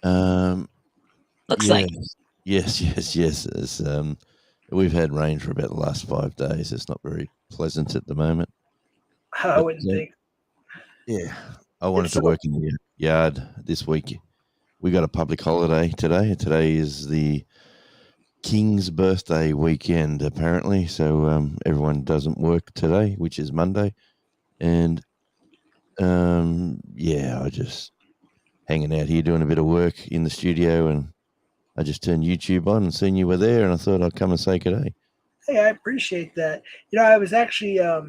Looks like. Yes. It's, we've had rain for about the last 5 days. It's not very pleasant at the moment. I wouldn't think. Yeah, I wanted to work in the yard this week. We got a public holiday today. Today is the King's birthday weekend, apparently. So everyone doesn't work today, which is Monday. And I just hanging out here doing a bit of work in the studio, and I just turned YouTube on and seen you were there, and I thought I'd come and say good day. Hey, I appreciate that. I was actually I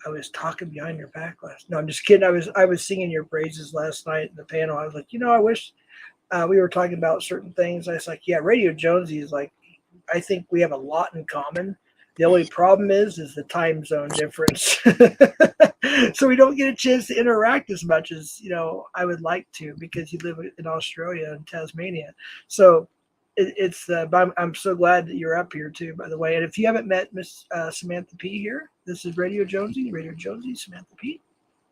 was talking behind your back last. No, I'm just kidding. I was singing your praises last night in the panel. I was like, I wish we were talking about certain things. I was like, yeah, Radio Jonesy is like, I think we have a lot in common. The only problem is the time zone difference. So we don't get a chance to interact as much as I would like to, because you live in Australia and Tasmania. So but I'm so glad that you're up here too, by the way. And if you haven't met Miss Samantha P here, this is Radio Jonesy, Samantha P.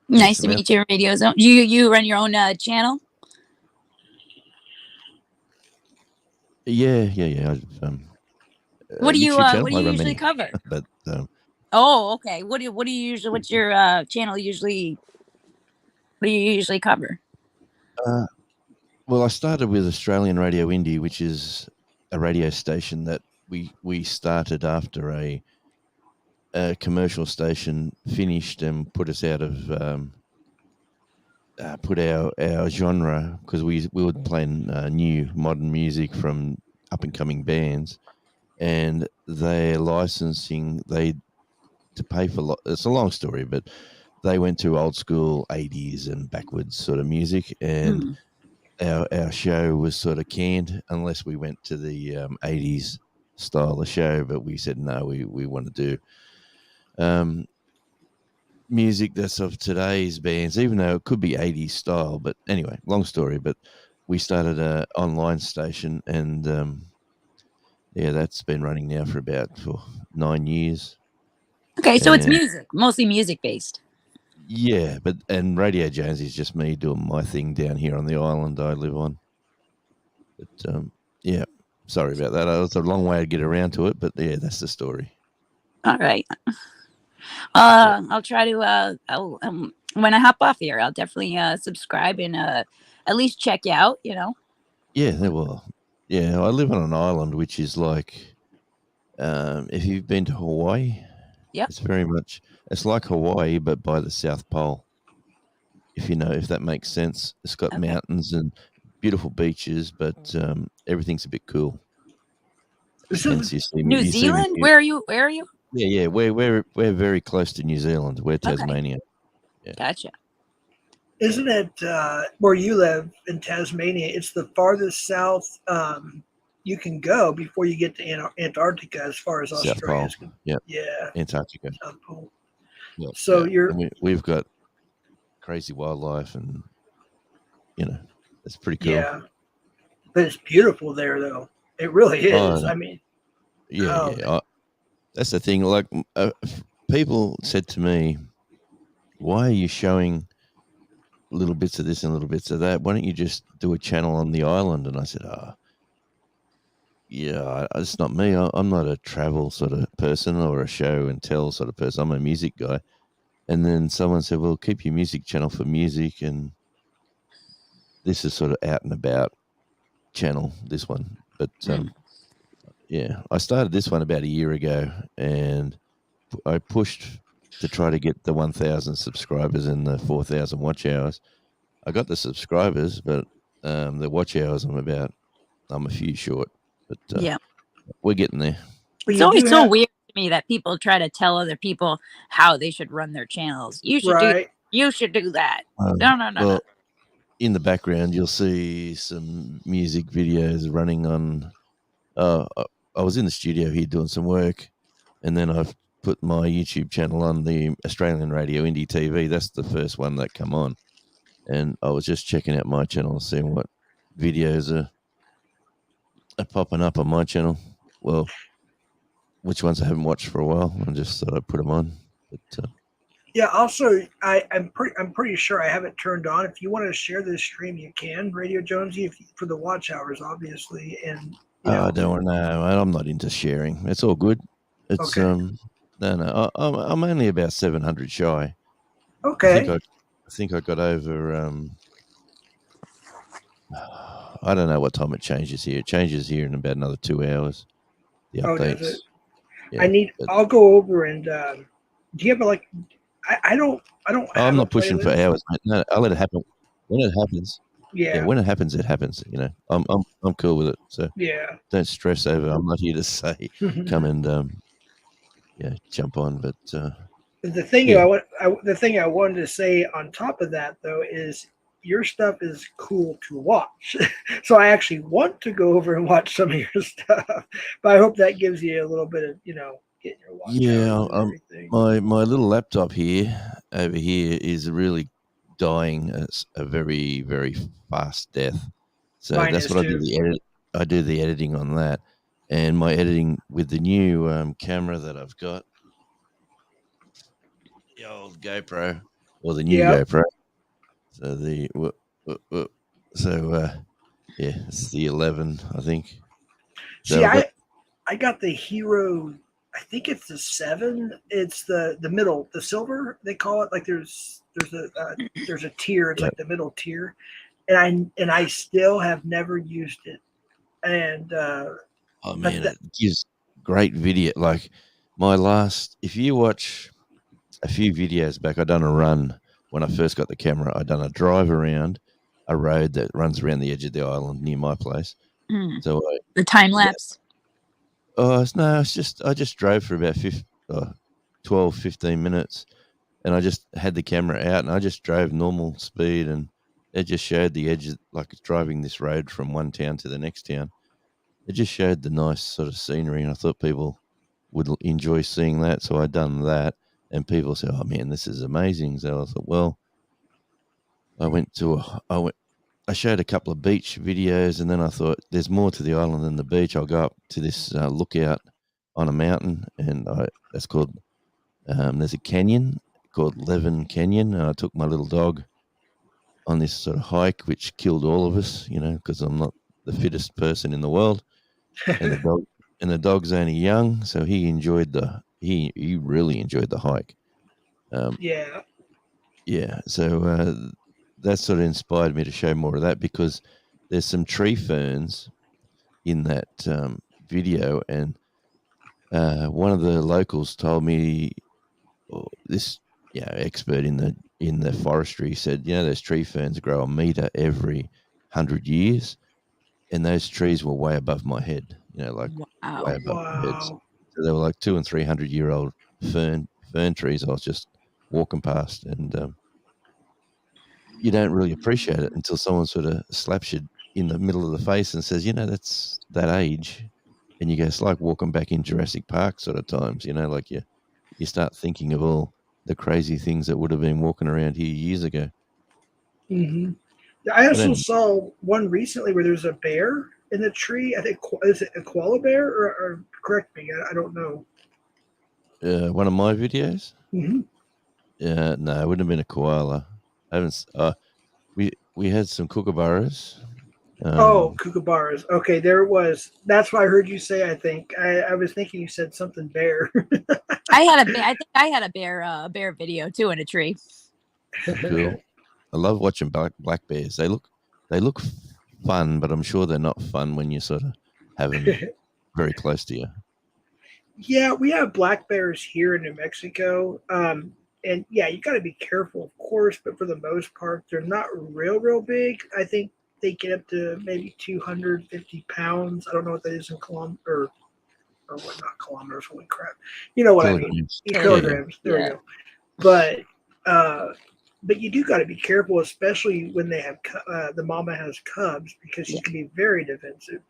Nice to meet you, Radio Zone. You run your own channel? Yeah. What do you usually cover? But oh, okay. What do you usually? What's your channel usually? What do you usually cover? Well, I started with Australian Radio Indie, which is a radio station that we started after a commercial station finished and put us out of put our genre, because we were playing new modern music from up and coming bands, and their licensing to pay for it's a long story, but they went to old school 80s and backwards sort of music, and our show was sort of canned unless we went to the 80s style of show. But we said no, we want to do music that's of today's bands, even though it could be 80s style. But anyway, long story, but we started an online station, and that's been running now for about 9 years. Okay, so it's music, mostly music based. Yeah, and Radio Jonesy is just me doing my thing down here on the island I live on. But sorry about that. It was a long way to get around to it, but yeah, that's the story. All right. I'll try to when I hop off here, I'll definitely subscribe and at least check you out. Yeah, well, I live on an island, which is like, if you've been to Hawaii, it's like Hawaii, but by the South Pole. If that makes sense. It's got mountains and beautiful beaches, but everything's a bit cool. This Hence, is you see me. New You see me. Zealand? Where are you? Where are you? Yeah. We're very close to New Zealand. We're Tasmania. Yeah. Gotcha. Isn't it where you live in Tasmania? It's the farthest south you can go before you get to Antarctica, as far as South Australia Pole. is concerned. Yeah. Yeah, Antarctica. South Pole. Yeah. So yeah. you're And we've got crazy wildlife, and it's pretty cool. yeah, but it's beautiful there, though. It really is. Oh, I mean, yeah. oh, Yeah. That's the thing. Like, people said to me, "Why are you showing little bits of this and little bits of that? Why don't you just do a channel on the island?" And I said, yeah, it's not me. I'm not a travel sort of person or a show and tell sort of person. I'm a music guy." And then someone said, "Well, keep your music channel for music, and this is sort of out and about channel, this one." But yeah, I started this one about a year ago, and I pushed to try to get the 1,000 subscribers and the 4,000 watch hours. I got the subscribers, but the watch hours I'm a few short, but Yeah. we're getting there. but It's you always do so have, weird to me that people try to tell other people how they should run their channels. You should do. right. You should do that. Um, No, no, no, well, no. in the background, you'll see some music videos running on. I was in the studio here doing some work, and then I've put my YouTube channel on the Australian Radio Indie TV. That's the first one that come on, and I was just checking out my channel, seeing what videos are popping up on my channel. Well, which ones I haven't watched for a while. I just thought I'd put them on. But Yeah. Also, I'm pretty sure I have it turned on. If you want to share this stream, you can, Radio Jonesy, for the watch hours, obviously. And I don't know. I'm not into sharing. It's all good. It's Okay. no. I'm only about 700 shy. Okay. I think I got over. I don't know what time it changes here. It changes here in about another 2 hours. The Oh, updates. does it? Yeah, I'll go over and. Do you have I don't have I'm a not pushing for playlist. hours, mate. No, I'll let it happen when it happens. Yeah, Yeah. when it happens, it happens. I'm cool with it. So Yeah. don't stress over. I'm not here to say come and jump on. But The thing yeah. the thing I wanted to say on top of that, though, is your stuff is cool to watch. So I actually want to go over and watch some of your stuff. But I hope that gives you a little bit of getting your watch Yeah, hours and everything. my little laptop over here is really dying a very, very fast death. So Mine that's is what I do too. I do the editing on that, and my editing with the new camera that I've got, the old GoPro or the new Yep. GoPro. So yeah, it's the 11, I think. So See, I've got, I got the Hero. I think it's the 7. It's the middle, the silver they call it. Like there's a tier. It's Yeah. like the middle tier, and I still have never used it. And oh man, it gives great video. Like if you watch a few videos back, I done a run when I first got the camera. I done a drive around a road that runs around the edge of the island near my place. So the time lapse. No, I just drove for about 12, 15 minutes, and I just had the camera out and I just drove normal speed, and it just showed the edges, like it's driving this road from one town to the next town. It just showed the nice sort of scenery, and I thought people would enjoy seeing that. So I done that, and people said, "Oh man, this is amazing." So I thought, well, I showed a couple of beach videos, and then I thought, there's more to the island than the beach. I'll go up to this lookout on a mountain, and that's called. There's a canyon called Levin Canyon, and I took my little dog on this sort of hike, which killed all of us, because I'm not the fittest person in the world, and the dog's only young, so he really enjoyed the hike. Yeah. So that sort of inspired me to show more of that, because there's some tree ferns in that video, and one of the locals told me, this expert in the forestry said, those tree ferns grow a meter every 100 years, and those trees were way above my head. like Wow. way above their heads. Wow. So they were like 200 and 300-year-old fern trees. I was just walking past, and you don't really appreciate it until someone sort of slaps you in the middle of the face and says, that's that age. And you go, it's like walking back in Jurassic Park sort of times, like you start thinking of all the crazy things that would have been walking around here years ago. Mm-hmm. I also then- saw one recently where there's a bear in the tree. I think, is it a koala bear? Or correct me, I don't know. One of my videos? Mm-hmm. No, it wouldn't have been a koala. I haven't. We had some kookaburras. Kookaburras. Okay, there it was. That's what I heard you say. I think I was thinking you said something bear. I think I had a bear video too in a tree. Cool. I love watching black bears. They look fun, but I'm sure they're not fun when you sort of have them very close to you. Yeah, we have black bears here in New Mexico. And yeah, you got to be careful, of course, but for the most part, they're not real big. I think they get up to maybe 250 pounds. I don't know what that is in kilometers, or what, not kilometers, holy crap. You know what I mean. Kilograms. There we go. But you do got to be careful, especially when they have the mama has cubs, because she can be very defensive.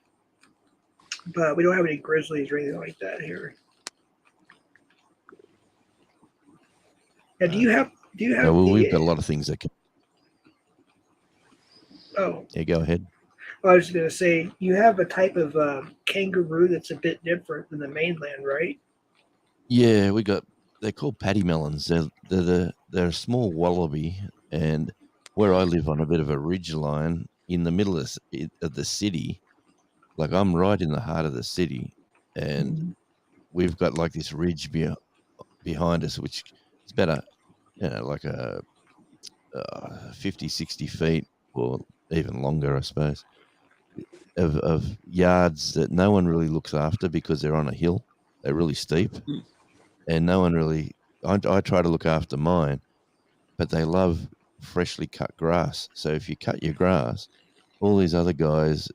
But we don't have any grizzlies or anything like that here. Now, do you have? Well, we've got a lot of things that can. Oh. Yeah, go ahead. I was going to say, you have a type of kangaroo that's a bit different than the mainland, right? Yeah, they're called paddy melons. They're a small wallaby, and where I live on a bit of a ridge line in the middle of the city, like I'm right in the heart of the city, and we've got like this ridge behind us, which is about like a 50, 60 feet or even longer, I suppose, of yards that no one really looks after because they're on a hill. They're really steep, and no one really. I try to look after mine, but they love freshly cut grass. So if you cut your grass, all these other guys,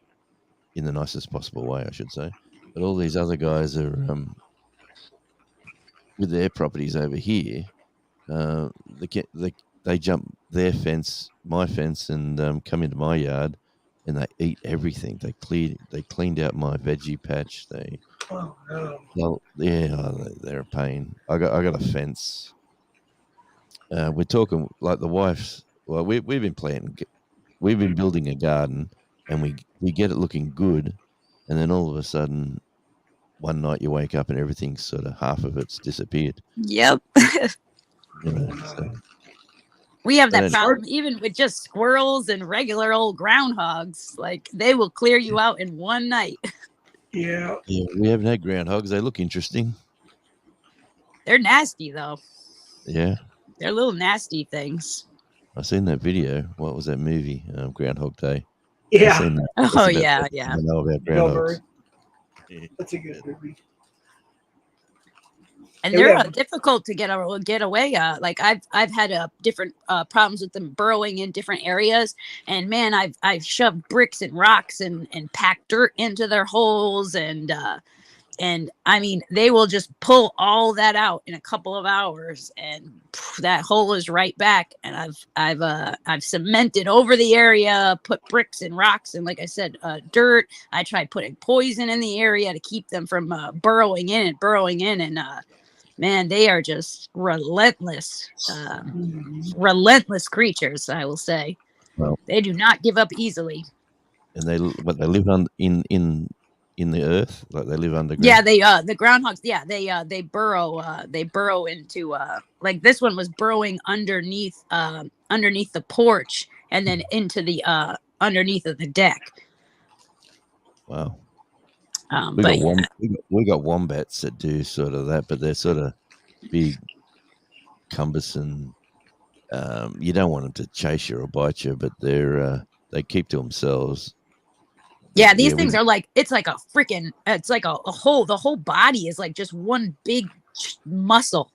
in the nicest possible way, I should say, but all these other guys are with their properties over here. They jump their fence, my fence, and come into my yard, and they eat everything. They cleaned out my veggie patch. Oh no! Well, yeah, they're a pain. I got a fence. We're talking like the wife's. Well, we've been planning. We've been building a garden, and we get it looking good, and then all of a sudden, one night you wake up and everything's sort of half of it's disappeared. Yep. So. We have that problem even with just squirrels and regular old groundhogs. Like they will clear you out in one night. Yeah. We haven't had groundhogs. They look interesting. They're nasty though. Yeah. They're little nasty things. I seen that video. What was that movie? Groundhog Day. Yeah. Oh yeah. I know about groundhogs. That's a good movie. And they're difficult to get away. Like I've had different problems with them burrowing in different areas, and man, I've shoved bricks and rocks and packed dirt into their holes, and I mean they will just pull all that out in a couple of hours, and that hole is right back. And I've cemented over the area, put bricks and rocks, and like I said, dirt. I tried putting poison in the area to keep them from burrowing in, and man, they are just relentless creatures, I will say. Well, they do not give up easily. And they live in the earth, like they live underground. Yeah, the groundhogs. Yeah, they burrow into like this one was burrowing underneath the porch and then into the underneath of the deck. Wow. We got wombats that do sort of that, but they're sort of big, cumbersome. You don't want them to chase you or bite you, but they keep to themselves. Yeah, these things are like it's like a whole. The whole body is like just one big muscle.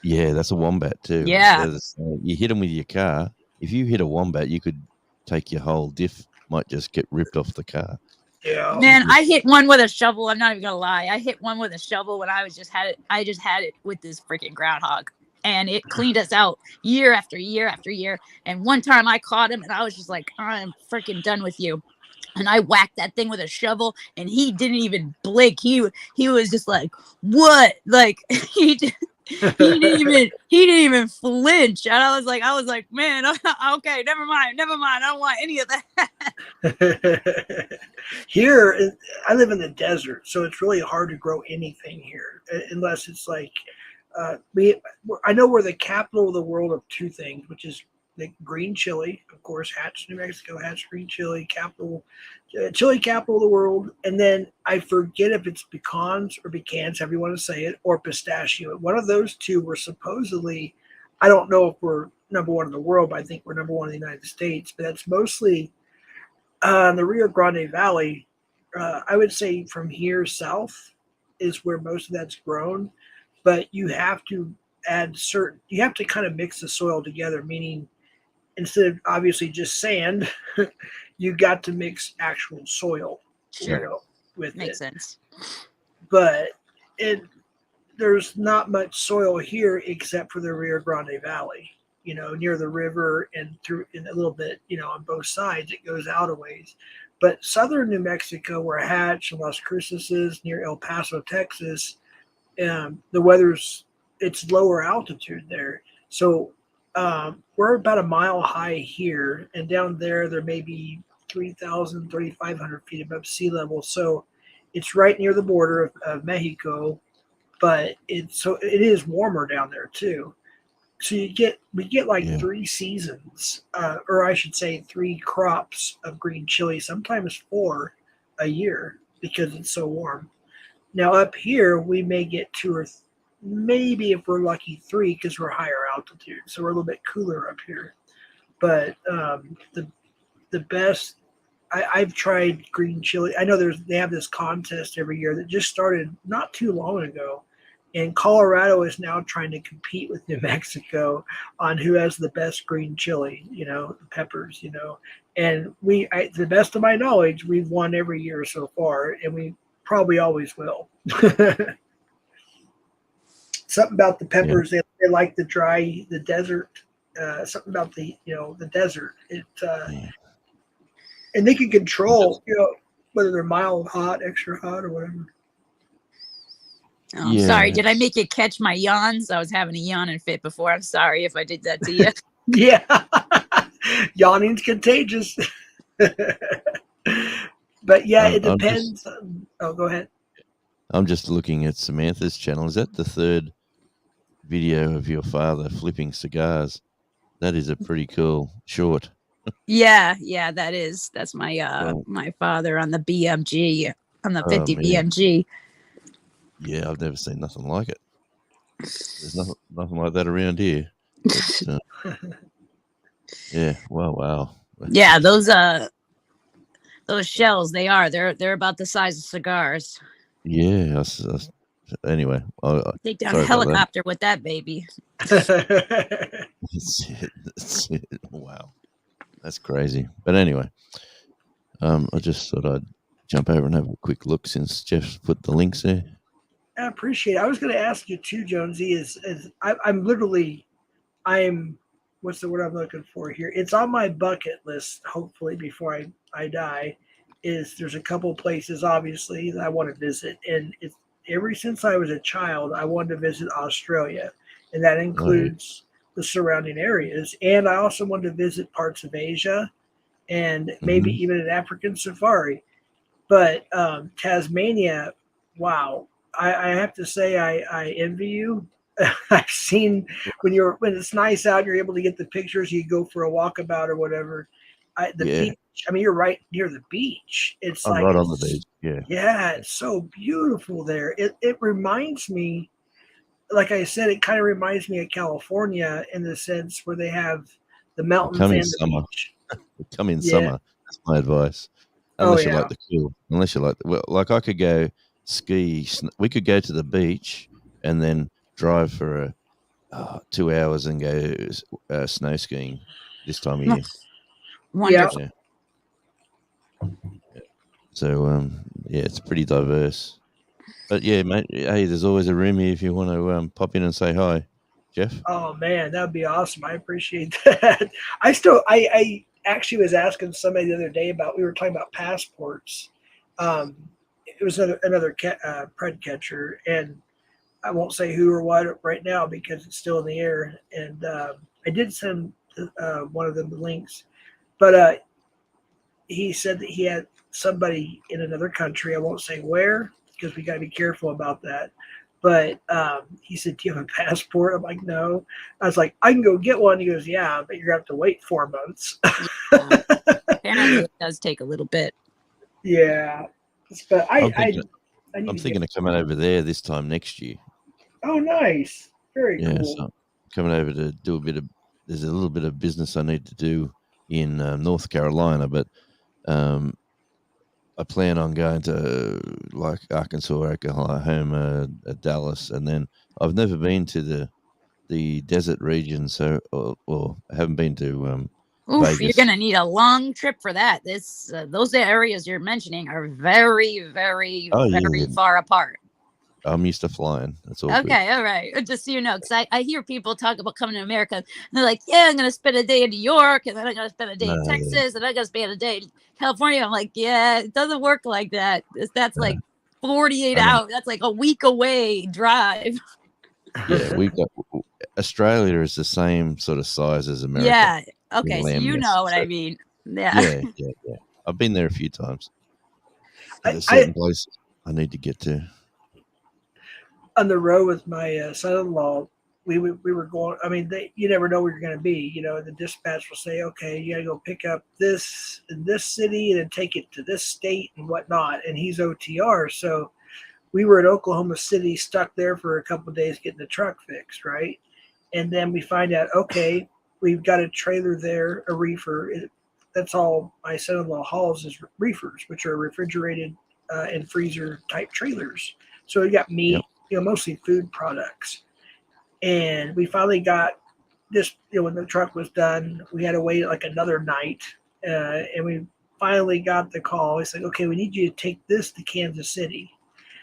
Yeah, that's a wombat too. Yeah, you hit them with your car. If you hit a wombat, you could take your whole diff. Might just get ripped off the car. Yeah. Man, I hit one with a shovel. I'm not even gonna lie. I hit one with a shovel when I just had it. I just had it with this freaking groundhog, and it cleaned us out year after year after year. And one time I caught him, and I was just like, I'm freaking done with you. And I whacked that thing with a shovel, and he didn't even blink. He was just like, "What?" Like he he didn't even flinch. And I was like, man, okay, never mind. I don't want any of that. Here, I live in the desert, so it's really hard to grow anything here, unless it's like I know we're the capital of the world of two things, which is the green chili, of course, Hatch, New Mexico, Hatch green chili, chili capital of the world. And then I forget if it's pecans or pecans, however you want to say it, or pistachio. One of those two were supposedly, I don't know if we're number one in the world, but I think we're number one in the United States. But that's mostly in the Rio Grande Valley. I would say from here south is where most of that's grown. But you have to you have to kind of mix the soil together, meaning instead of obviously just sand, you got to mix actual soil, with Makes sense. But there's not much soil here except for the Rio Grande Valley, near the river and through in a little bit, on both sides, it goes out a ways. But southern New Mexico, where Hatch and Las Cruces is, near El Paso, Texas, the weather's, it's lower altitude there. So we're about a mile high here, and down there may be 3,000, 3,500 feet above sea level. So it's right near the border of Mexico, but it is warmer down there too. So we get like 3 seasons, or I should say 3 crops of green chili, sometimes 4 a year because it's so warm. Now up here we may get 2 or maybe if we're lucky 3 because we're higher altitude, so we're a little bit cooler up here. But the best, I've tried green chili. I know they have this contest every year that just started not too long ago, and Colorado is now trying to compete with New Mexico on who has the best green chili, peppers, and the best of my knowledge, we've won every year so far, and we probably always will. Something about the peppers, they like the desert. Something about the desert. And they can control, whether they're mild hot, extra hot, or whatever. Oh, sorry. Did I make you catch my yawns? I was having a yawning fit before. I'm sorry if I did that to you. Yeah. Yawning's contagious. But yeah, it depends. Go ahead. I'm just looking at Samantha's channel. Is that the 3rd video of your father flipping cigars? That is a pretty cool short. Yeah, that is. That's my my father on the BMG, on the 50 BMG. Yeah, I've never seen nothing like it. There's nothing like that around here. But, yeah, wow. Yeah, those shells, they're about the size of cigars. Yeah. Anyway, take down a helicopter with that baby. That's it. Wow, that's crazy. But anyway, I just thought I'd jump over and have a quick look since Jeff's put the links there. I appreciate it. I was going to ask you too, Jonesy. I'm what's the word I'm looking for here? It's on my bucket list. Hopefully, before I die, there's a couple places obviously that I want to visit, and it's ever since I was a child I wanted to visit Australia, and that includes the surrounding areas. And I also wanted to visit parts of Asia, and maybe even an African safari. But Tasmania, wow. I have to say I envy you. I've seen when it's nice out, you're able to get the pictures. You go for a walkabout or whatever. Beach. I mean, you're right near the beach. I'm right on the beach. Yeah, it's so beautiful there. It reminds me, like I said, it kind of reminds me of California in the sense where they have the mountains and the beach. Come in summer. That's my advice. Unless you like the cool. Unless you like I could go ski. We could go to the beach and then drive for 2 hours and go snow skiing this time of year. Wonderful. Yeah. So yeah, it's pretty diverse. But yeah, mate. Hey, there's always a room here if you want to pop in and say hi, Jeff. Oh man, that'd be awesome. I appreciate that. I actually was asking somebody the other day about, we were talking about passports. It was another pred catcher, and I won't say who or what right now because it's still in the air. And I did send one of them the links, but he said that he had somebody in another country. I won't say where because we got to be careful about that. But he said, "Do you have a passport?" I'm like, "No." I was like, "I can go get one." He goes, "Yeah, but you're gonna have to wait 4 months." Apparently, it does take a little bit. Yeah, but I'm thinking of coming over there this time next year. Oh, nice! Very cool. So I'm coming over to do a bit of. There's a little bit of business I need to do in North Carolina, but I plan on going to like Arkansas, Oklahoma, Dallas, and then I've never been to the desert region, so or I haven't been to Oof, Vegas. you're gonna need a long trip for that. Those areas you're mentioning are very, very, very far apart. I'm used to flying. That's all. Okay, good. all right. Just so you know, because I hear people talk about coming to America, and they're like, "Yeah, I'm gonna spend a day in New York, and then I'm gonna spend a day in Texas, and I'm gonna spend a day in California." I'm like, "Yeah, it doesn't work like that. That's like 48 hours. That's like a week away drive." Yeah, we got Australia is the same sort of size as America. Yeah. Okay, so you know what I mean. Yeah. I've been there a few times. There's certain places I need to get to. On the road with my son-in-law, we were going. I mean, you never know where you're going to be. You know, the dispatch will say, "Okay, you got to go pick up this in this city and then take it to this state and whatnot." And he's OTR, so we were in Oklahoma City, stuck there for a couple of days getting the truck fixed, right? And then we find out, okay, we've got a trailer there, a reefer. That's all my son-in-law hauls is reefers, which are refrigerated and freezer type trailers. So we got meat, mostly food products. And we finally got this, when the truck was done, we had to wait like another night. And we finally got the call. It's like, okay, we need you to take this to Kansas City.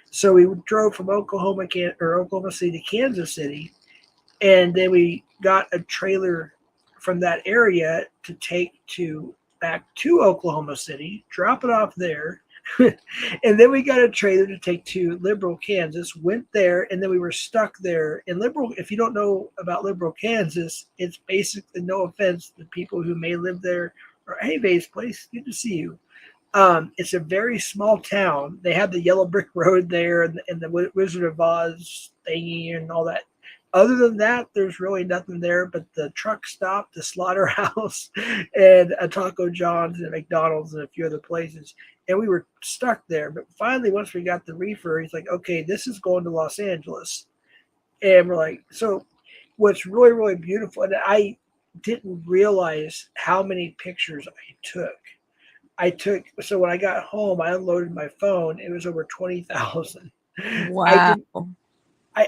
So we drove from Oklahoma City to Kansas City. And then we got a trailer from that area to take back to Oklahoma City, drop it off there. And then we got a trailer to take to Liberal, Kansas, went there, and then we were stuck there. In Liberal, if you don't know about Liberal, Kansas, it's basically, no offense to people who may live there, or, hey, Vase Place, good to see you. It's a very small town. They have the yellow brick road there and the Wizard of Oz thingy and all that. Other than that, there's really nothing there but the truck stop, the slaughterhouse, and a Taco John's and a McDonald's and a few other places. And we were stuck there. But finally, once we got the reefer, he's like, okay, this is going to Los Angeles. And we're like, so what's really, really beautiful, and I didn't realize how many pictures I took. So when I got home, I unloaded my phone. It was over 20,000. Wow.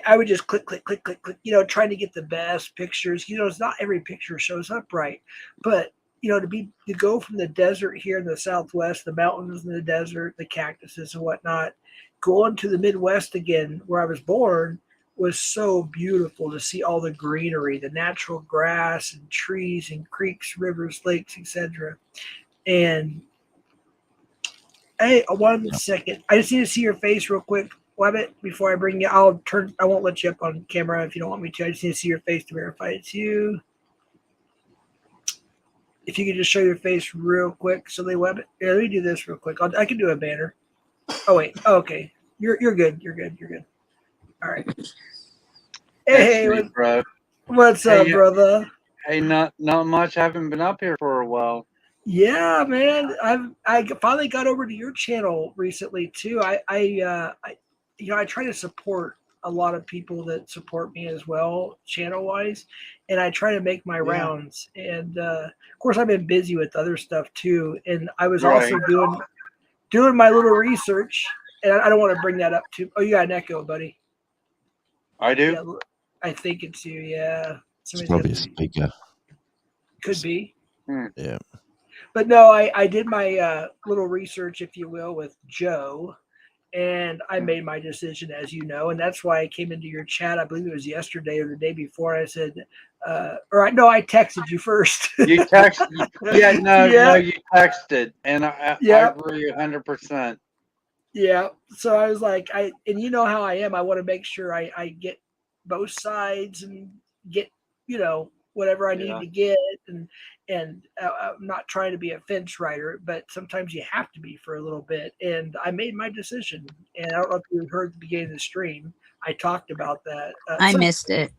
I would just click, trying to get the best pictures. It's not every picture shows up right, but to go from the desert here in the Southwest, the mountains and the desert, the cactuses and whatnot, going to the Midwest again, where I was born, was so beautiful to see all the greenery, the natural grass and trees and creeks, rivers, lakes, etc. And hey, 1 second. I just need to see your face real quick, Webbit, before I bring you. I won't let you up on camera if you don't want me to. I just need to see your face to verify it's you. If you could just show your face real quick so they Webbit. Yeah, let me do this real quick. I can do a banner. Oh wait. Oh, okay. You're good. You're good. All right. Hey, bro. What's up, brother? Hey, not much. I haven't been up here for a while. Yeah, man. I finally got over to your channel recently too. I try to support a lot of people that support me as well, channel wise, and I try to make my rounds. And of course, I've been busy with other stuff too. And I was also doing my little research. And I don't want to bring that up too. Oh, you got an echo, buddy. I do. Yeah, I think it's you. Yeah. It's probably a speaker. Could be. Yeah. But no, I did my little research, if you will, with Joe, and I made my decision, as you know, and that's why I came into your chat. I believe it was yesterday or the day before. I said, I texted you first. You text, yeah, no, Yeah. you texted, and I Yeah. agree 100%. Yeah. So I was like, and you know how I am. I want to make sure I get both sides and get, whatever I need Yeah. to get. And I'm not trying to be a fence rider, but sometimes you have to be for a little bit. And I made my decision. And I don't know if you heard the beginning of the stream. I talked about that. I missed it.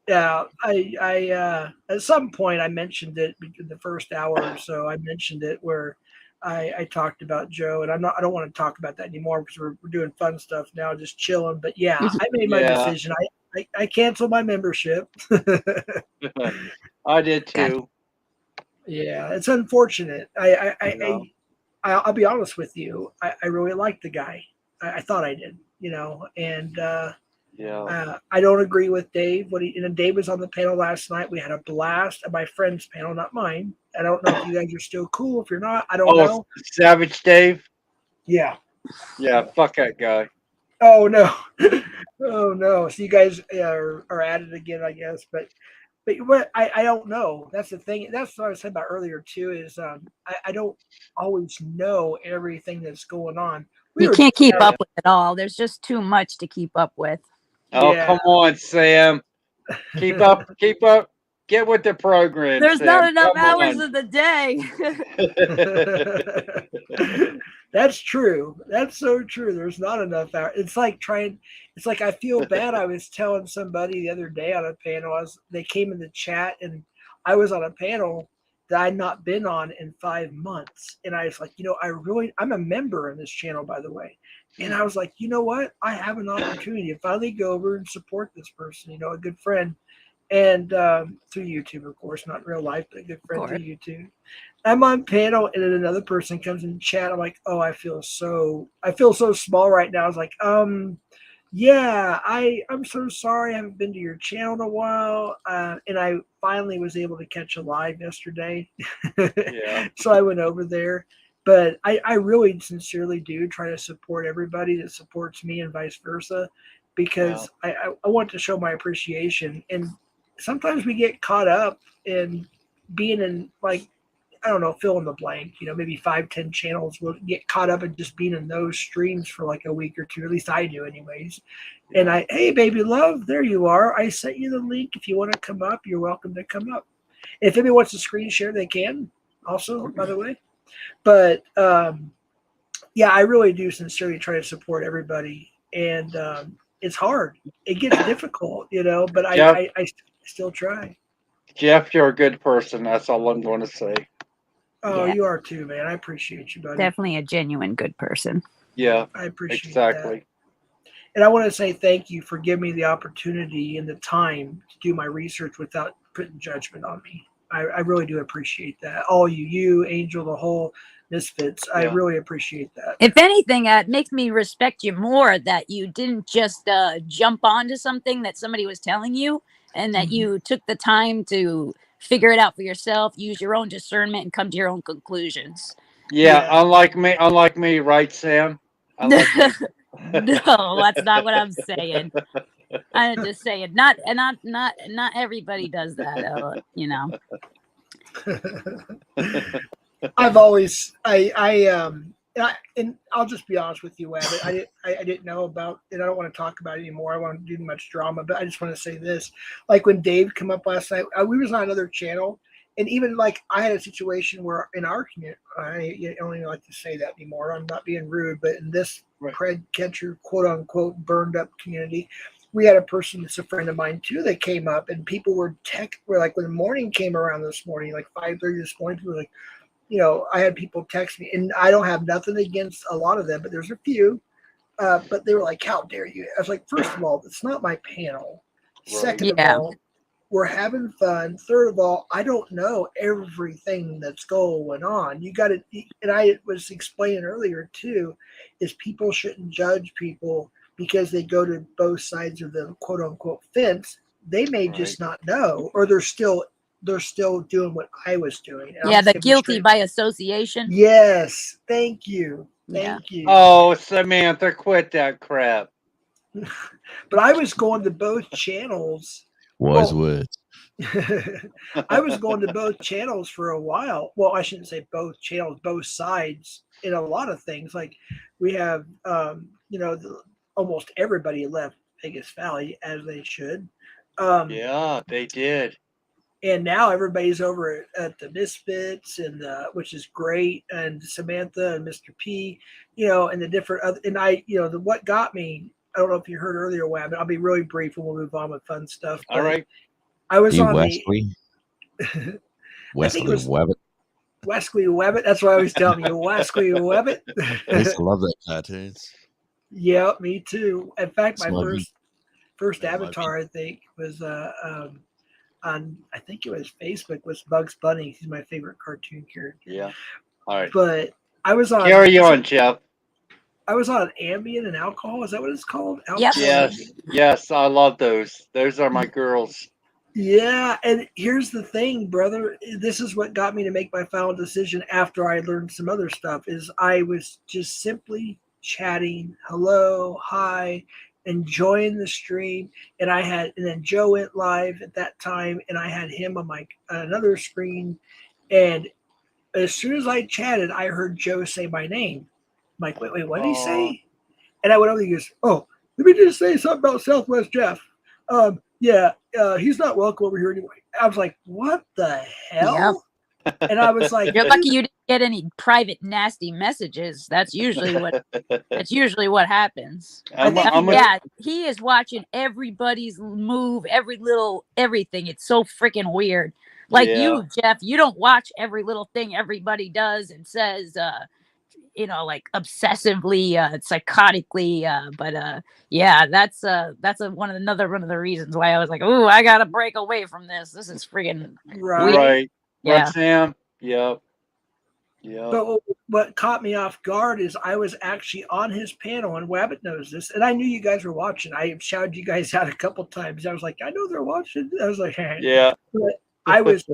Yeah, I at some point I mentioned it in the first hour or so. I mentioned it where I talked about Joe, and I don't want to talk about that anymore because we're doing fun stuff now, just chilling. But yeah, I made my Yeah. decision. I canceled my membership. I did too. Yeah, it's unfortunate. I'll be honest with you. I really liked the guy. I thought I did, and Yeah. I don't agree with Dave. Dave was on the panel last night. We had a blast at my friend's panel, not mine. I don't know if you guys are still cool. If you're not, I don't know. Savage Dave? Yeah. Yeah, fuck that guy. Oh no. Oh no. So you guys are at it again, I guess. But what I don't know. That's the thing. That's what I was saying about earlier too. Is I don't always know everything that's going on. You can't keep up with it all. There's just too much to keep up with. Oh, Yeah. come on, Sam. Keep up. Get with the program. There's Sam. not enough Come hours on. of the day. That's true. That's so true. There's not enough hours. It's like I feel bad. I was telling somebody the other day on a panel, they came in the chat and I was on a panel that I'd not been on in 5 months. And I was like, I'm a member in this channel, by the way. And I was like, you know what? I have an opportunity to finally go over and support this person, a good friend. And through YouTube, of course, not in real life, but a good friend through YouTube. I'm on panel, and then another person comes in chat. I'm like, oh, I feel so small right now. I was like, yeah, I'm so sorry. I haven't been to your channel in a while, and I finally was able to catch a live yesterday. Yeah. So I went over there. But I really sincerely do try to support everybody that supports me and vice versa, because I want to show my appreciation. And sometimes we get caught up in being in, like, I don't know, fill in the blank, maybe 5-10 channels will get caught up in just being in those streams for like a week or two. At least I do anyways. And hey, baby love, there you are. I sent you the link. If you want to come up, you're welcome to come up. If anybody wants to screen share, they can also, by the way. But yeah, I really do sincerely try to support everybody. And it's hard. It gets difficult, but I still try. Jeff, you're a good person. That's all I'm going to say. Oh, Yeah. You are too, man. I appreciate you, buddy. Definitely a genuine good person. Yeah, I appreciate exactly. that. And I want to say thank you for giving me the opportunity and the time to do my research without putting judgment on me. I really do appreciate that. All you, Angel, the whole Misfits, I really appreciate that. If anything, it makes me respect you more that you didn't just jump onto something that somebody was telling you, and that you took the time to figure it out for yourself, use your own discernment, and come to your own conclusions. Yeah. Unlike me, right, Sam? No, that's not what I'm saying. I'm just saying, not everybody does that, I've always, and I'll just be honest with you, Webb. I didn't know about it. I don't want to talk about it anymore. I want to do much drama, but I just want to say this. Like when Dave came up last night, we was on another channel, and even like I had a situation where in our community, I don't even like to say that anymore. I'm not being rude, but in this Craig Catcher quote unquote burned up community, we had a person that's a friend of mine too that came up, and people were like when the morning came around this morning, like 5:30 this morning, people were like, I had people text me, and I don't have nothing against a lot of them, but there's a few. But they were like, how dare you? I was like, first of all, it's not my panel. Second of all, we're having fun. Third of all, I don't know everything that's going on. You got to, and I was explaining earlier too, is people shouldn't judge people because they go to both sides of the quote unquote fence. They may just not know, or they're still they're still doing what I was doing. And Yeah, I'm the giving guilty straight- by association. Yes, thank you, Yeah. thank you. Oh, Samantha, quit that crap. But I was going to both channels. Wise Well, words. I was going to both channels for a while. Well, I shouldn't say both channels, both sides in a lot of things. Like we have, almost everybody left Vegas Valley as they should. Yeah, they did. And now everybody's over at the Misfits, and which is great, and Samantha and Mr. P, and the different other. And what got me. I don't know if you heard earlier, Wab, but I'll be really brief and we'll move on with fun stuff. All right. I was You on Wesley? Wesley was- Wabbit. Wesley Webbit. That's what I was telling you, Wesley Webbit. I used to love that cartoons. Yeah, me too. In fact, my Smuggy. first Yeah, avatar, I think, was on I think it was Facebook, was Bugs Bunny. He's my favorite cartoon character. Yeah. All right. But I was on Carry on, Jeff. I was on Ambien and alcohol. Is that what it's called? Yep. Alcohol Yes. Ambien. Yes, I love those. Those are my girls. Yeah, and here's the thing, brother. This is what got me to make my final decision after I learned some other stuff. Is I was just simply chatting, hello, hi, enjoying the stream, and then Joe went live at that time, and I had him on another screen, and as soon as I chatted, I heard Joe say my name. I'm like, wait, what did he say? And I went over. He goes, "Oh, let me just say something about Southwest Jeff. He's not welcome over here anyway." I was like, "What the hell?" And I was like, You're lucky you didn't get any private nasty messages. That's usually what happens. Yeah, he is watching everybody's move, everything. It's so freaking weird. Like you, Jeff, you don't watch every little thing everybody does and says, like obsessively, psychotically. That's another one of the reasons why I was like, "Ooh, I gotta break away from this. This is friggin' Right. Yeah. Right, Sam? Yep. Yep. But what caught me off guard is I was actually on his panel, and Wabbit knows this, and I knew you guys were watching. I shouted you guys out a couple times. I was like, I know they're watching. I was like, hey. Yeah. But I was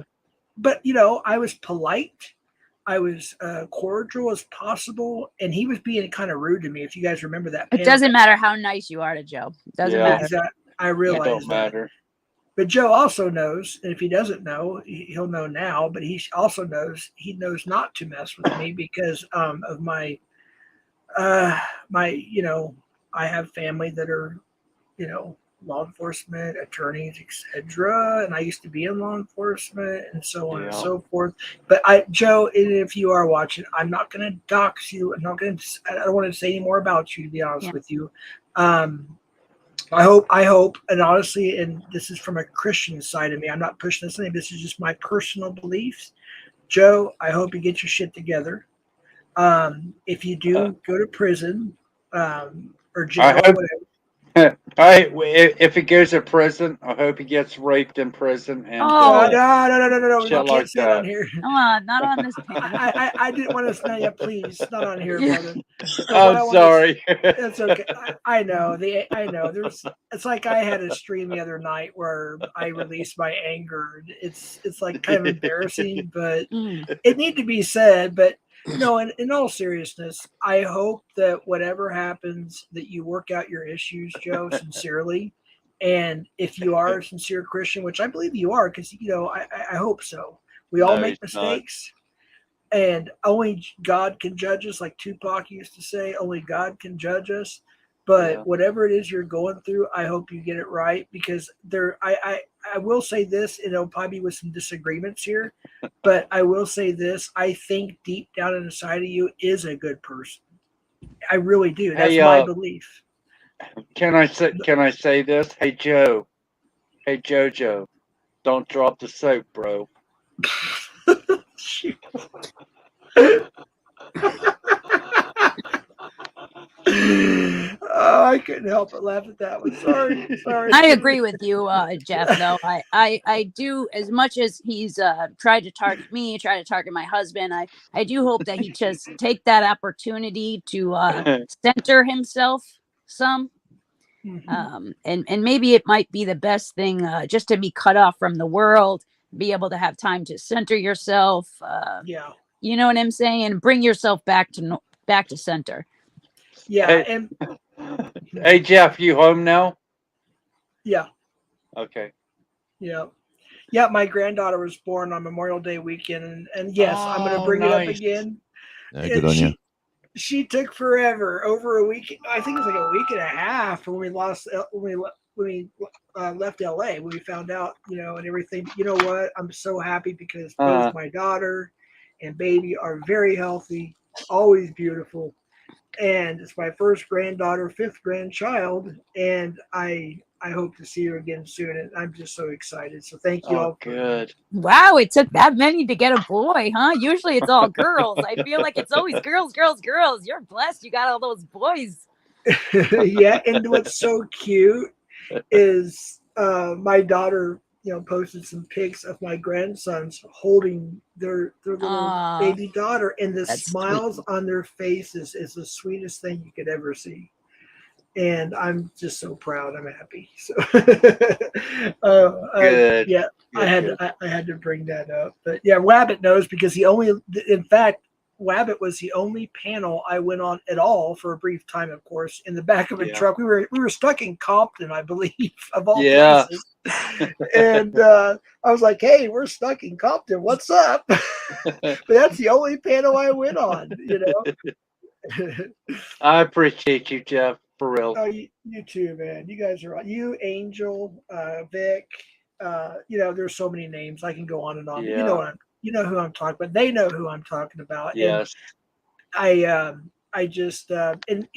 polite. I was cordial as possible, and he was being kind of rude to me. If you guys remember that, It doesn't matter how nice you are to Joe. Doesn't matter. I It realize don't matter. But Joe also knows, and if he doesn't know, he'll know now. But he also knows not to mess with me because of my I have family that are, law enforcement, attorneys, etc. And I used to be in law enforcement and so on and so forth. But Joe, if you are watching, I'm not going to dox you. I don't want to say any more about you, to be honest with you. I hope, and honestly, and this is from a Christian side of me, I'm not pushing this thing. This is just my personal beliefs. Joe, I hope you get your shit together. If you do go to prison or jail, or whatever. If he goes to prison, I hope he gets raped in prison. And No. Shit You can't like say it that. on here. Come on, not on this panel. I didn't want to say it, please. Not on here, brother. I'm sorry. It's okay. I know. I know. It's like I had a stream the other night where I released my anger. It's like kind of embarrassing, but it need to be said. But no, in all seriousness, I hope that whatever happens, that you work out your issues, Joe, sincerely. And if you are a sincere Christian, which I believe you are, because I hope so. We all make mistakes. And only God can judge us, like Tupac used to say, only God can judge us. But whatever it is you're going through, I hope you get it right, because I will say this, and it'll probably be with some disagreements here, but I will say this: I think deep down inside of you is a good person. I really do. That's my belief. Can I say this? Hey Joe. Hey Jojo. Don't drop the soap, bro. Oh, I couldn't help but laugh at that one. Sorry. I agree with you, Jeff. Though I do, as much as he's tried to target me, tried to target my husband. I do hope that he just take that opportunity to center himself some. And maybe it might be the best thing just to be cut off from the world, be able to have time to center yourself. Yeah. You know what I'm saying? Bring yourself back to center. Yeah. Hey. And Hey Jeff, you home now? yeah. Okay. Yeah. Yeah. My granddaughter was born on Memorial Day weekend. And yes, I'm going to Oh, bring it up nice. again. Good on you. She took forever, over a week. I think it was like a week and a half when we left LA, when we found out, and everything. But you know what? I'm so happy because both my daughter and baby are very healthy, always beautiful. And it's my first granddaughter, fifth grandchild, and I hope to see her again soon. And I'm just so excited. So thank you all. Good. Wow, it took that many to get a boy, huh? Usually it's all girls. I feel like it's always girls, girls, girls. You're blessed. You got all those boys. Yeah, and what's so cute is my daughter, posted some pics of my grandsons holding their little baby daughter, and the smiles on their faces is the sweetest thing you could ever see. And I'm just so proud. I'm happy. So, Good. Yeah, Good. I had to bring that up. But yeah, Wabbit knows because in fact, Wabbit was the only panel I went on at all for a brief time, of course, in the back of a truck. We were stuck in Compton, I believe, of all places. And I was like, hey, we're stuck in Compton. What's up? But that's the only panel I went on, I appreciate you, Jeff, for real. Oh, you too, man. You guys are you, Angel, Vic. There's so many names. I can go on and on. Yeah. But you know who I'm talking about. They know who I'm talking about. Yes. And I just and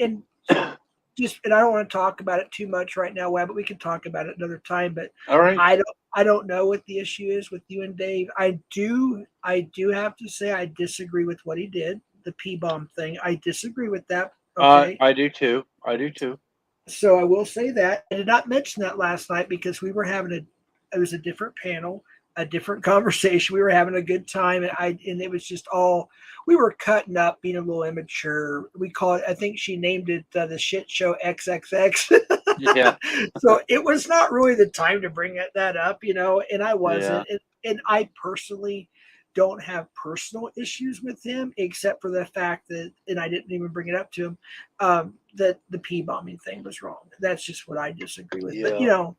I don't want to talk about it too much right now, but we can talk about it another time. But all right. I don't know what the issue is with you and Dave. I do have to say I disagree with what he did, the P-bomb thing. I disagree with that. Okay. I do too. So I will say that I did not mention that last night because we were having it was a different panel, a different conversation. We were having a good time, and it was just we were cutting up, being a little immature. We call it. I think she named it the shit show XXX. Yeah. So it was not really the time to bring that up, and I wasn't. Yeah. And I personally don't have personal issues with him, except for the fact that, and I didn't even bring it up to him, that the P-bombing thing was wrong. That's just what I disagree with. Yeah. But,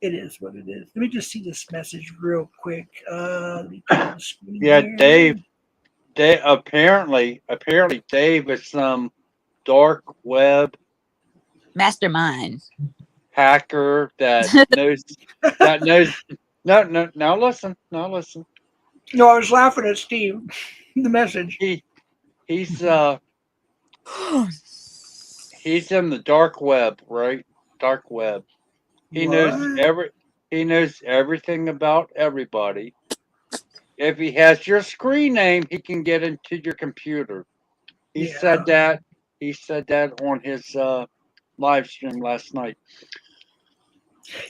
it is what it is. Let me just see this message real quick. Yeah, Dave. Apparently, Dave is some dark web mastermind hacker that knows. No. Now listen. No, I was laughing at Steve. The message. He's in the dark web, right? Dark web. He knows everything about everybody. If he has your screen name, he can get into your computer. He said that on his live stream last night.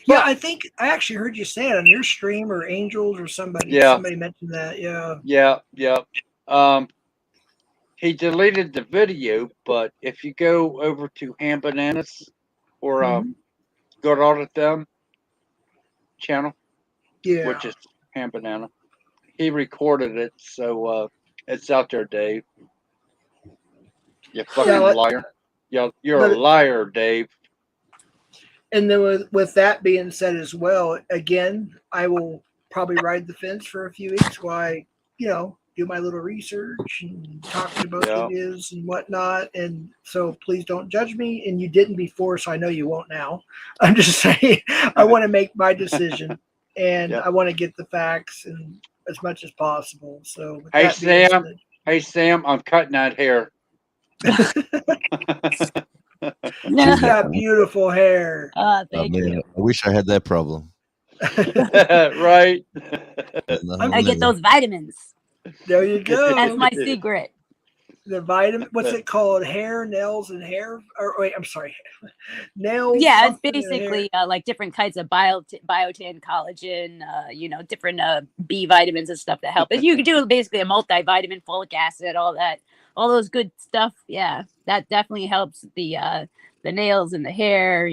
Yeah, I think I actually heard you say it on your stream or Angels or somebody. Yeah. Somebody mentioned that. Yeah. Yeah. He deleted the video, but if you go over to Ham Bananas or Good Audit Them channel, which is Ham Banana, he recorded it, so it's out there, Dave. You fucking liar. You're a liar, Dave. And then with that being said as well, again, I will probably ride the fence for a few weeks while I, do my little research and talk to both ideas and whatnot. And so please don't judge me. And you didn't before, so I know you won't now. I'm just saying I want to make my decision and I want to get the facts and as much as possible. So Hey Sam, I'm cutting that hair. She's got beautiful hair. Thank you. I wish I had that problem. Right. I get those vitamins. There you go. That's my secret. The vitamin, what's it called? Hair, nails, and hair? Or wait, I'm sorry. Nails. Yeah, it's basically like different kinds of biotin, collagen, different B vitamins and stuff that help. If you could do basically a multivitamin, folic acid, all those good stuff. Yeah, that definitely helps the nails and the hair.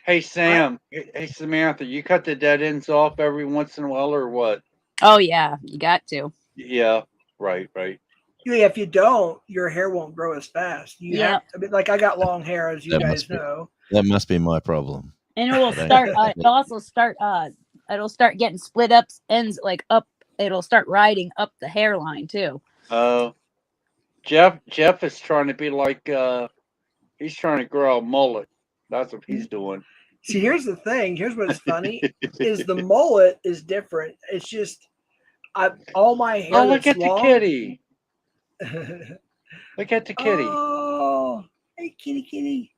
Hey Sam, hey Samantha, you cut the dead ends off every once in a while, or what? Oh yeah, you got to. Yeah, right. Yeah, if you don't, your hair won't grow as fast. You Yeah. have, I mean, like I got long hair, as you guys know. That must be my problem. And it will start. It'll also start. It'll start getting split up ends like up. It'll start riding up the hairline too. Oh, Jeff is trying to be like. He's trying to grow a mullet. That's what he's doing. See, here's the thing. Here's what's funny is the mullet is different. It's just all my hair. Oh, look at long. the kitty. Look at the kitty. Oh, hey, kitty.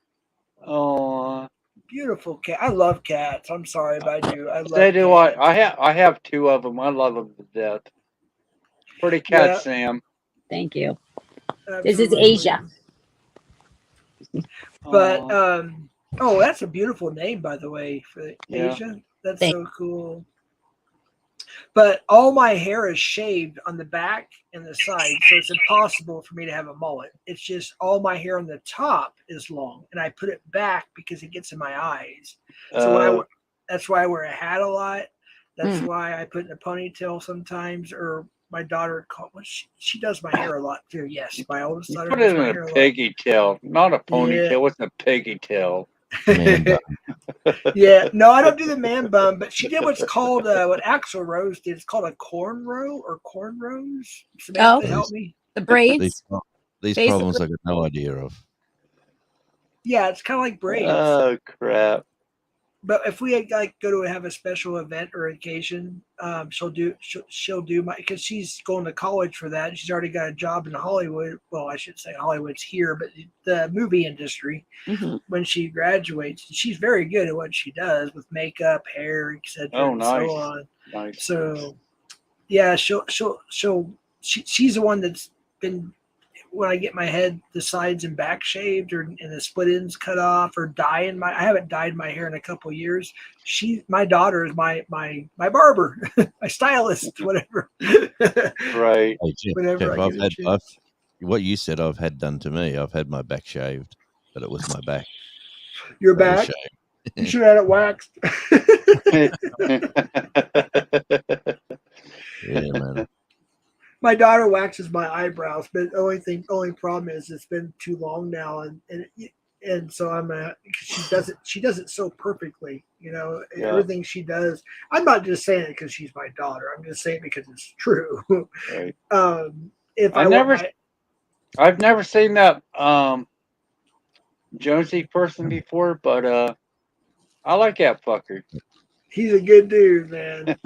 Oh, beautiful cat. I love cats. I'm sorry, but I do. I love. So do cats. I have two of them. I love them to death. Pretty cat, yeah. Sam. Thank you. Absolutely. This is Asia. But oh, that's a beautiful name, by the way, for Asia. That's so cool. But all my hair is shaved on the back and the side, so it's impossible for me to have a mullet. It's just all my hair on the top is long, and I put it back because it gets in my eyes. So that's why I wear a hat a lot. That's why I put in a ponytail sometimes, or my daughter she does my hair a lot too. Yes, my oldest daughter. Put it in a piggy tail, not a ponytail. What's a piggy tail? Yeah, no, I don't do the man bun, but she did what's called what Axl Rose did. It's called a cornrow or cornrows. Samantha, help me. The braids. These problems I got no idea of. Yeah, it's kind of like braids. Oh crap! But if we go to have a special event or occasion, she'll do my, because she's going to college for that. She's already got a job in Hollywood. Well, I should say Hollywood's here, but the movie industry. When she graduates, she's very good at what she does with makeup, hair, etc. Oh, nice. And so on. Nice. So, yeah, she's the one that's been. When I get my head, the sides and back shaved, and the split ends cut off, or I haven't dyed my hair in a couple of years. My daughter is my barber, my stylist, whatever. Right. Hey, Jeff, what you said I've had done to me. I've had my back shaved, but it was my back. Your back? You should have had it waxed. Yeah, man. My daughter waxes my eyebrows, but the only problem is it's been too long now, and so she does it so perfectly, everything she does. I'm not just saying it because she's my daughter. I'm just saying it because it's true. Right. I've never seen that Jonesy person before, but I like that fucker. He's a good dude, man.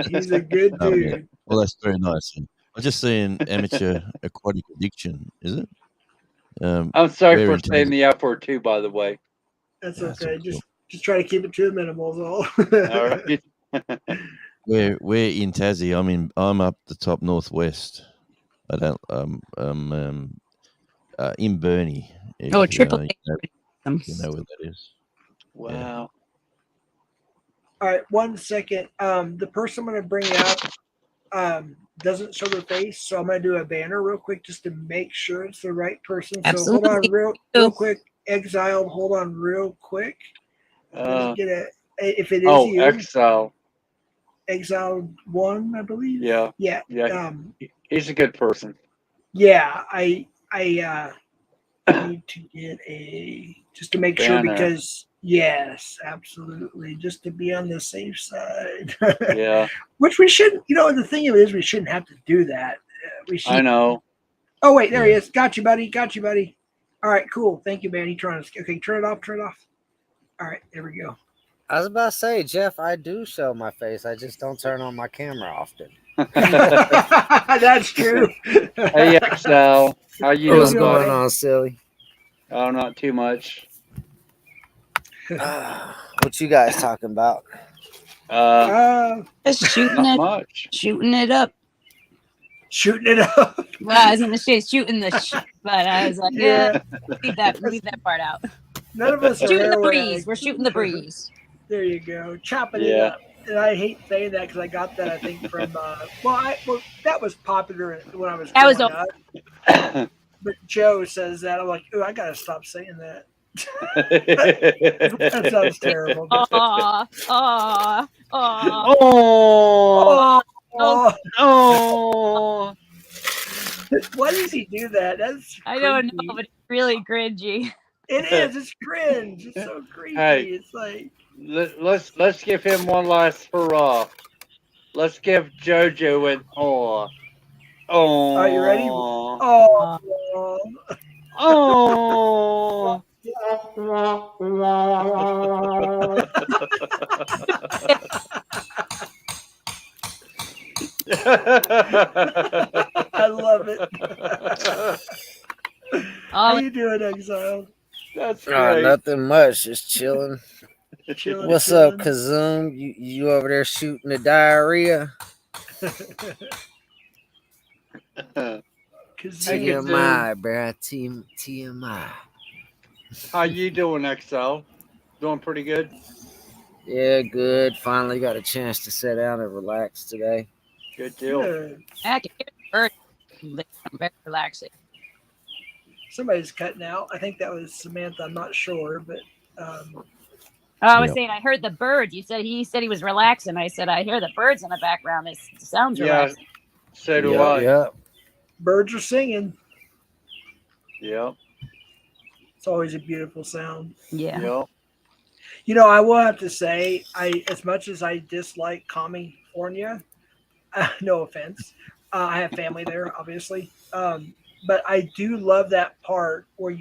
He's a good dude. Yeah. Well, that's very nice. I'm just saying amateur aquatic addiction, is it? I'm sorry for saying the F word too, by the way. That's okay. Just try to keep it to a minimum, is all. All right. We're in Tassie. I'm up the top northwest. I don't in Burnie. Triple. You know where that is. Wow. Yeah. All right, 1 second. The person I'm going to bring up doesn't show their face, so I'm going to do a banner real quick just to make sure it's the right person. Absolutely. So hold on real quick. Exiled, hold on real quick. Let's get if it is you. Exiled 1, I believe. Yeah. Yeah. He's a good person. Yeah, I need to get just to make sure, because yes, absolutely, just to be on the safe side. Yeah. Which we shouldn't. The thing of it is, we shouldn't have to do that. I know. Oh wait, there he is. Got you, buddy. All right, cool. Thank you, man. Okay, turn it off. All right, there we go. I was about to say, Jeff, I do show my face. I just don't turn on my camera often. That's true. Hey, Excel. How you doing? What's going on, silly? Oh, not too much. What you guys talking about? Just shooting it up. Shooting it up. Well, I was going to say shooting but I was like, leave that part out. None of us are shooting the breeze. We're shooting the breeze. There you go, chopping it up. And I hate saying that because I got that, I think, from that was popular when I was growing up. But Joe says that. I'm like, oh, I gotta stop saying that. That sounds terrible. Aw, aw, aw. Oh, Oh, oh. why does he do that? That's I don't creepy. know, but it's really cringy. It is. It's cringe. It's so creepy. Hey. It's like Let's give him one last hurrah. Let's give JoJo an aw. Oh. Are you ready? Aw. Oh. Oh. I love it. How Oh, you doing, Exile? That's great. Nothing much, just chilling. Chilling. What's up, Kazoom? You over there shooting the diarrhea? TMI, bruh. TMI. How you doing, XL? Doing pretty good? Yeah, good. Finally got a chance to sit down and relax today. Good deal. Good. I can hear the bird. Very relaxing. Somebody's cutting out. I think that was Samantha. I'm not sure, but I was Yeah. saying I heard the bird. He said he was relaxing. I said I hear the birds in the background. It sounds Yeah, relaxing. so do I. Yeah. birds are singing. Yep. It's always a beautiful sound. Yeah. Yep. You know, I will have to say, as much as I dislike California, no offense, I have family there, obviously, but I do love that part where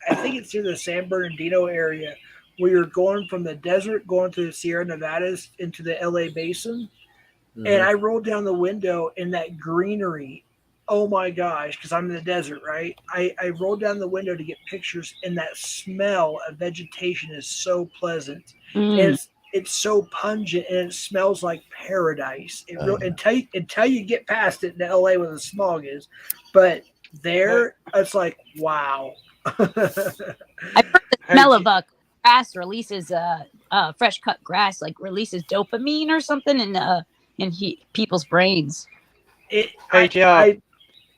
I think it's near the San Bernardino area, where you're going from the desert, going to the Sierra Nevadas into the LA Basin, and I rolled down the window in that greenery. Oh my gosh, because I'm in the desert, right? I rolled down the window to get pictures, and that smell of vegetation is so pleasant. Mm. And it's so pungent, and it smells like paradise. Yeah. Until you get past it in LA where the smog is. But there, it's like, wow. I've heard the smell of grass releases fresh cut grass, like releases dopamine or something in people's brains. Hey, Jeff.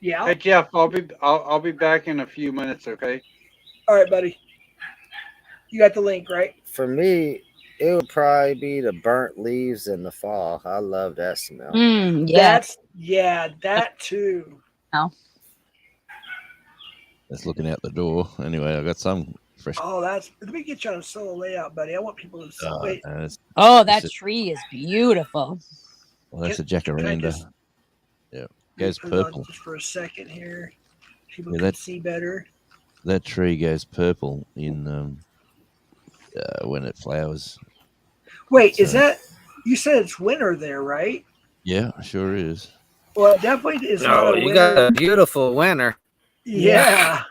Yeah. Hey, Jeff. I'll be back in a few minutes. Okay. All right, buddy. You got the link, right? For me, it would probably be the burnt leaves in the fall. I love that smell. Yeah. That too. That's looking out the door. Anyway, I got some fresh. Oh, let me get you on a solo layout, buddy. I want people to see. Wait, Oh, that tree is beautiful. Well, that's a can I jacaranda. just- Yeah, let me goes put it on purple. just for a second here. People Yeah, can that- see better. That tree goes purple in when it flowers. Wait, is So- that? You said it's winter there, right? Yeah, sure is. Well, it definitely is not Oh, a you winter. got a beautiful winter. Yeah.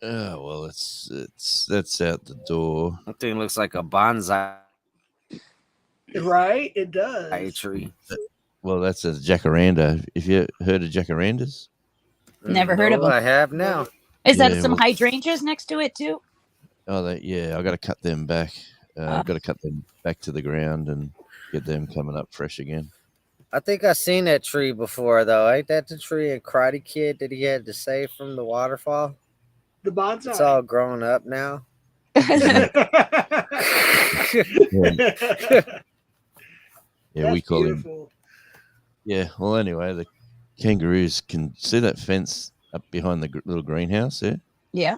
Oh well, that's out the door. That thing looks like a bonsai Right. It does. tree. Well, that's a jacaranda. If you heard of jacarandas, Never heard of No, them. I have now. Is that Yeah, some well- hydrangeas next to it too? yeah, I got to cut them back. I've got to cut them back to the ground and get them coming up fresh again. I think I've seen that tree before, though. Ain't that the tree in Karate Kid that he had to save from the waterfall? The bonsai. It's all grown up now. Yeah, we That's call him. beautiful. Yeah. Well, anyway, the kangaroos can see that fence up behind the little greenhouse there. Yeah.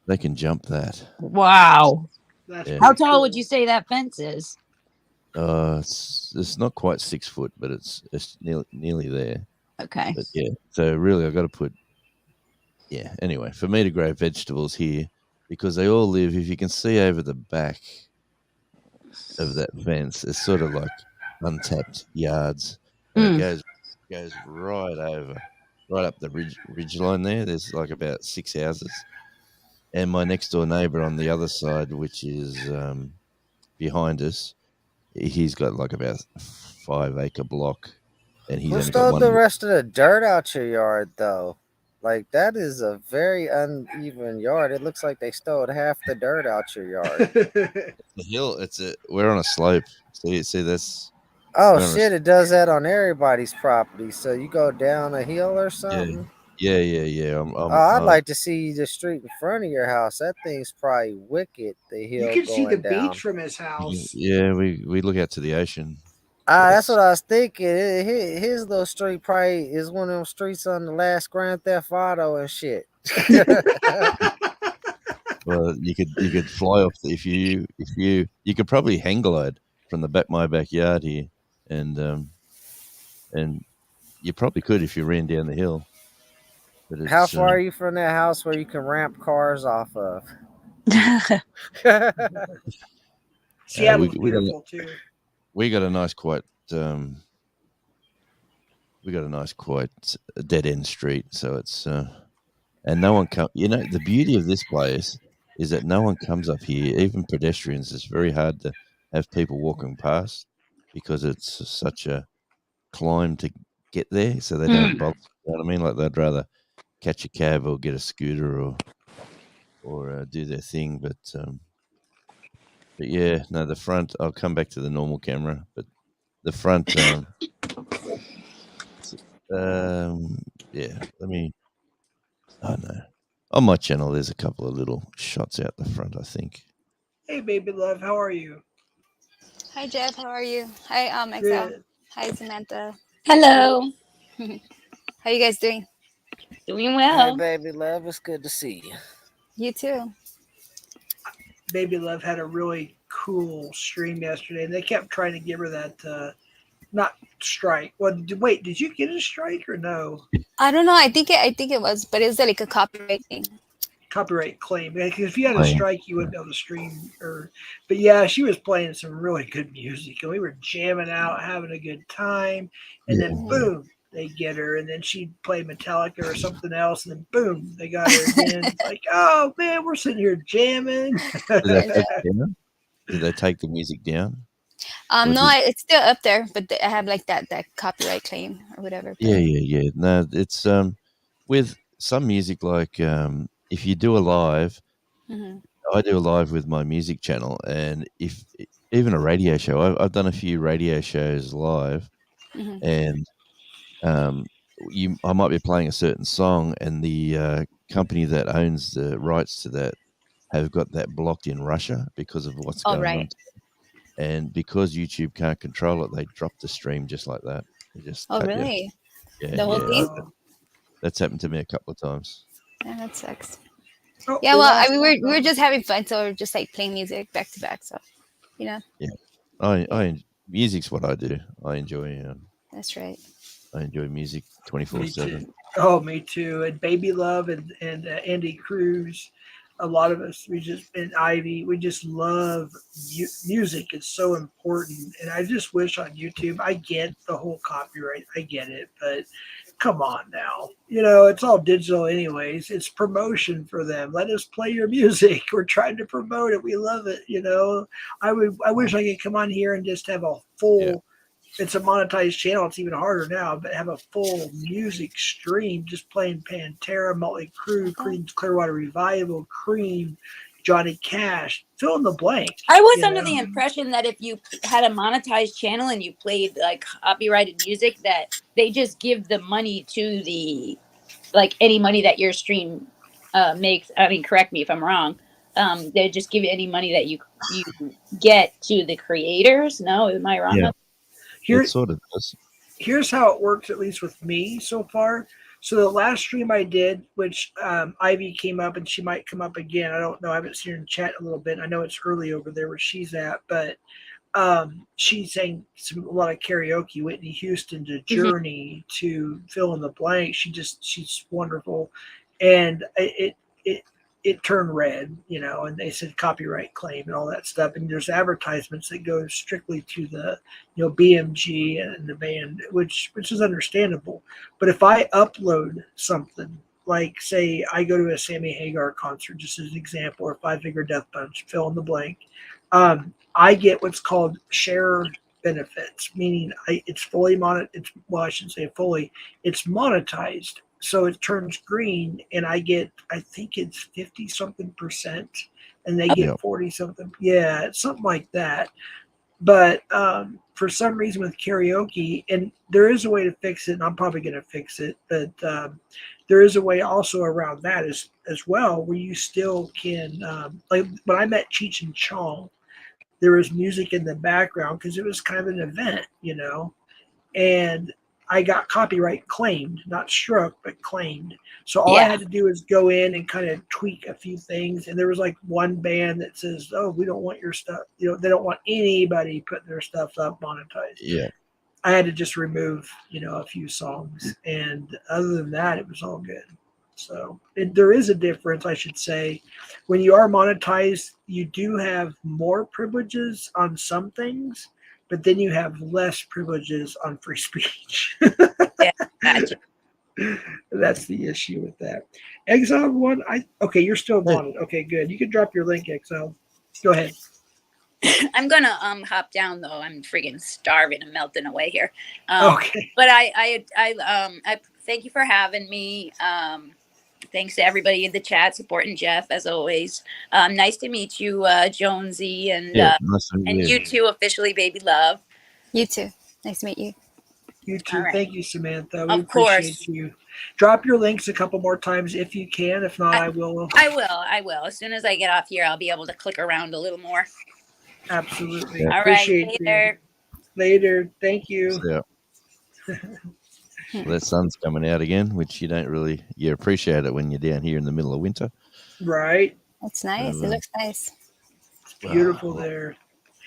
They can jump that. Wow. That's Yeah. How pretty tall cool. would you say that fence is? It's not quite 6 foot, but it's nearly there. Okay. But yeah, so really, I've got to put. Yeah. Anyway, for me to grow vegetables here, because they all live. If you can see over the back of that fence, it's sort of like untapped yards. And it goes right over, right up the ridge line there. There's like about 6 houses, and my next door neighbour on the other side, which is behind us, he's got like about 5 acre block, and he's Who only got stole one. the rest of the dirt out your yard, though? Like, that is a very uneven yard. It looks like they stole half the dirt out your yard. The hill. We're on a slope. See that's Oh, Remember- shit, it does that on everybody's property. So you go down a hill or something? Yeah. I'd like to see the street in front of your house. That thing's probably wicked. The You hill can see the going down. beach from his house. Yeah, we look out to the ocean. That's what I was thinking. His little street probably is one of them streets on the last Grand Theft Auto and shit. Well, you could fly off if you could probably hang glide from my backyard here, and you probably could if you ran down the hill. But How far are you from that house where you can ramp cars off of? Seattle's beautiful too. We got a nice quiet dead end street, so it's and no one the beauty of this place is that no one comes up here, even pedestrians. It's very hard to have people walking past because it's such a climb to get there, so they don't bother. You know what I mean? Like they'd rather catch a cab or get a scooter or do their thing. But yeah, no, the front. I'll come back to the normal camera, but the front. Yeah. Let me. I don't know. On my channel, there's a couple of little shots out the front, I think. Hey, baby love, how are you? Hi, Jeff. How are you? Hi, Excel. Hi, Samantha. Hello. How you guys doing? Doing Hey, well. baby love, it's good to see you. You too. Baby love had a really cool stream yesterday, and they kept trying to give her that not strike. Well, wait, did you get a strike or no? I don't know. I think it was, but it's like a copyright thing. Copyright claim. Because if you had a strike, you wouldn't be able to stream her. But yeah, she was playing some really good music, and we were jamming out, having a good time. And then boom, they get her, and then she'd play Metallica or something else, and then boom, they got her again. It's like, oh man, we're sitting here jamming. Did they take the music down? No, it's still up there, but I have like that copyright claim or whatever. Yeah. No, it's with some music, like if you do a live, I do a live with my music channel, and if even a radio show, I've done a few radio shows live, and I might be playing a certain song, and the company that owns the rights to that have got that blocked in Russia because of what's going on. And because YouTube can't control it, they drop the stream just like that. They just really? Yeah, the whole thing? That's happened to me a couple of times. Yeah, that sucks. Oh, yeah, well, we were just having fun, so we're just like playing music back to back. So, you know. Yeah, music's what I do. I enjoy. That's right. I enjoy music 24/7. Oh, me too. And Baby Love and Andy Cruz. A lot of us, and Ivy, we just love music. It's so important. And I just wish on YouTube, I get the whole copyright. I get it. But come on now. It's all digital anyways. It's promotion for them. Let us play your music. We're trying to promote it. We love it. I wish I could come on here and just have a full, it's a monetized channel. It's even harder now, but have a full music stream just playing Pantera, Motley Crue, Creed's Clearwater Revival, Cream, Johnny Cash, fill in the blank. I was under the impression that if you had a monetized channel and you played like copyrighted music, that they just give the money to the, like any money that your stream makes. I mean, correct me if I'm wrong. They just give you any money that you get to the creators. No, am I wrong? Yeah. It sort of does. Here's how it works, at least with me so far. So the last stream I did, which Ivy came up, and she might come up again. I don't know. I haven't seen her in chat a little bit. I know it's early over there where she's at, but she sang a lot of karaoke, Whitney Houston to Journey to fill in the blank. She's wonderful. And it turned red, and they said copyright claim and all that stuff. And there's advertisements that go strictly to the, BMG and the band, which is understandable. But if I upload something, like say I go to a Sammy Hagar concert, just as an example, or Five Finger Death Punch, fill in the blank, I get what's called share benefits, meaning it's fully I shouldn't say fully, it's monetized. So it turns green, and I get, I think it's 50-something%, and they get 40-something. Yeah, it's something like that. But for some reason with karaoke, and there is a way to fix it, and I'm probably going to fix it, but there is a way also around that as well, where you still can, like when I met Cheech and Chong, there was music in the background because it was kind of an event, and I got copyright claimed, not struck, but claimed. So all I had to do is go in and kind of tweak a few things. And there was like one band that says, "Oh, we don't want your stuff." They don't want anybody putting their stuff up monetized. Yeah. I had to just remove, a few songs. And other than that, it was all good. So there is a difference, I should say. When you are monetized, you do have more privileges on some things, but then you have less privileges on free speech. Yeah, gotcha. That's the issue with that. Exile one, okay, you're still on it. Okay, good. You can drop your link, Exile. Go ahead. I'm gonna hop down though. I'm freaking starving and melting away here. Okay. But I thank you for having me. Thanks to everybody in the chat supporting Jeff as always. Nice to meet you, Jonesy, and nice to meet and you too, officially, Baby Love. You too. Nice to meet you. You too. All right. Thank you, Samantha. We Of course. appreciate you. Drop your links a couple more times if you can. If not, I will. I will. As soon as I get off here, I'll be able to click around a little more. Absolutely. Yeah. All right. Appreciate Later. you. Later. Thank you. Yeah. The sun's coming out again, which you appreciate it when you're down here in the middle of winter. Right. That's nice. It looks nice. It's beautiful there.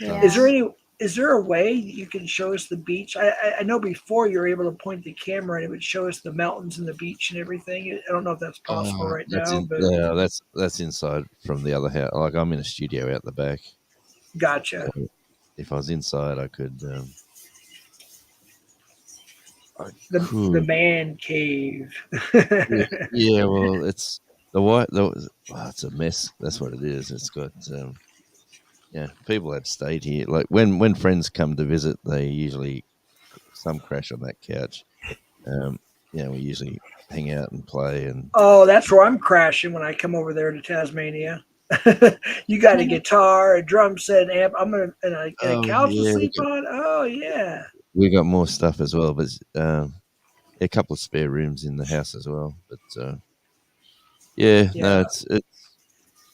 Yeah. Is there a way you can show us the beach? I know before you were able to point the camera and it would show us the mountains and the beach and everything. I don't know if that's possible right now, but Yeah, that's inside from the other house. Like I'm in a studio out the back. gotcha. So if I was inside, I could. The man cave. Yeah, well, it's it's a mess. That's what it is. It's got people have stayed here. Like when friends come to visit, they usually some crash on that couch. We usually hang out and play and. Oh, that's where I'm crashing when I come over there to Tasmania. You got a guitar, a drum set, an amp. I'm gonna and a couch to sleep on. Oh yeah. We got more stuff as well, but a couple of spare rooms in the house as well. But no, it's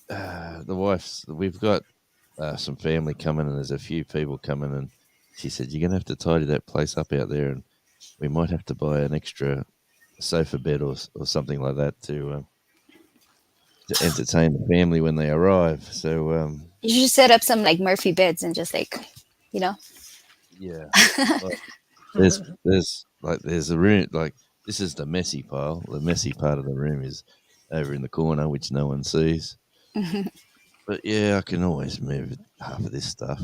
the wife's. We've got some family coming, and there's a few people coming, and she said you're gonna have to tidy that place up out there, and we might have to buy an extra sofa bed or something like that to entertain the family when they arrive. So You should set up some like Murphy beds and just yeah. Like, there's a room, like this is the messy pile. The messy part of the room is over in the corner, which no one sees. But yeah, I can always move half of this stuff.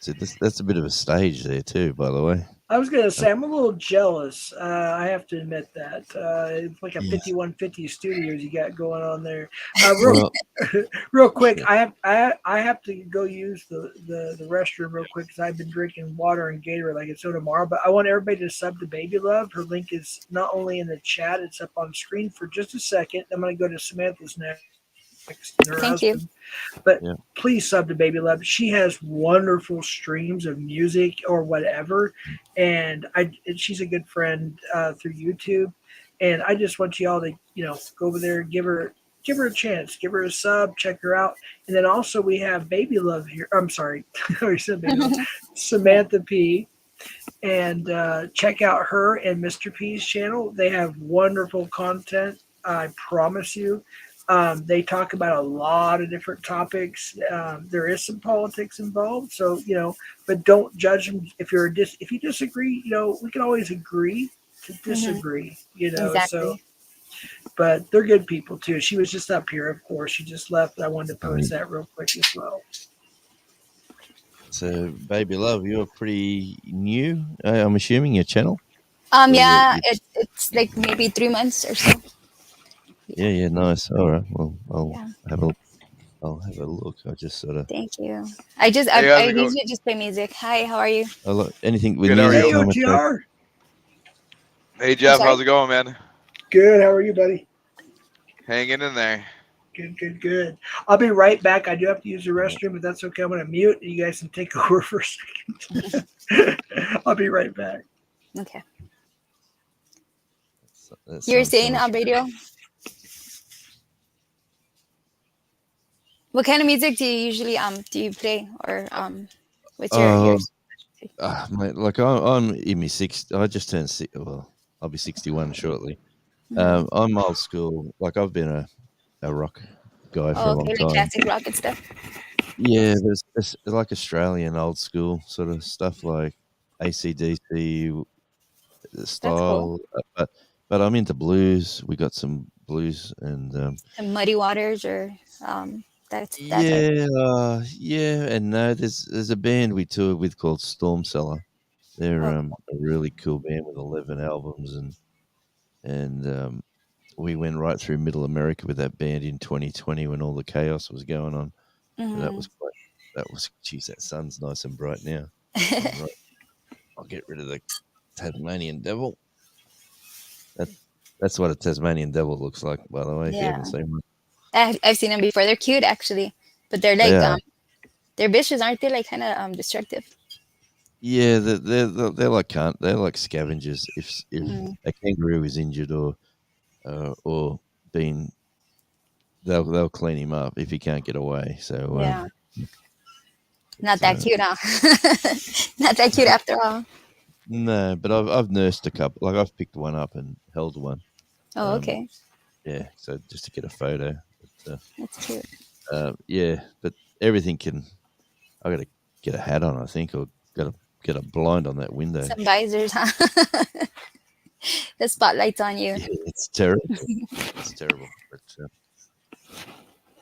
So that's a bit of a stage there too, by the way. I was gonna say I'm a little jealous. I have to admit that. It's like a 5150 studios you got going on there. Real quick, I have to go use the restroom real quick because I've been drinking water and Gatorade like it's so tomorrow. But I want everybody to sub to Baby Love. Her link is not only in the chat; it's up on screen for just a second. I'm gonna go to Samantha's next. Thank you. But please sub to Baby Love. She has wonderful streams of music or whatever, and she's a good friend through YouTube. And I just want you all to go over there, give her a chance, give her a sub, check her out. And then also we have Baby Love here. I'm sorry, I already said Baby Love. Samantha P. And check out her and Mr. P's channel. They have wonderful content. I promise you. They talk about a lot of different topics. There is some politics involved, so but don't judge them if you disagree. We can always agree to disagree. Exactly. So. But they're good people too. She was just up here, of course. She just left. I wanted to post that real quick as well. So, Baby Love, you're pretty new. I'm assuming your channel. Yeah, it's like maybe 3 months or so. Yeah, nice. All right. Well, I'll have a look. I just sort of. Thank you. I usually just play music. Hi, how are you? Anything with Good, music? Hey, OTR. Hey Jeff, how's it going, man? Good. How are you, buddy? Hanging in there. Good. I'll be right back. I do have to use the restroom, but that's okay. I'm going to mute. You guys can take over for a second. I'll be right back. Okay. That You're sounds so saying much radio? What kind of music do you usually do you play, or what's your mate, like I'm in my 60s. I just turned well, I'll be 61 shortly. Mhm. I'm old school. Like I've been a rock guy for Oh, a long okay, like time. classic rock and stuff. Yeah, there's like Australian old school sort of stuff like AC/DC That's cool. style, but I'm into blues. We got some blues and And Muddy Waters, or that's that type. yeah, and no, there's a band we toured with called Storm Cellar. They're Oh, a really cool band with 11 albums, and we went right through Middle America with that band in 2020 when all the chaos was going on. So mhm. geez, that sun's nice and bright now. Right, I'll get rid of the Tasmanian devil. That's what a Tasmanian devil looks like, by the way. If you Yeah, haven't seen one, I've seen them before. They're cute actually, but they're like yeah, they're vicious, aren't they? Like kind of destructive. yeah, they're like scavengers. If Mm, a kangaroo is injured or been, they'll clean him up if he can't get away. So yeah, not that uh, cute, huh? Not that cute after all. no, but I've nursed a couple. Like I've picked one up and held one. Oh, Um, okay, yeah, so just to get a photo. But, that's cute. yeah, but everything can. I got to get a hat on, I think, or got to get a blind on that window. Some visors, huh? The spotlight's on you. Yeah, it's terrible. It's terrible. But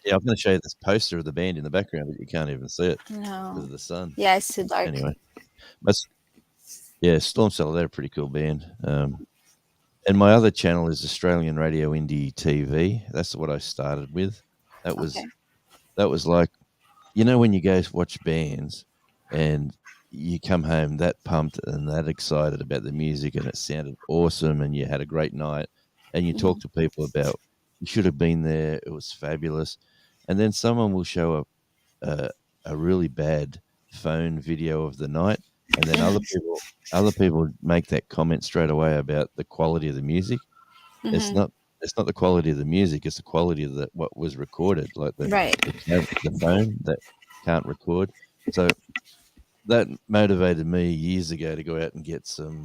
yeah, I'm going to show you this poster of the band in the background, but you can't even see it because No. of the sun. Yeah, it's too dark. Anyway, but yeah, Storm Cellar, they're a pretty cool band. And my other channel is Australian Radio Indie TV. That's what I started with. That was Okay. that was like, you know, when you go watch bands and you come home that pumped and that excited about the music and it sounded awesome and you had a great night and you talk to people about you should have been there, it was fabulous, and then someone will show a really bad phone video of the night, and then other people make that comment straight away about the quality of the music. It's Mhm. not the quality of the music; it's the quality of what was recorded, like Right. the phone that can't record. So that motivated me years ago to go out and get some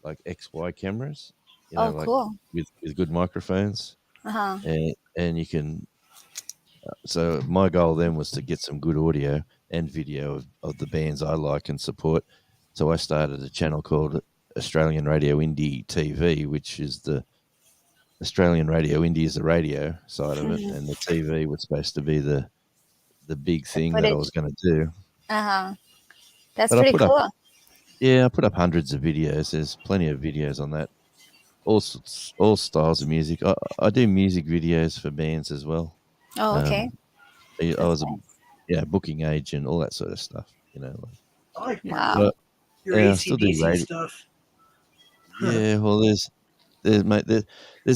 like XY cameras, Oh, like cool. with good microphones, Uh-huh. and you can. So my goal then was to get some good audio and video of the bands I like and support. So I started a channel called Australian Radio Indie TV, which is the Australian Radio Indie is the radio side of it, Mhm. and the TV was supposed to be the big The thing that I footage. was going to do. Uh-huh. That's But I pretty put up, cool. yeah, I put up hundreds of videos. There's plenty of videos on that, all styles of music. I do music videos for bands as well. Oh, okay. I That's was a booking agent, all that sort of stuff. Like, I like Wow. but your yeah, I still do ACDC radio. stuff. Yeah, well, there's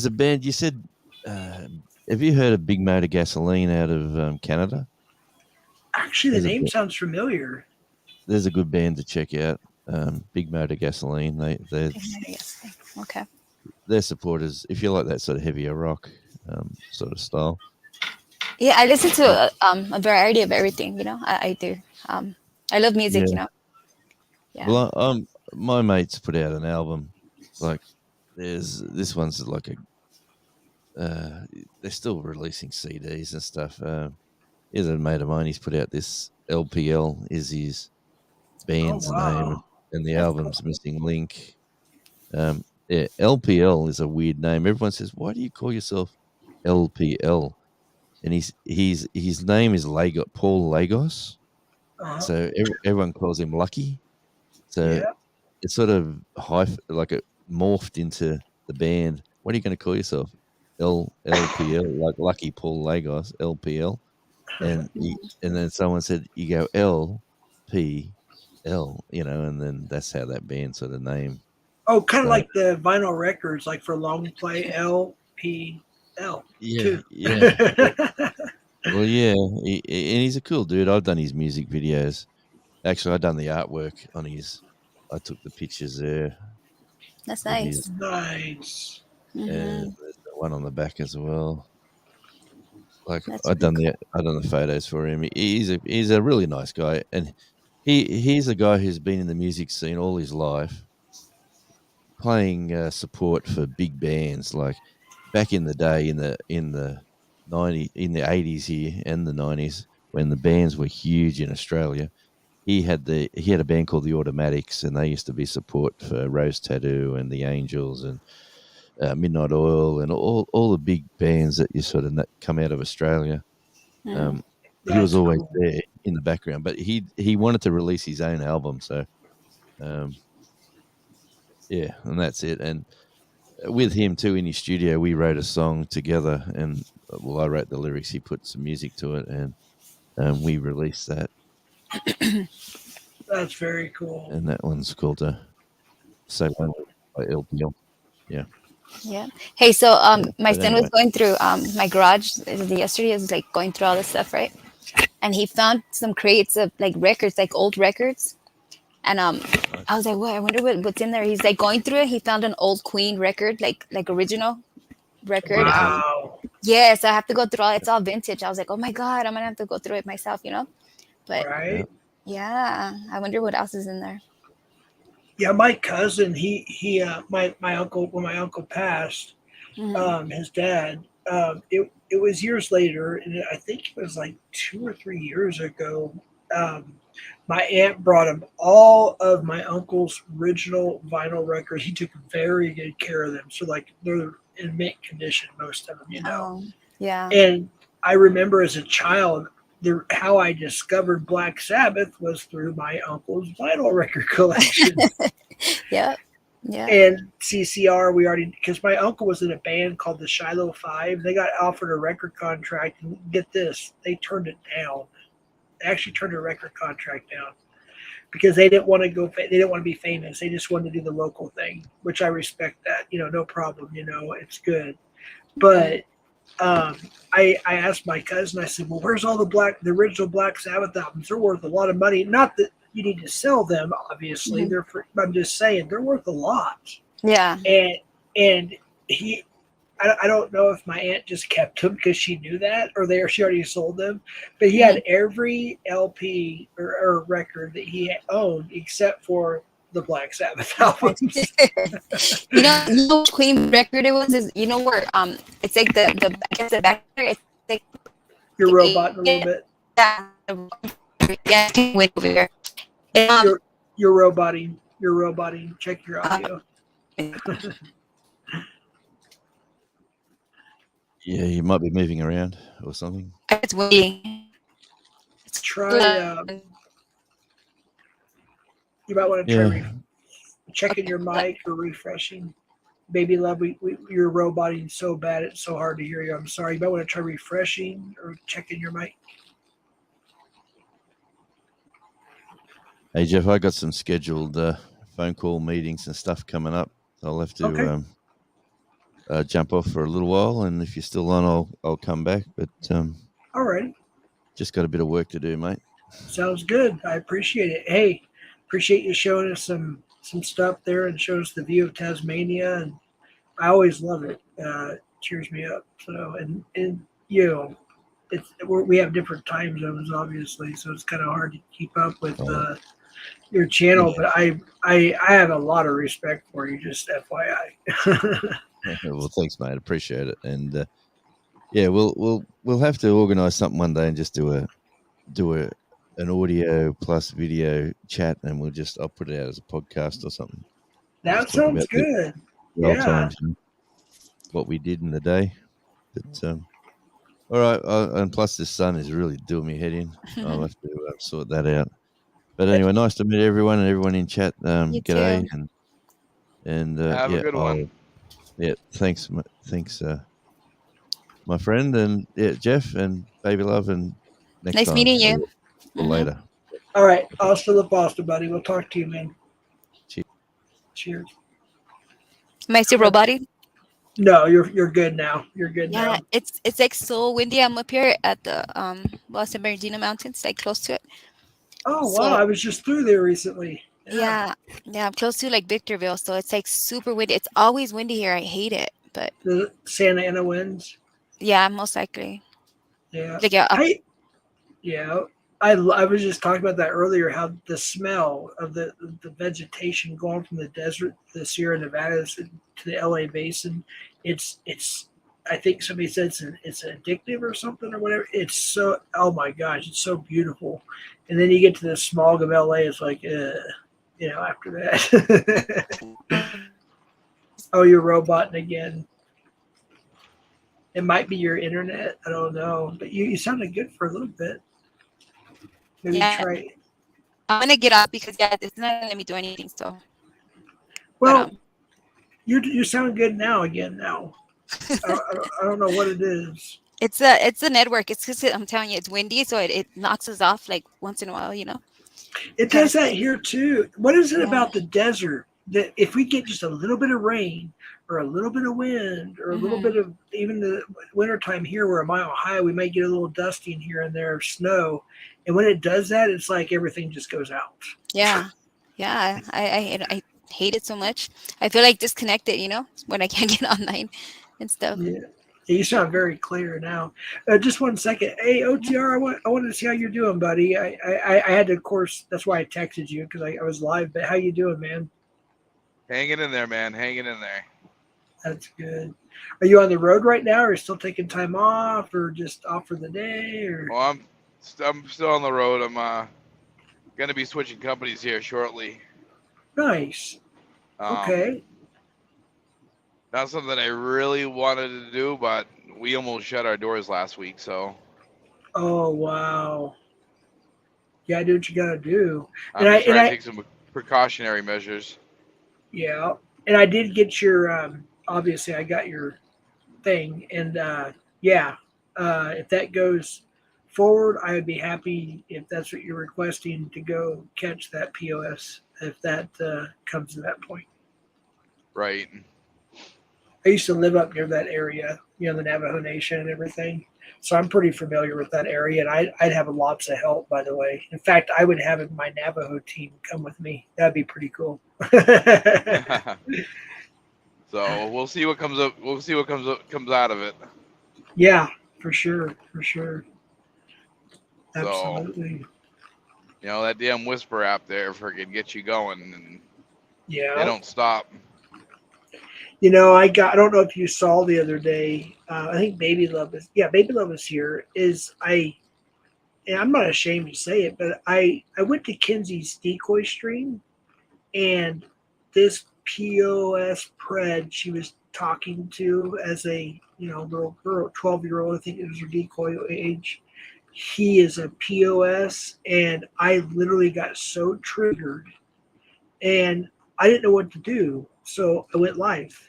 a band. You said, have you heard of Big Motor Gasoline out of Canada? Actually, the There's a name ba- sounds familiar. there's a good band to check out. Big Motor Gasoline. Yes. Okay. They're supporters. If you like that sort of heavier rock sort of style. Yeah, I listen to a variety of everything, I do. I love music, Yeah. Yeah. Well, my mates put out an album. Like, this one's like they're still releasing CDs and stuff. Here's a mate of mine. He's put out this LPL is his band's Oh, name, wow. and the That's album's Missing Link. Yeah, LPL is a weird name. Everyone says, "Why do you call yourself LPL?" And his name is Paul Lagos. So everyone calls him Lucky. So Yeah. it's sort of like it morphed into the band. What are you going to call yourself? LPL, like Lucky Paul Lagos, LPL. And and then someone said, you go LPL, and then that's how that band sort of name Oh, kind of started. like the vinyl records, like for long play LP. L. Yeah, too. yeah. Well, yeah, and he's a cool dude. I've done his music videos. Actually, I've done the artwork on his. I took the pictures there That's with his, nice. Nice. Hmm. and there's the one on the back as well. Like That's pretty cool. I've done the photos for him. He's a really nice guy, and he's a guy who's been in the music scene all his life, playing support for big bands. Like back in the day, in the '80s here and the '90s, when the bands were huge in Australia. He had a band called the Automatics, and they used to be support for Rose Tattoo and the Angels and Midnight Oil and all the big bands that you sort of come out of Australia. Mm. He was That's always cool. there in the background, but he wanted to release his own album, so yeah, and that's it. And with him too in his studio, we wrote a song together, and I wrote the lyrics, he put some music to it, and we released that. That's very cool. And that one's called "So Lonely" by LPL. Yeah. Yeah. Hey, so my But son anyway. was going through my garage yesterday. He was like going through all this stuff, right? And he found some crates of like records, like old records. And I was like, "What? I wonder what's in there." He's like going through it. He found an old Queen record, like original record. Wow. Yeah, so I have to go through all. It's all vintage. I was like, "Oh my god, I'm gonna have to go through it myself," you know. But Right. yeah, I wonder what else is in there. Yeah, my cousin, my uncle, when my uncle passed, Mhm. his dad, it was years later, and I think it was like 2 or 3 years ago. Um, my aunt brought him all of my uncle's original vinyl records. He took very good care of them, so like they're in mint condition, most of them, you know. Oh, yeah. And I remember as a child, how I discovered Black Sabbath was through my uncle's vinyl record collection. Yeah. Yeah. And CCR, because my uncle was in a band called the Shiloh Five. They got offered a record contract, and get this, they turned it down. They actually turned a record contract down because they didn't want to go. They didn't want to be famous. They just wanted to do the local thing, which I respect that. No problem. It's good. But I asked my cousin. I said, "Well, where's all the original Black Sabbath albums? They're worth a lot of money. Not that you need to sell them, obviously. Mhm. I'm just saying they're worth a lot." Yeah. And I don't know if my aunt just kept them because she knew that, or she already sold them. But he had every LP or record that he owned except for the Black Sabbath albums. You know which Queen record it was? Is where it's like the I guess the back there, it's like You're robot a little bit. Yeah, wait over here. You're roboting. You're roboting. Check your audio. Yeah, you might be moving around or something. It's waiting. Try. You might want to try Yeah. checking your mic or refreshing. Baby love, you're roboting so bad it's so hard to hear you. I'm sorry. You might want to try refreshing or checking your mic. Hey Jeff, I got some scheduled phone call meetings and stuff coming up. I'll have to jump off for a little while, and if you're still on, I'll come back. But all right, just got a bit of work to do, mate. Sounds good. I appreciate it. Hey, appreciate you showing us some stuff there and showing us the view of Tasmania, and I always love it. Cheers me up. So and we have different time zones, obviously, so it's kind of hard to keep up with your channel. But I have a lot of respect for you, just FYI. Well, thanks, mate. Appreciate it. And yeah, we'll have to organise something one day and just do an audio plus video chat, and I'll put it out as a podcast or something. That sounds good. Yeah. Times, what we did in the day. But all right, and plus this sun is really doing me head in. I'll have to sort that out. But anyway, nice to meet everyone and everyone in chat. G'day, and have a good one. Yeah, thanks, my friend, and yeah, Jeff and Baby Love, and next time. Meeting you. Or later. All right, hasta la pasta, buddy. We'll talk to you, man. Cheers. Cheers. Am I still roboting? No, you're good now. You're good Yeah, now. it's like so windy. I'm up here at the San Bernardino Mountains, like close to it. Oh wow, So I was just through there recently. Yeah, yeah, I'm close to like Victorville, so it's like super windy. It's always windy here. I hate it, but the Santa Ana winds. yeah, most likely. Yeah, Like yeah, up, I yeah. I was just talking about that earlier. How the smell of the vegetation going from the desert, the Sierra Nevadas to the LA Basin, it's. I think somebody said it's addictive or something or whatever. It's so, oh my gosh, it's so beautiful. And then you get to the smog of LA, it's like, after that. Oh, you're roboting again. It might be your internet. I don't know. But you sounded good for a little bit. Maybe yeah, try. I'm gonna get up because yeah, it's not gonna let me do anything. So, but Well, you sound good now again. Now I don't know what it is. it's a network. It's because I'm telling you, it's windy, so it knocks us off like once in a while, you know. It Kind does of that here too. What is it yeah. about the desert that if we get just a little bit of rain or a little bit of wind or a little Hmm. bit of even the wintertime here where in my Ohio we may get a little dusting here and there of snow. And when it does that, it's like everything just goes out. Yeah, yeah. I hate it so much. I feel like disconnected, you know, when I can't get online and stuff. Yeah. You sound very clear now. Just 1 second. Hey, OTR, I wanted to see how you're doing, buddy. I had to, of course, that's why I texted you because I was live. But how you doing, man? Hanging in there, man. Hanging in there. That's good. Are you on the road right now, or still taking time off, or just off for the day? Or Well, I'm still on the road. I'm gonna be switching companies here shortly. nice. Um, Okay. Not something I really wanted to do, but we almost shut our doors last week. So Oh wow. Yeah, do what you gotta do. And I'm I just and trying to I take some precautionary measures. yeah, and I did get your. Obviously, I got your thing, and yeah, if that goes forward, I would be happy if that's what you're requesting to go catch that POS if that comes to that point. Right. I used to live up near that area, the Navajo Nation and everything. So I'm pretty familiar with that area, and I'd have lots of help. By the way, in fact, I would have my Navajo team come with me. That'd be pretty cool. So we'll see what comes up. We'll see what comes out of it. Yeah, for sure, for sure, So absolutely. that damn Whisper app there freaking get you going, and they Yeah. don't stop. I don't know if you saw the other day. I think Baby Love Baby Love is here. And I'm not ashamed to say it, but I went to Kenzie's decoy stream, and this POS pred she was talking to as a little girl, 12-year-old, I think it was her decoy age. He is a POS, and I literally got so triggered, and I didn't know what to do, so I went live,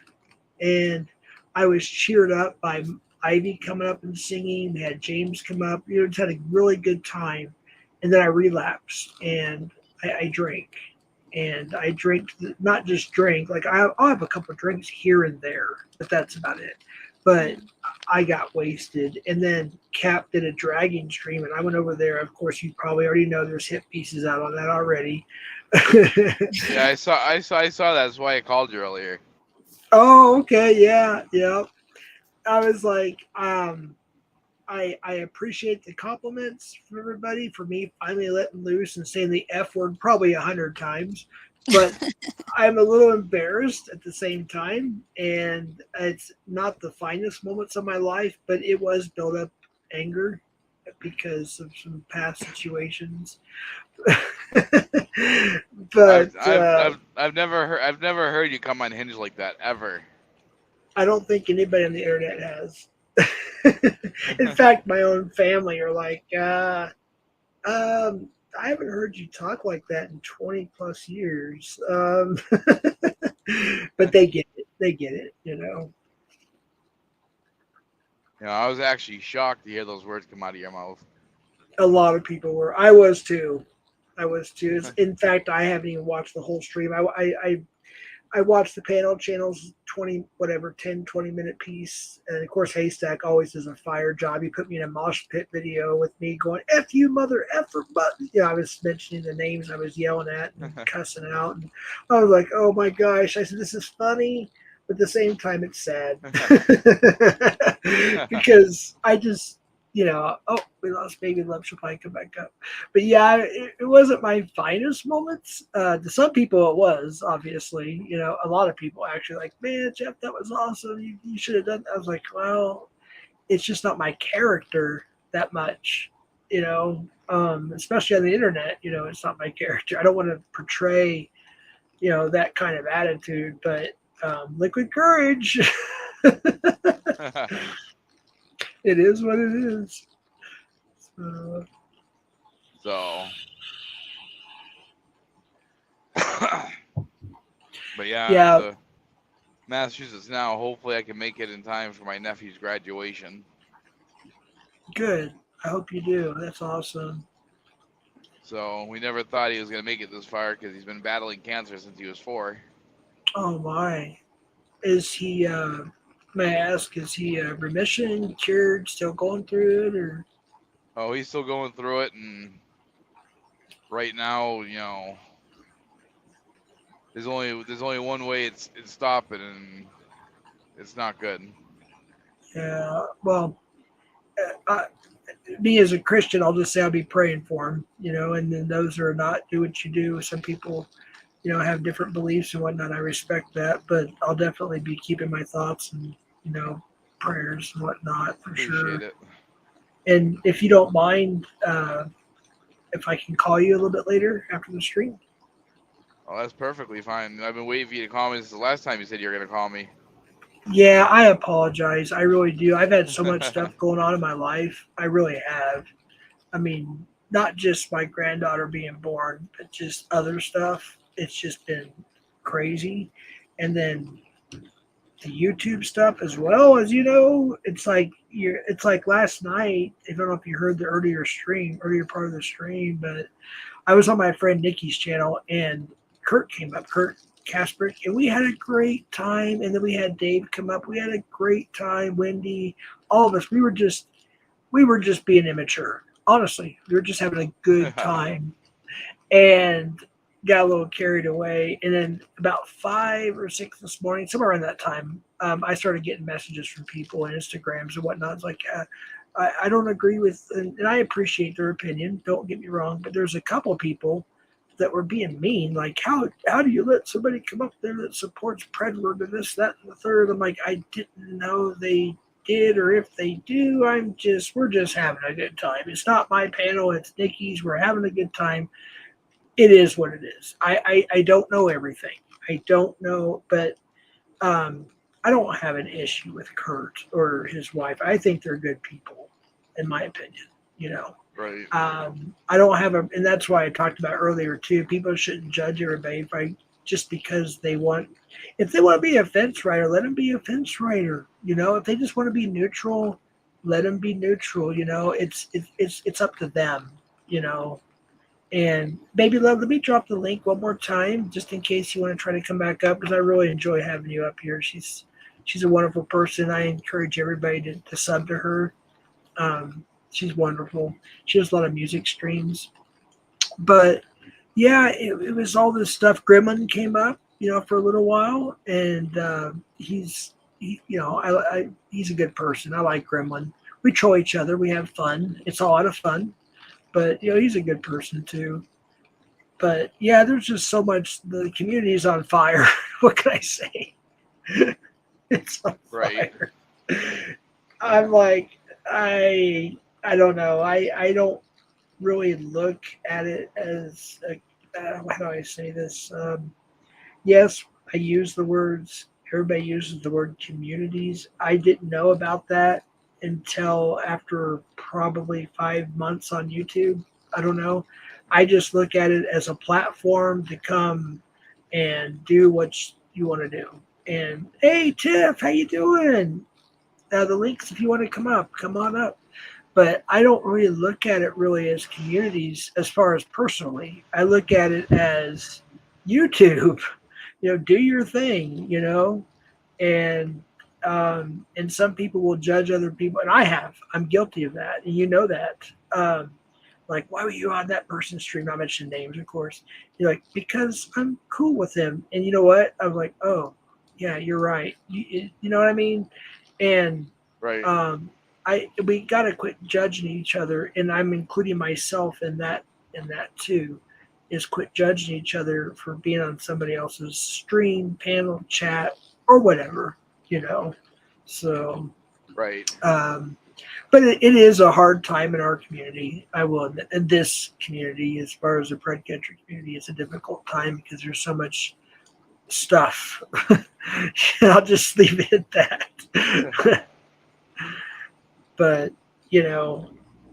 and I was cheered up by Ivy coming up and singing. They had James come up. Just had a really good time, and then I relapsed and I drank, and I drank, not just drink. Like I'll have a couple of drinks here and there, but that's about it. But I got wasted, and then Cap did a dragging stream, and I went over there. Of course, you probably already know there's hit pieces out on that already. Yeah, I saw that. That's why I called you earlier. Oh, okay, yeah, yeah. I was like, I appreciate the compliments from everybody for me finally letting loose and saying the F word probably 100 times, but I'm a little embarrassed at the same time, and it's not the finest moments of my life, but it was built up anger because of some past situations. But I've never heard you come unhinged like that ever. I don't think anybody on the internet has. In fact, my own family are like, I haven't heard you talk like that in 20 plus years. But they get it. They get it, I was actually shocked to hear those words come out of your mouth. A lot of people were. I was too. In fact, I haven't even watched the whole stream. I watch the panel channels 20, whatever, 10, 20-minute piece. And of course, Haystack always does a fire job. He put me in a mosh pit video with me going, F you, mother effer button. You know, I was mentioning the names I was yelling at and cussing out. And I was like, oh my gosh. I said, this is funny, but at the same time, it's sad. Because I just, you know, oh, we lost Baby Love. She'll probably come back up. But yeah, it wasn't my finest moments. To some people, it was, obviously. You know, a lot of people actually like, man, Jeff, that was awesome. You should have done that. I was like, well, it's just not my character that much, you know, especially on the internet. You know, it's not my character. I don't want to portray, you know, that kind of attitude, but Liquid Courage. It is what it is. So, but yeah, Yeah. the Massachusetts now. Hopefully, I can make it in time for my nephew's graduation. Good. I hope you do. That's awesome. So we never thought he was gonna make it this far because he's been battling cancer since he was 4. Oh my. Is he may I ask, is he remission, cured, still going through it, or Oh, he's still going through it, and right now, you know, there's only one way it's stopping, and it's not good. yeah, well, me as a Christian, I'll just say I'll be praying for him, you know, and then those who are not, do what you do. Some people, you know, have different beliefs and whatnot. I respect that, but I'll definitely be keeping my thoughts and, you know, prayers and whatnot for sure. Appreciate it. And if you don't mind, if I can call you a little bit later after the stream. Oh, that's perfectly fine. I've been waiting for you to call me since the last time you said you were gonna call me. Yeah, I apologize. I really do. I've had so much stuff going on in my life. I really have. I mean, not just my granddaughter being born, but just other stuff. It's just been crazy. And then the YouTube stuff as well, as you know, it's like last night. I don't know if you heard the earlier part of the stream, but I was on my friend Nikki's channel and Kurt came up, Kurt Kasprick, and we had a great time. And then we had Dave come up. We had a great time. Wendy, all of us. We were just being immature. Honestly, we were just having a good time, and got a little carried away. And then about 5 or 6 this morning, somewhere around that time, I started getting messages from people and Instagrams and whatnot. It's like, I don't agree with, and I appreciate their opinion. Don't get me wrong, but there's a couple people that were being mean. Like, how do you let somebody come up there that supports Predward and this, that, and the third? I'm like, I didn't know they did, or if they do, we're just having a good time. It's not my panel, it's Nikki's. We're having a good time. It is what it is. I don't know everything. I don't know, but I don't have an issue with Kurt or his wife. I think they're good people, in my opinion, you know. Right. I don't have and that's why I talked about earlier too. People shouldn't judge everybody just because if they want to be a fence rider, let them be a fence rider. You know, if they just want to be neutral, let them be neutral. You know, it's up to them. You know, and Baby Love, let me drop the link one more time just in case you want to try to come back up, because I really enjoy having you up here. She's a wonderful person. I encourage everybody to sub to her. She's wonderful. She does a lot of music streams. But yeah, it was all this stuff. Gremlin came up, you know, for a little while, and he's a good person. I like Gremlin. We troll each other. We have fun. It's a lot of fun. But, you know, he's a good person too. But yeah, there's just so much. The community is on fire. What can I say? It's on fire. I'm like, I don't know. I don't really look at it as how do I say this? Yes, I use the words. Everybody uses the word communities. I didn't know about that until after probably 5 months on YouTube. I don't know. I just look at it as a platform to come and do what you want to do. And hey, Tiff, how you doing? The links, if you want to come on up. But I don't really look at it really as communities as far as personally. I look at it as YouTube. do your thing, and some people will judge other people, and I'm guilty of that, and you know that. Like, why were you on that person's stream? Not mentioning names, of course. You're like, because I'm cool with him, and you know what? I was like, oh, yeah, you're right. You know what I mean? And Right. we gotta quit judging each other, and I'm including myself in that too. Is quit judging each other for being on somebody else's stream, panel, chat, or whatever, So, Right. but it is a hard time in our community. I will admit, in this community, as far as the Pred Country community, it's a difficult time because there's so much stuff. I'll just leave it at that. But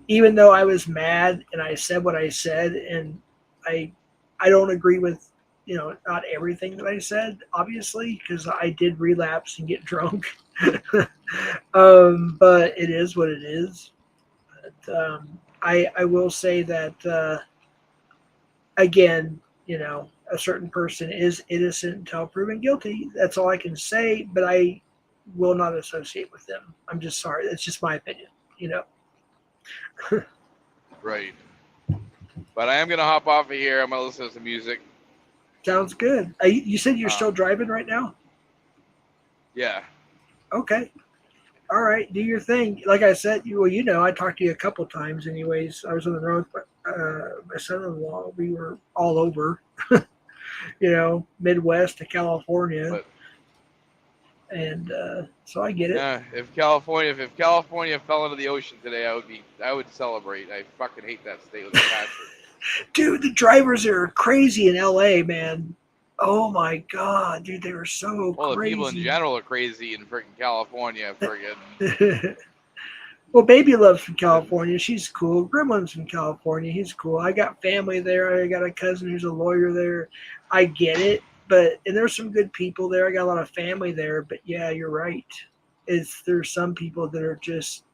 even though I was mad and I said what I said, and I don't agree with not everything that I said, obviously, because I did relapse and get drunk. But it is what it is. But I will say that again, a certain person is innocent until proven guilty. That's all I can say. But I will not associate with them. I'm just sorry. It's just my opinion. Right. But I am gonna hop off of here. I'm gonna listen to some music. Sounds good. You said you're still driving right now? Yeah. Okay. All right. Do your thing. Like I said, I talked to you a couple times anyways. I was on the road with my son-in-law. We were all over, Midwest to California. But, and so I get it. yeah, if California fell into the ocean today, I would celebrate. I fucking hate that state with a passion. Dude, the drivers are crazy in LA, man. Oh my god, dude, they were so Well, crazy. the people in general are crazy in freaking California. Friggin'. Well, Baby Love's from California. She's cool. Gremlin's from California. He's cool. I got family there. I got a cousin who's a lawyer there. I get it. And there's some good people there. I got a lot of family there. But yeah, you're right. There's some people that are just,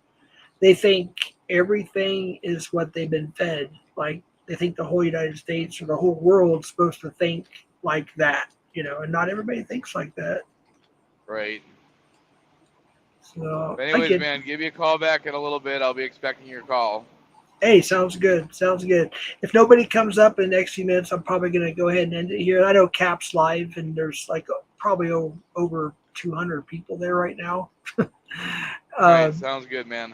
they think everything is what they've been fed. Like, they think the whole United States or the whole world's supposed to think like that, and not everybody thinks like that. Right. So, But anyways, man, give me a call back in a little bit. I'll be expecting your call. Hey, sounds good. Sounds good. If nobody comes up in the next few minutes, I'm probably going to go ahead and end it here. I know Cap's live, and there's probably over 200 people there right now. All right, sounds good, man.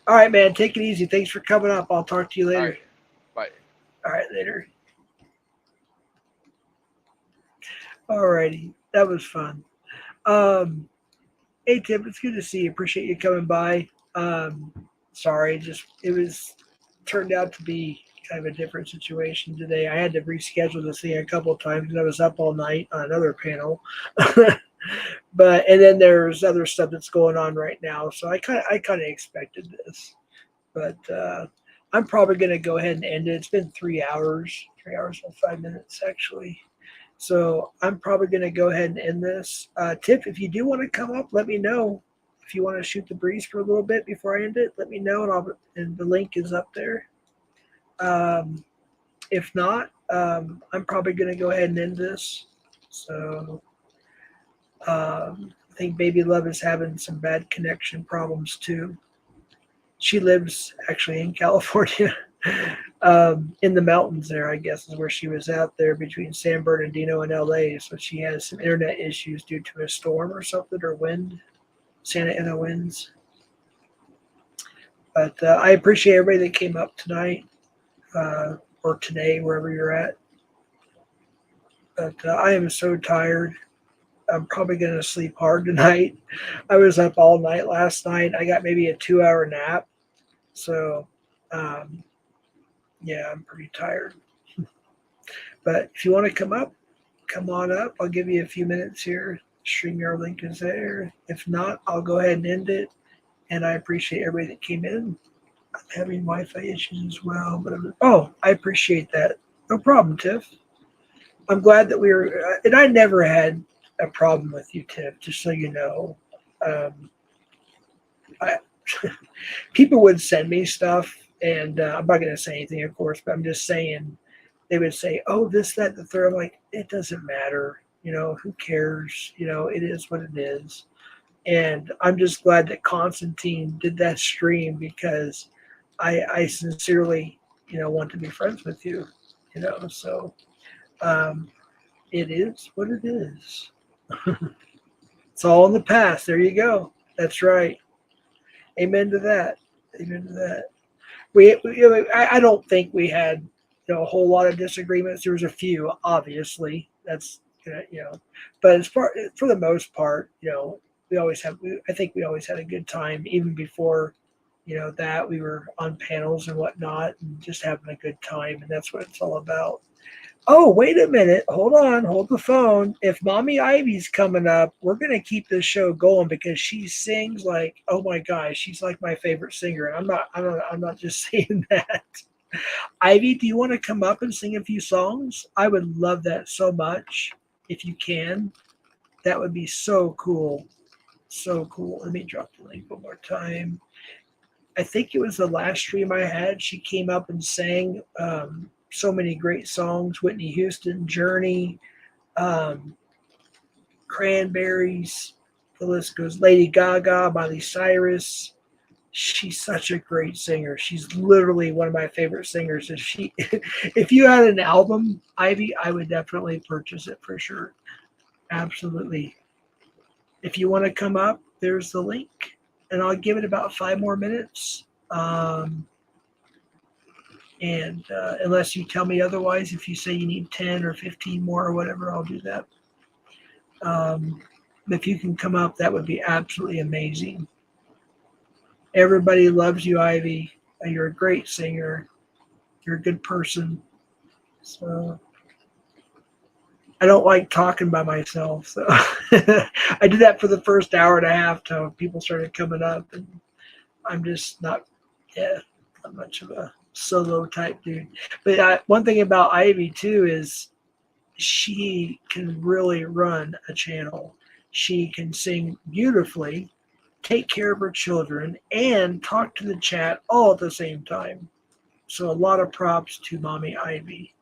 All right, man. Take it easy. Thanks for coming up. I'll talk to you later. All right. Bye. All right, later. All righty. That was fun. Hey, Tim, it's good to see you. Appreciate you coming by. Sorry, it turned out to be kind of a different situation today. I had to reschedule this thing a couple of times because I was up all night on another panel. And then there's other stuff that's going on right now. So I kind of expected this. But I'm probably going to go ahead and end it. It's been 3 hours and 5 minutes, actually. So I'm probably going to go ahead and end this. Tiff, if you do want to come up, let me know. If you want to shoot the breeze for a little bit before I end it, let me know, and the link is up there. If not, I'm probably going to go ahead and end this. So I think Baby Love is having some bad connection problems too. She lives actually in California, in the mountains there, I guess, is where she was out there between San Bernardino and LA. So she has some internet issues due to a storm or something, or wind. Santa Ana winds. But I appreciate everybody that came up tonight or today, wherever you're at. But I am so tired. I'm probably going to sleep hard tonight. I was up all night last night. I got maybe a 2-hour nap. So, yeah, I'm pretty tired. But if you want to come up, come on up. I'll give you a few minutes here. StreamYard link is there. If not, I'll go ahead and end it. And I appreciate everybody that came in. I'm having Wi-Fi issues as well. But I appreciate that. No problem, Tiff. I'm glad that we were, and I never had a problem with you, Tiff, just so you know. People would send me stuff, and I'm not going to say anything, of course, but I'm just saying, they would say, oh, this, that, the third. I'm like, it doesn't matter. Who cares? It is what it is. And I'm just glad that Constantine did that stream because I sincerely, want to be friends with you, so it is what it is. It's all in the past. There you go. That's right. Amen to that. Amen to that. I don't think we had a whole lot of disagreements. There was a few, obviously. That's but as far for the most part, we always have. I think we always had a good time, even before that we were on panels and whatnot, and just having a good time, and that's what it's all about. Oh, wait a minute. Hold on. Hold the phone. If Mommy Ivy's coming up, we're going to keep this show going because she sings like, oh my gosh, she's like my favorite singer. And I'm not just saying that. Ivy, do you want to come up and sing a few songs? I would love that so much. If you can, that would be so cool. So cool. Let me drop the link one more time. I think it was the last stream I had. She came up and sang so many great songs. Whitney Houston, Journey, Cranberries, the list goes. Lady Gaga, Miley Cyrus. She's such a great singer. She's literally one of my favorite singers. If you had an album, Ivy, I would definitely purchase it for sure. Absolutely. If you want to come up, there's the link. And I'll give it about 5 more minutes. And unless you tell me otherwise, if you say you need 10 or 15 more or whatever, I'll do that. If you can come up, that would be absolutely amazing. Everybody loves you, Ivy. You're a great singer. You're a good person. So I don't like talking by myself. So I did that for the first hour and a half till people started coming up. And I'm just not much of a solo type dude. But one thing about Ivy too is she can really run a channel. She can sing beautifully, take care of her children, and talk to the chat all at the same time. So a lot of props to Mommy Ivy.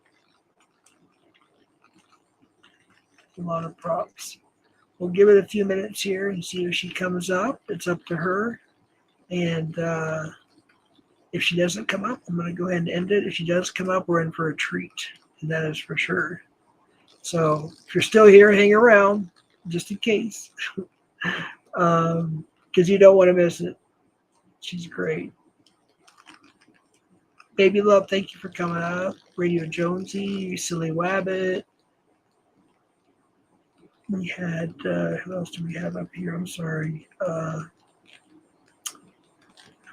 A lot of props. We'll give it a few minutes here and see if she comes up. It's up to her. And if she doesn't come up, I'm going to go ahead and end it. If she does come up, we're in for a treat. And that is for sure. So if you're still here, hang around just in case. Because you don't want to miss it. She's great. Baby Love, thank you for coming up. Radio Jonesy, Silly Wabbit. We had, who else do we have up here? I'm sorry. I'm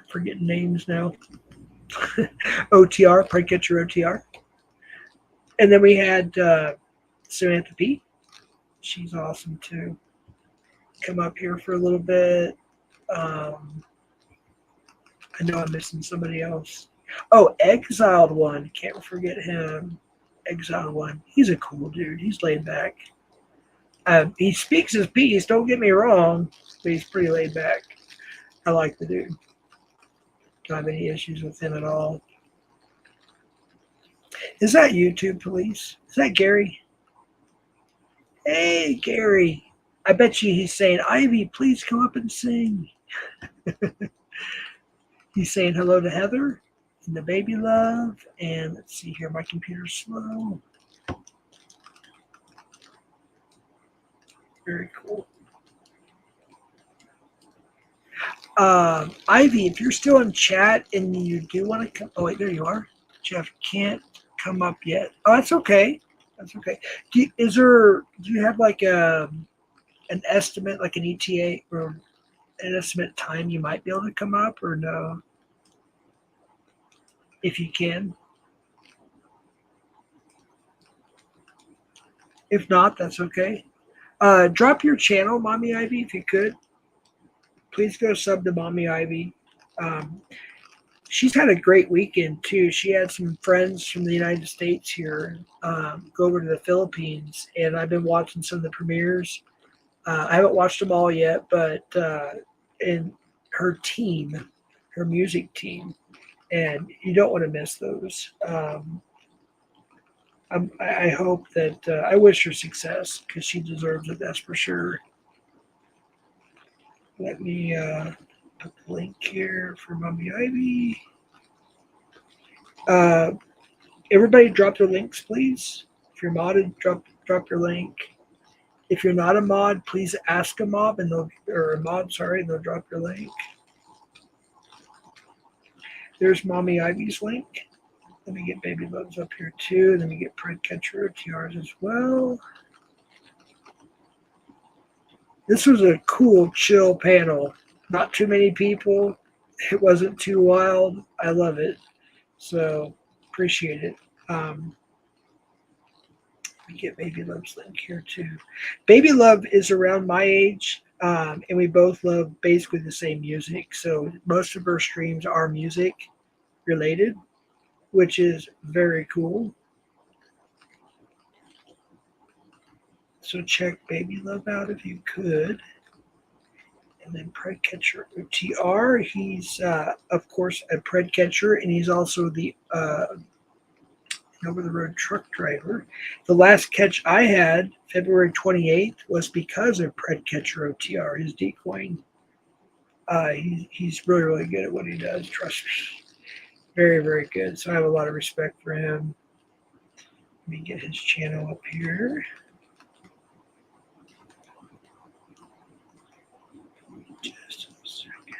forgetting names now. OTR, probably get your OTR. And then we had Samantha P. She's awesome too. Come up here for a little bit. I know I'm missing somebody else. Oh, Exiled One. Can't forget him. Exiled One. He's a cool dude. He's laid back. He speaks his piece, don't get me wrong, but he's pretty laid back. I like the dude. Don't have any issues with him at all. Is that YouTube Police? Is that Gary? Hey, Gary. I bet you he's saying, Ivy, please come up and sing. He's saying hello to Heather and the Baby Love. And let's see here, my computer's slow. Very cool. Ivy, if you're still in chat and you do want to come, oh wait, there you are. Jeff can't come up yet. Oh, that's okay. That's okay. Do you have like an estimate, like an ETA or an estimate time you might be able to come up, or no? If you can. If not, that's okay. Drop your channel, Mommy Ivy, if you could. Please go sub to Mommy Ivy. She's had a great weekend, too. She had some friends from the United States here go over to the Philippines, and I've been watching some of the premieres. I haven't watched them all yet, but in her team, her music team, and you don't want to miss those. I hope that I wish her success because she deserves it. That's for sure. Let me put the link here for Mommy Ivy. Everybody, drop their links, please. If you're modded, drop your link. If you're not a mod, please ask a mob and they'll drop your link. There's Mommy Ivy's link. Let me get Baby Loves up here too. Let me get Pride Catcher OTRs as well. This was a cool, chill panel. Not too many people. It wasn't too wild. I love it. So appreciate it. Let me get Baby Love's link here too. Baby Love is around my age, and we both love basically the same music. So most of her streams are music related, which is very cool. So check Baby Love out if you could. And then Pred Catcher OTR. He's, of course, a Pred Catcher, and he's also the over-the-road truck driver. The last catch I had, February 28th, was because of Pred Catcher OTR, his decoying. He's really, really good at what he does. Trust me. Very, very good. So I have a lot of respect for him. Let me get his channel up here. Just a second.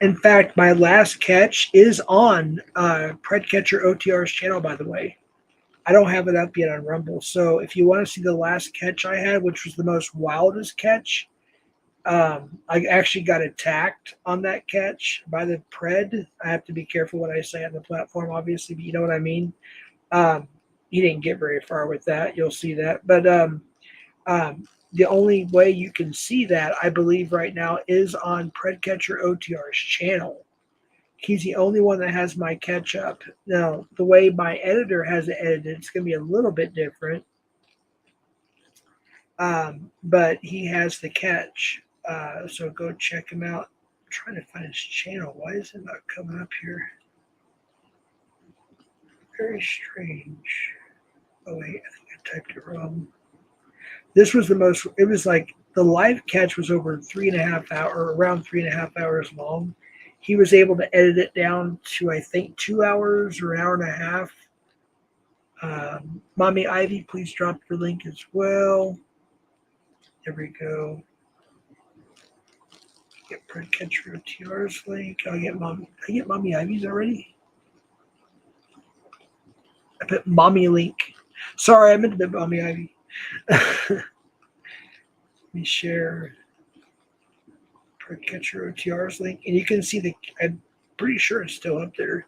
In fact, my last catch is on Pred Catcher OTR's channel, by the way. I don't have it up yet on Rumble. So if you want to see the last catch I had, which was the most wildest catch, I actually got attacked on that catch by the Pred. I have to be careful what I say on the platform, obviously, but you know what I mean. He didn't get very far with that. You'll see that. But the only way you can see that, I believe right now, is on Pred Catcher OTR's channel. He's the only one that has my catch up. Now, the way my editor has it edited, it's going to be a little bit different. But he has the catch. So go check him out. I'm trying to find his channel. Why is it not coming up here? Very strange. Oh, wait, I think I typed it wrong. This was the most, it was like the live catch was over 3.5 hours, or around 3.5 hours long. He was able to edit it down to, I think, 2 hours or an hour and a half. Mommy Ivy, please drop your link as well. There we go. Get Pred Catcher OTR's link. I get Mommy Ivy's already. I put Mommy link. Sorry, I meant to put Mommy Ivy. Let me share Pred Catcher OTR's link, and you can see I'm pretty sure it's still up there.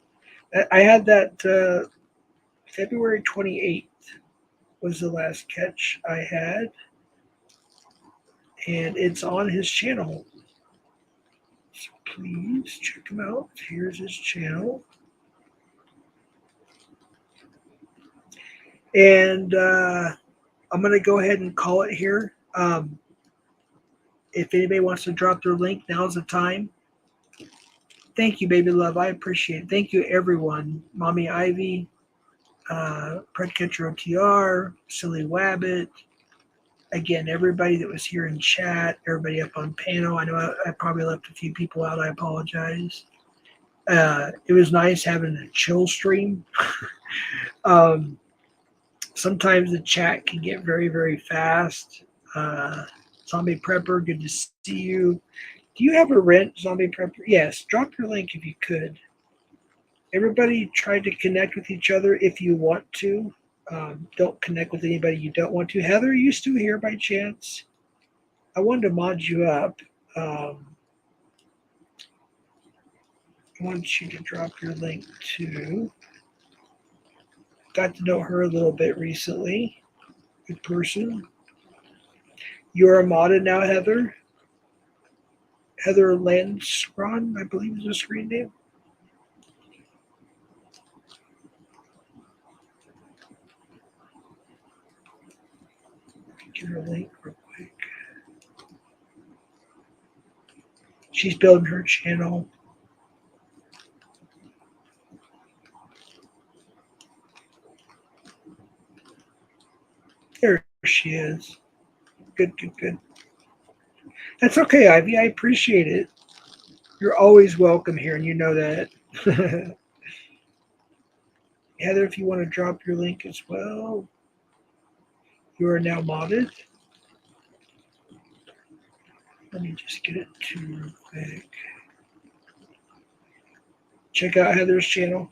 I had that February 28th was the last catch I had, and it's on his channel. So please check him out. Here's his channel. And I'm going to go ahead and call it here. If anybody wants to drop their link, now's the time. Thank you, Baby Love. I appreciate it. Thank you, everyone. Mommy Ivy, Pred Catcher OTR, Silly Wabbit. Again, everybody that was here in chat, everybody up on panel. I know I probably left a few people out. I apologize. It was nice having a chill stream. Sometimes the chat can get very, very fast. Zombie Prepper, good to see you. Do you have a rent, Zombie Prepper? Yes, drop your link if you could. Everybody try to connect with each other if you want to. Don't connect with anybody you don't want to. Heather, are you still here by chance? I wanted to mod you up. I want you to drop your link to. Got to know her a little bit recently. Good person. You're a modded now, Heather. Heather Landskron, I believe is the screen name. Get her link real quick. She's building her channel. she is. Good, good, good. That's okay, Ivy. I appreciate it. You're always welcome here, and you know that. Heather, if you want to drop your link as well, you are now modded. Let me just get it to you real quick. Check out Heather's channel.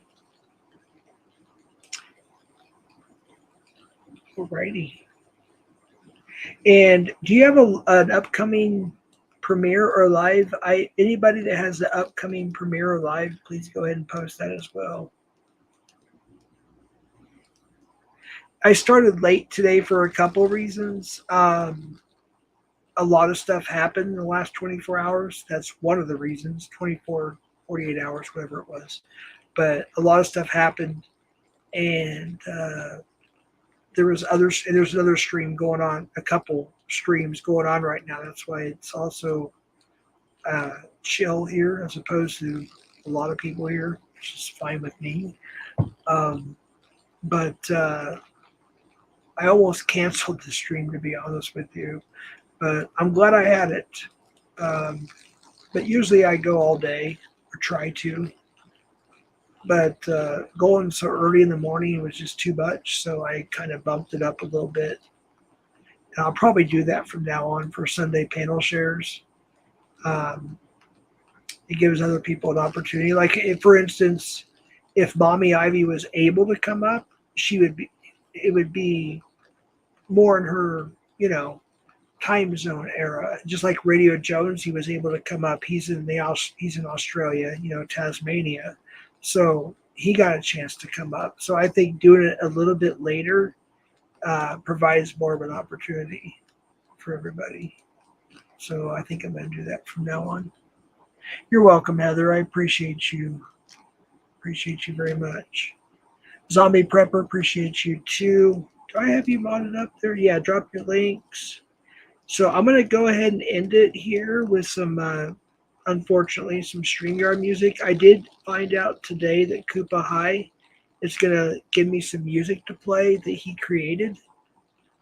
Alrighty. And do you have an upcoming premiere or live? Anybody that has the upcoming premiere or live, please go ahead and post that as well. I started late today for a couple of reasons. A lot of stuff happened in the last 24 hours. That's one of the reasons. 24, 48 hours, whatever it was. But a lot of stuff happened, and there's another stream going on, a couple streams going on right now. That's why it's also chill here as opposed to a lot of people here, which is fine with me. But I almost canceled the stream, to be honest with you. But I'm glad I had it. But usually I go all day, or try to. But going so early in the morning was just too much, so I kind of bumped it up a little bit. And I'll probably do that from now on for Sunday panel shares. It gives other people an opportunity. Like, for instance, if Mommy Ivy was able to come up, it would be more in her, time zone era. Just like Radio Jones, he was able to come up. He's in Australia, Tasmania. So he got a chance to come up. So I think doing it a little bit later provides more of an opportunity for everybody. So I think I'm going to do that from now on. You're welcome, Heather. I appreciate you. Appreciate you very much. Zombie Prepper, appreciate you too. Do I have you modded up there? Yeah, drop your links. So I'm going to go ahead and end it here with some, unfortunately, some StreamYard music. I did find out today that Koopa High is going to give me some music to play that he created.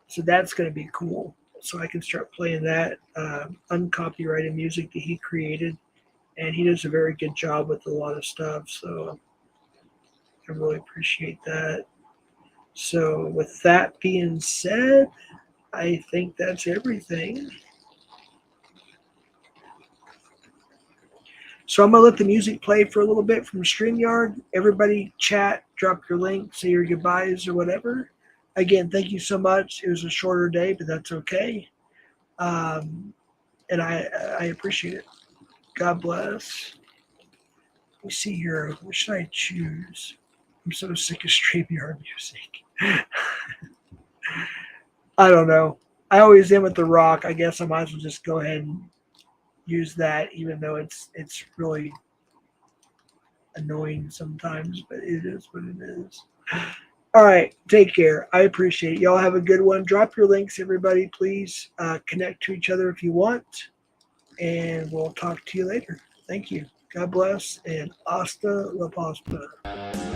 So that's going to be cool. So I can start playing that uncopyrighted music that he created. And he does a very good job with a lot of stuff. So I really appreciate that. So with that being said, I think that's everything. So I'm going to let the music play for a little bit from StreamYard. Everybody chat, drop your link, say your goodbyes or whatever. Again, thank you so much. It was a shorter day, but that's okay. And I appreciate it. God bless. Let me see here. What should I choose? I'm so sick of StreamYard music. I don't know. I always am with The Rock. I guess I might as well just go ahead and use that, even though it's really annoying sometimes, but it is what it is. All right. Take care. I appreciate it. Y'all have a good one. Drop your links, everybody. Please connect to each other if you want. And we'll talk to you later. Thank you. God bless, and hasta la pasta.